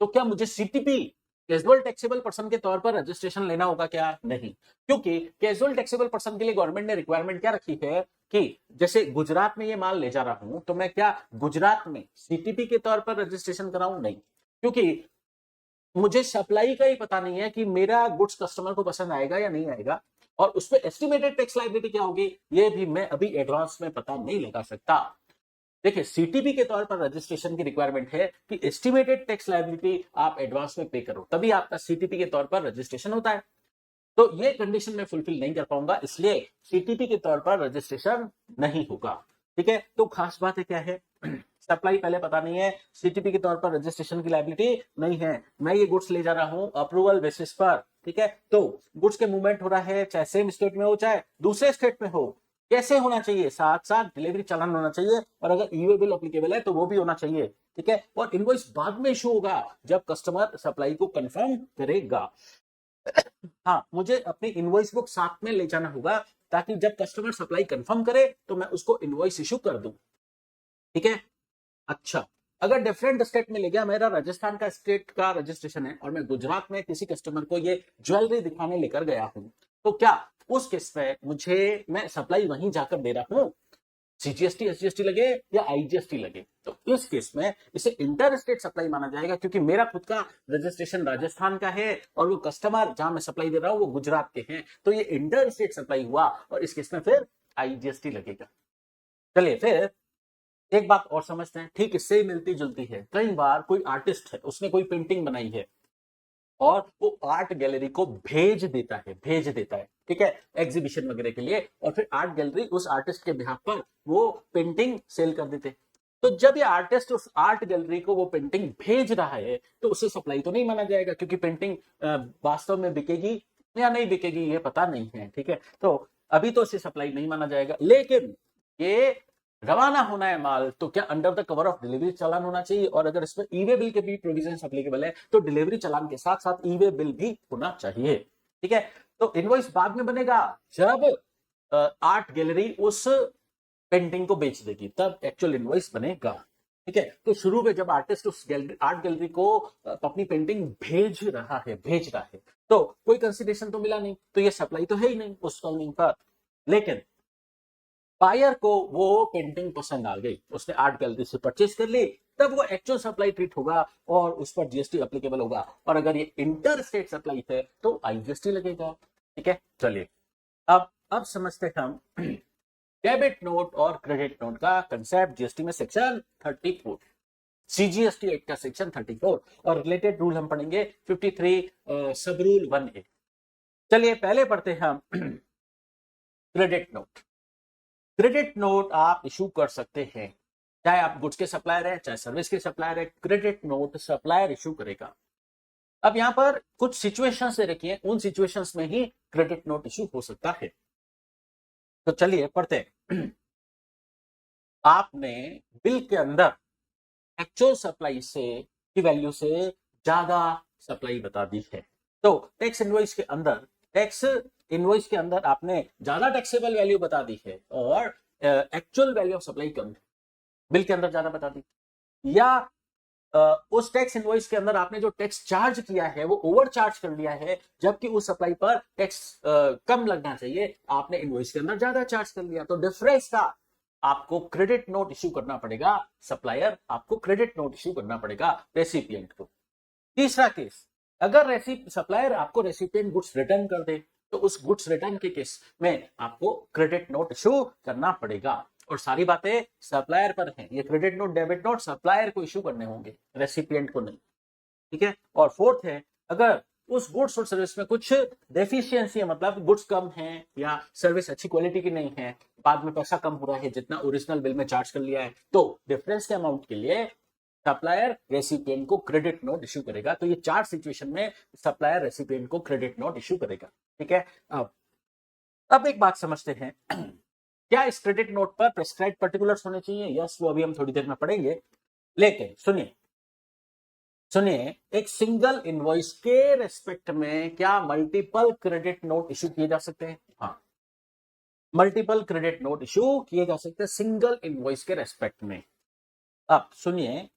तो क्या मुझे सीटीपी कैजुअल टैक्सेबल पर्सन के तौर पर रजिस्ट्रेशन लेना होगा? क्या नहीं, क्योंकि कैजुअल टैक्सेबल पर्सन के लिए गवर्नमेंट ने रिक्वायरमेंट क्या रखी है कि जैसे गुजरात में ये माल ले जा रहा हूं तो मैं क्या गुजरात में सीटीपी के तौर पर रजिस्ट्रेशन कराऊं? नहीं, क्योंकि मुझे सप्लाई का ही पता नहीं है कि मेरा गुड्स कस्टमर को पसंद आएगा या नहीं आएगा, और उस पर एस्टिमेटेड टैक्स लायबिलिटी क्या होगी ये भी मैं अभी एडवांस में पता नहीं लगा सकता। देखिए, सीटीपी के तौर पर रजिस्ट्रेशन की रिक्वायरमेंट है कि एस्टिमेटेड टैक्स लायबिलिटी आप एडवांस में पे करो, तभी आपका सीटीपी के तौर पर रजिस्ट्रेशन होता है। तो ये कंडीशन मैं फुलफिल नहीं कर पाऊंगा, इसलिए सीटीपी के तौर पर रजिस्ट्रेशन नहीं होगा। ठीक है, तो खास बात है क्या है? सप्लाई पहले पता नहीं है, सीटीपी के तौर पर रजिस्ट्रेशन की लायबिलिटी नहीं है, मैं ये गुड्स ले जा रहा हूं अप्रूवल बेसिस पर। ठीक है, तो गुड्स के मूवमेंट हो रहा है चाहे सेम स्टेट में हो चाहे दूसरे स्टेट में हो, कैसे होना चाहिए? साथ साथ डिलीवरी चालान होना चाहिए, और अगर ईवे बिल अप्लीकेबल है तो वो भी होना चाहिए। ठीक है, और इनवॉइस बाद में इशू होगा जब कस्टमर सप्लाई को कंफर्म करेगा। हाँ, मुझे अपनी इनवॉइस बुक साथ में ले जाना होगा ताकि जब कस्टमर सप्लाई कंफर्म करे तो मैं उसको इनवॉइस इशू कर दूं। ठीक है, अच्छा, अगर डिफरेंट स्टेट में ले गया, मेरा राजस्थान का स्टेट का रजिस्ट्रेशन है और मैं गुजरात में किसी कस्टमर को ये ज्वेलरी दिखाने लेकर गया हूं, तो क्या उस केस में मुझे, मैं सप्लाई वहीं जाकर दे रहा हूं, सीजीएसटी एसजीएसटी लगे या आईजीएसटी लगे, तो इस केस में इसे इंटर स्टेट सप्लाई माना जाएगा, क्योंकि मेरा खुद का रजिस्ट्रेशन राजस्थान का है और वो कस्टमर जहां मैं सप्लाई दे रहा हूं वो गुजरात के हैं, तो ये इंटर स्टेट सप्लाई हुआ और इस केस में फिर आईजीएसटी लगेगा। चलिए फिर एक बात और समझते हैं, ठीक इससे ही मिलती जुलती है। कई बार कोई आर्टिस्ट है, उसने कोई पेंटिंग बनाई है और वो आर्ट गैलरी को भेज देता है, ठीक है, एग्जीबिशन वगैरह के लिए, और फिर आर्ट गैलरी उस आर्टिस्ट के बिहाफ पर वो पेंटिंग सेल कर देते। तो जब ये आर्टिस्ट उस आर्ट गैलरी को वो पेंटिंग भेज रहा है तो उसे सप्लाई तो नहीं माना जाएगा, क्योंकि पेंटिंग वास्तव में बिकेगी या नहीं बिकेगी ये पता नहीं है, ठीक है। तो अभी तो इसे सप्लाई नहीं माना जाएगा, लेकिन ये रवाना होना है माल तो क्या under the cover of delivery challan होना चाहिए, और अगर इसमें ई वे बिल के भी प्रोविजन एप्लीकेबल है तो डिलीवरी चालान के साथ साथ ई वे बिल भी होना चाहिए, ठीक है। तो इनवॉइस बाद में बनेगा जब आर्ट गैलरी उस पेंटिंग को बेच देगी, तब एक्चुअल इनवॉइस बनेगा, ठीक है। तो शुरू में जब आर्टिस्ट उस आर्ट गैलरी को अपनी पेंटिंग भेज रहा है तो कोई कंसिडरेशन तो मिला नहीं, तो ये सप्लाई तो है ही नहीं उस टाइमिंग पर। लेकिन बायर को वो पेंटिंग पसंद आ गई, उसने आर्ट गैलरी से परचेज कर ली, तब वो एक्चुअल सप्लाई ट्रीट होगा और उस पर जीएसटी एप्लीकेबल होगा, और अगर ये इंटर स्टेट सप्लाई है तो आईजीएसटी लगेगा, ठीक है। चलिए अब समझते हैं हम डेबिट नोट और क्रेडिट नोट का कंसेप्ट जीएसटी में सेक्शन 34, सीजीएसटी एक्ट का सेक्शन 34, और रिलेटेड रूल हम पढ़ेंगे 53 सब रूल 1A। चलिए पहले पढ़ते हैं हम क्रेडिट नोट। क्रेडिट नोट आप इशू कर सकते हैं, चाहे आप गुड्स के सप्लायर है चाहे सर्विस के सप्लायर है, क्रेडिट नोट सप्लायर इशू करेगा। अब यहां पर कुछ सिचुएशंस दे रखी हैं, उन सिचुएशंस में ही क्रेडिट नोट इशू हो सकता है। तो चलिए पढ़ते हैं। आपने बिल के अंदर एक्चुअल सप्लाई से की वैल्यू से ज्यादा सप्लाई बता दी है, तो टैक्स इनवॉइस के अंदर आपने ज्यादा टैक्सेबल वैल्यू बता दी है और एक्चुअल वैल्यू ऑफ सप्लाई कम है, बिल के अंदर ज्यादा बता दी, या उस टैक्स इनवॉइस के अंदर आपने जो टैक्स चार्ज किया है वो ओवर चार्ज कर लिया है, जबकि उस सप्लाई पर टैक्स कम लगना चाहिए, आपने इनवॉइस के अंदर ज्यादा चार्ज कर लिया, तो डिफरेंस का आपको क्रेडिट नोट इश्यू करना पड़ेगा, सप्लायर आपको क्रेडिट नोट इश्यू करना पड़ेगा रेसिपिएंट को। तीसरा केस, अगर सप्लायर आपको रेसिपिएंट गुड्स रिटर्न कर दे तो उस गुड्स रिटर्न के केस में आपको क्रेडिट नोट इश्यू करना पड़ेगा, और सारी बातें सप्लायर पर हैं, ये credit note debit note supplier को इश्यू करने होंगे, रेसिपिएंट को नहीं, ठीक है। और फोर्थ है, अगर उस गुड्स और सर्विस में कुछ डेफिशिएंसी है, मतलब गुड्स कम है या सर्विस अच्छी क्वालिटी की नहीं है, बाद में पैसा कम हो रहा है जितना ओरिजिनल बिल में चार्ज कर लिया है, तो डिफरेंस के अमाउंट के लिए सप्लायर रेसिपिएंट को क्रेडिट नोट इश्यू करेगा। तो ये 4 सिचुएशन में सप्लायर रेसिपिएंट को क्रेडिट नोट इश्यू करेगा, ठीक है। अब एक बात समझते हैं, क्या इस क्रेडिट नोट पर प्रेस्क्राइब्ड पर्टिकुलर्स होने चाहिए? यस, वो अभी हम थोड़ी देर में पढ़ेंगे, लेकिन सुनिए एक सिंगल इनवॉइस के रेस्पेक्ट में क्या मल्टीपल क्रेडिट नोट इश्यू किए जा सकते हैं? हाँ, मल्टीपल क्रेडिट नोट इश्यू किए जा सकते हैं सिंगल इनवॉइस के रेस्पेक्ट में। अब सुनिए,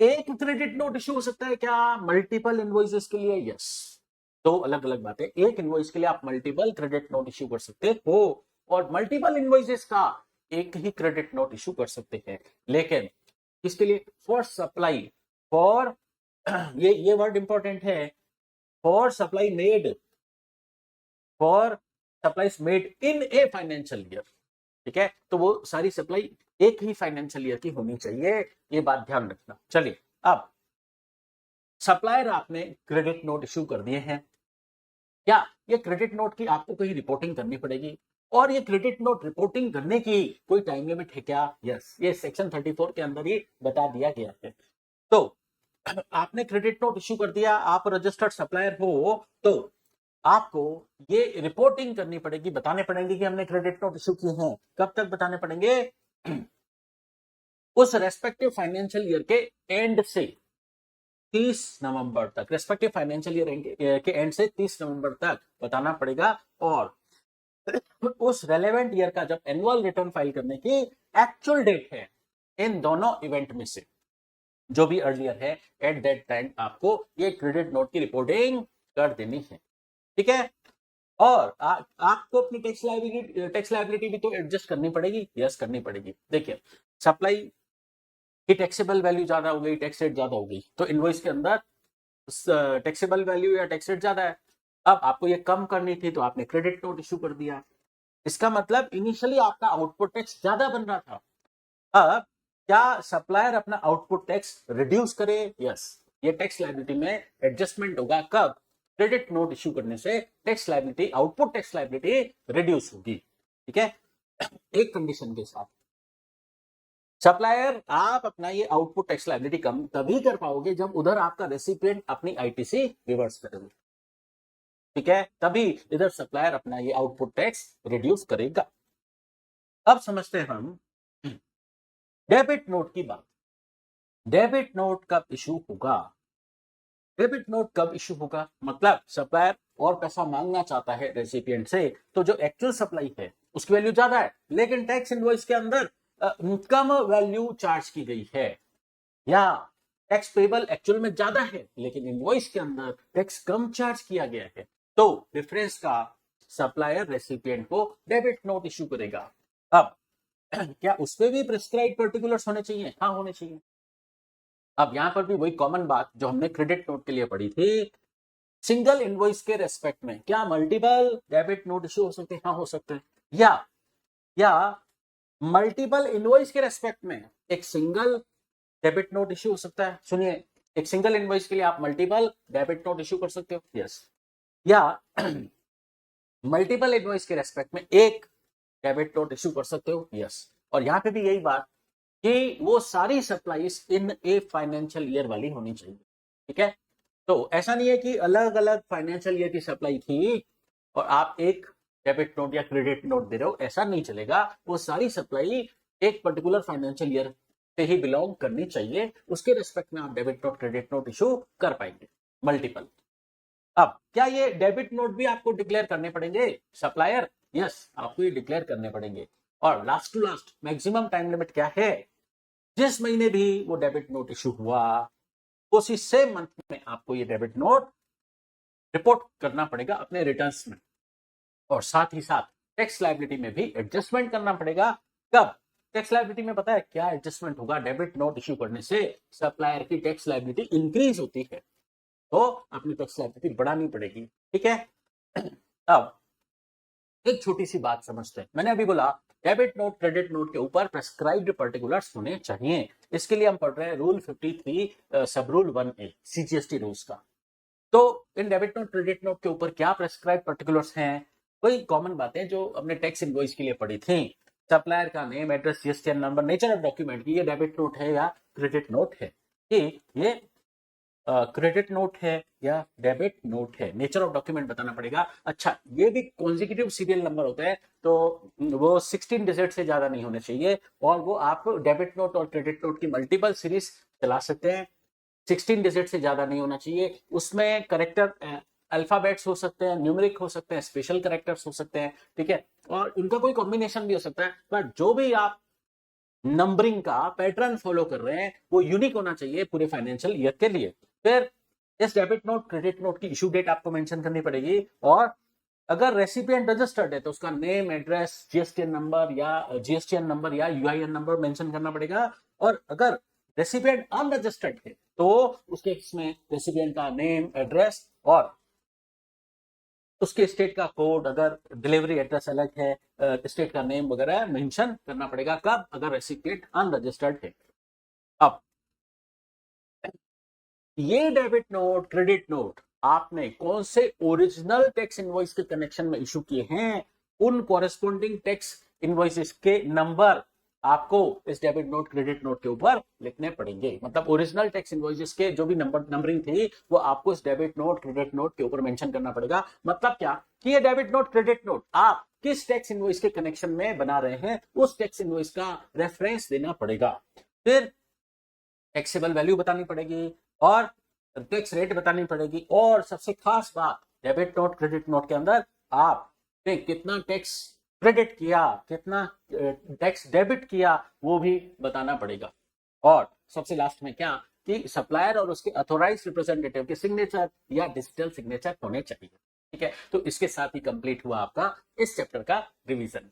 एक क्रेडिट नोट इश्यू हो सकता है क्या मल्टीपल इनवॉइसेस के लिए? यस, दो अलग अलग बातें, एक इनवॉइस के लिए आप मल्टीपल क्रेडिट नोट इश्यू कर सकते हो और मल्टीपल इनवॉइसेस का एक ही क्रेडिट नोट इश्यू कर सकते हैं, लेकिन इसके लिए फॉर सप्लाई, फॉर ये वर्ड इंपॉर्टेंट है, for supply made, for supplies made in a financial year, ठीक है। तो वो सारी सप्लाई एक ही फाइनेंशियल ईयर की होनी चाहिए, ये बात ध्यान रखना। चलिए, अब सप्लायर आपने क्रेडिट नोट इश्यू कर दिए हैं, क्या ये क्रेडिट नोट की आपको कहीं रिपोर्टिंग करनी पड़ेगी? और ये क्रेडिट नोट रिपोर्टिंग करने की कोई टाइम लिमिट है क्या? यस, ये सेक्शन 34 के अंदर ही बता दिया गया है। तो आपने क्रेडिट नोट इश्यू कर दिया, आप रजिस्टर्ड सप्लायर हो, तो आपको ये रिपोर्टिंग करनी पड़ेगी, बताने पड़ेंगे कि हमने क्रेडिट नोट इश्यू किए हैं। कब तक बताने पड़ेंगे? उस रेस्पेक्टिव फाइनेंशियल ईयर के एंड से 30 नवंबर तक, रेस्पेक्टिव फाइनेंशियल ईयर के एंड से 30 नवंबर तक बताना पड़ेगा, और उस रेलेवेंट ईयर का जब एनुअल रिटर्न फाइल करने की एक्चुअल डेट है, इन दोनों इवेंट में से जो भी अर्लियर है, एट दैट टाइम आपको ये क्रेडिट नोट की रिपोर्टिंग कर देनी है, ठीक है। और आपको अपनी टैक्स लायबिलिटी भी तो एडजस्ट करनी पड़ेगी। यस, करनी पड़ेगी। देखिए, सप्लाई की टैक्सेबल वैल्यू ज्यादा हो गई, टैक्स रेट ज्यादा हो गई, तो इनवॉइस के अंदर टैक्सेबल वैल्यू या टैक्स रेट ज्यादा है, अब आपको ये कम करनी थी तो आपने क्रेडिट नोट इश्यू कर दिया। इसका मतलब इनिशियली आपका आउटपुट टैक्स ज्यादा बन रहा था, अब क्या सप्लायर अपना आउटपुट टैक्स रिड्यूस करे? यस, ये टैक्स लायबिलिटी में एडजस्टमेंट होगा। कब? क्रेडिट नोट इश्यू करने से tax liability, output tax liability reduce होगी, ठीक है। एक कंडीशन के साथ, सप्लायर आप अपना ये आउटपुट टैक्स लायबिलिटी कम तभी कर पाओगे जब उधर आपका रेसिपिएंट अपनी आईटीसी रिवर्स करेगा। ठीक है, तभी इधर सप्लायर अपना ये आउटपुट टैक्स रिड्यूस करेगा। अब समझते हैं हम डेबिट नोट की बात। डेबिट नोट कब इशू होगा? डेबिट नोट कब इशू होगा मतलब सप्लायर और पैसा मांगना चाहता है रेसिपिएंट से, तो जो एक्चुअल सप्लाई है उसकी वैल्यू ज्यादा है, लेकिन टैक्स इनवॉइस के अंदर कम वैल्यू चार्ज की गई है, या टैक्स पेबल एक्चुअल में ज्यादा है लेकिन इनवॉइस के अंदर टैक्स कम चार्ज किया गया है, तो डिफरेंस का सप्लायर रेसिपिएंट को डेबिट नोट इशू करेगा। अब क्या उसपे भी प्रिस्क्राइब पर्टिकुलर्स होने चाहिए? हाँ, होने चाहिए। अब यहां पर भी वही कॉमन बात जो हमने क्रेडिट नोट के लिए पढ़ी थी, सिंगल इनवॉइस के रेस्पेक्ट में क्या मल्टीपल डेबिट नोट इशू हो सकते हैं? हाँ, हो सकते हैं। या मल्टीपल इनवॉइस के रेस्पेक्ट में एक सिंगल डेबिट नोट इशू हो सकता है। सुनिए, एक सिंगल इनवॉइस के लिए आप मल्टीपल डेबिट नोट इशू कर सकते हो, यस। या मल्टीपल इनवॉइस के रेस्पेक्ट में एक डेबिट नोट इशू कर सकते हो, यस। और यहां पे भी यही बात कि वो सारी supplies in a financial year वाली होनी चाहिए, ठीक है। तो ऐसा नहीं है कि अलग अलग फाइनेंशियल ईयर की सप्लाई थी और आप एक डेबिट नोट या क्रेडिट नोट दे रहे हो, ऐसा नहीं चलेगा। वो सारी सप्लाई एक पर्टिकुलर फाइनेंशियल ईयर से ही बिलोंग करनी चाहिए, उसके रिस्पेक्ट में आप debit note credit note issue कर पाएंगे मल्टीपल। अब क्या ये डेबिट नोट भी आपको डिक्लेयर करने पड़ेंगे सप्लायर? यस, आपको ये डिक्लेयर करने पड़ेंगे। और last to last maximum time limit क्या है? जिस महीने भी वो डेबिट नोट इशू हुआ उसी सेम मंथ में आपको ये डेबिट नोट रिपोर्ट करना पड़ेगा अपने रिटर्न्स में, और साथ ही साथ टैक्स लायबिलिटी में भी एडजस्टमेंट करना पड़ेगा। कब? टैक्स लायबिलिटी में पता है क्या एडजस्टमेंट होगा? डेबिट नोट इशू करने से सप्लायर की टैक्स लायबिलिटी इंक्रीज होती है, तो अपनी टैक्स लायबिलिटी बढ़ानी पड़ेगी, ठीक है। अब एक छोटी सी बात समझते हैं। मैंने अभी बोला डेबिट नोट क्रेडिट नोट के ऊपर प्रेस्क्राइब्ड पर्टिकुलर्स होने चाहिए। इसके लिए हम पढ़ रहे हैं रूल 53 सब रूल 1A सीजीएसटी रूल्स का। तो in debit note credit note के ऊपर क्या प्रेस्क्राइब पर्टिकुलर्स हैं? वही कॉमन बातें जो हमने टैक्स इनवॉइस के लिए पढ़ी थी। सप्लायर का name, address, GSTN number, nature of document की ये डेबिट नोट है या क्रेडिट नोट है, कि ये क्रेडिट नोट है या डेबिट नोट है, नेचर ऑफ डॉक्यूमेंट बताना पड़ेगा। अच्छा, ये भी कॉन्जिक्यूटिव सीरियल नंबर होता है, तो वो 16 डिजिट से ज्यादा नहीं होने चाहिए, और वो आप डेबिट नोट और क्रेडिट नोट की मल्टीपल सीरीज चला सकते हैं। 16 डिजिट से ज्यादा नहीं होना चाहिए। उसमें करेक्टर अल्फाबेट्स हो सकते हैं, न्यूमेरिक हो सकते हैं, स्पेशल करेक्टर्स हो सकते हैं, ठीक है, और उनका कोई कॉम्बिनेशन भी हो सकता है, पर जो भी आप नंबरिंग का पैटर्न फॉलो कर रहे हैं वो यूनिक होना चाहिए पूरे फाइनेंशियल ईयर के लिए। फिर इस डेबिट नोट क्रेडिट नोट की इशू डेट आपको मेंशन करनी पड़ेगी, और अगर रेसिपिएंट रजिस्टर्ड है तो उसका नेम, एड्रेस, जीएसटीएन नंबर या यूआईएन नंबर मेंशन करना पड़ेगा। और अगर रेसिपिएंट अनरजिस्टर्ड है तो उसके इसमें रेसिपिएंट का नेम, एड्रेस और उसके स्टेट का कोड, अगर डिलीवरी एड्रेस अलग है, स्टेट का नेम वगैरह मेंशन करना पड़ेगा। कब? अगर रेसिपिएंट अनरजिस्टर्ड है। अब ये डेबिट नोट क्रेडिट नोट आपने कौन से ओरिजिनल टैक्स इनवॉइस के कनेक्शन में इशू किए हैं, उन कॉरेस्पॉन्डिंग टैक्स इनवॉइसेस के नंबर आपको इस डेबिट नोट क्रेडिट नोट के ऊपर लिखने पड़ेंगे। मतलब ओरिजिनल टैक्स इनवॉइसेस के जो भी नंबरिंग थी वो आपको इस डेबिट नोट क्रेडिट नोट के ऊपर मेंशन करना पड़ेगा। मतलब क्या कि ये डेबिट नोट क्रेडिट नोट आप किस टैक्स इनवॉइस के कनेक्शन में बना रहे हैं उस टैक्स इनवॉइस का रेफरेंस देना पड़ेगा। फिर टैक्सेबल वैल्यू बतानी पड़ेगी और टैक्स रेट बतानी पड़ेगी, और सबसे खास बात डेबिट नोट क्रेडिट नोट के अंदर आपने कितना टैक्स क्रेडिट किया, कितना टैक्स डेबिट किया, वो भी बताना पड़ेगा। और सबसे लास्ट में क्या कि सप्लायर और उसके अथोराइज रिप्रेजेंटेटिव के सिग्नेचर या डिजिटल सिग्नेचर होने चाहिए, ठीक है। तो इसके साथ ही कंप्लीट हुआ आपका इस चैप्टर का रिवीजन।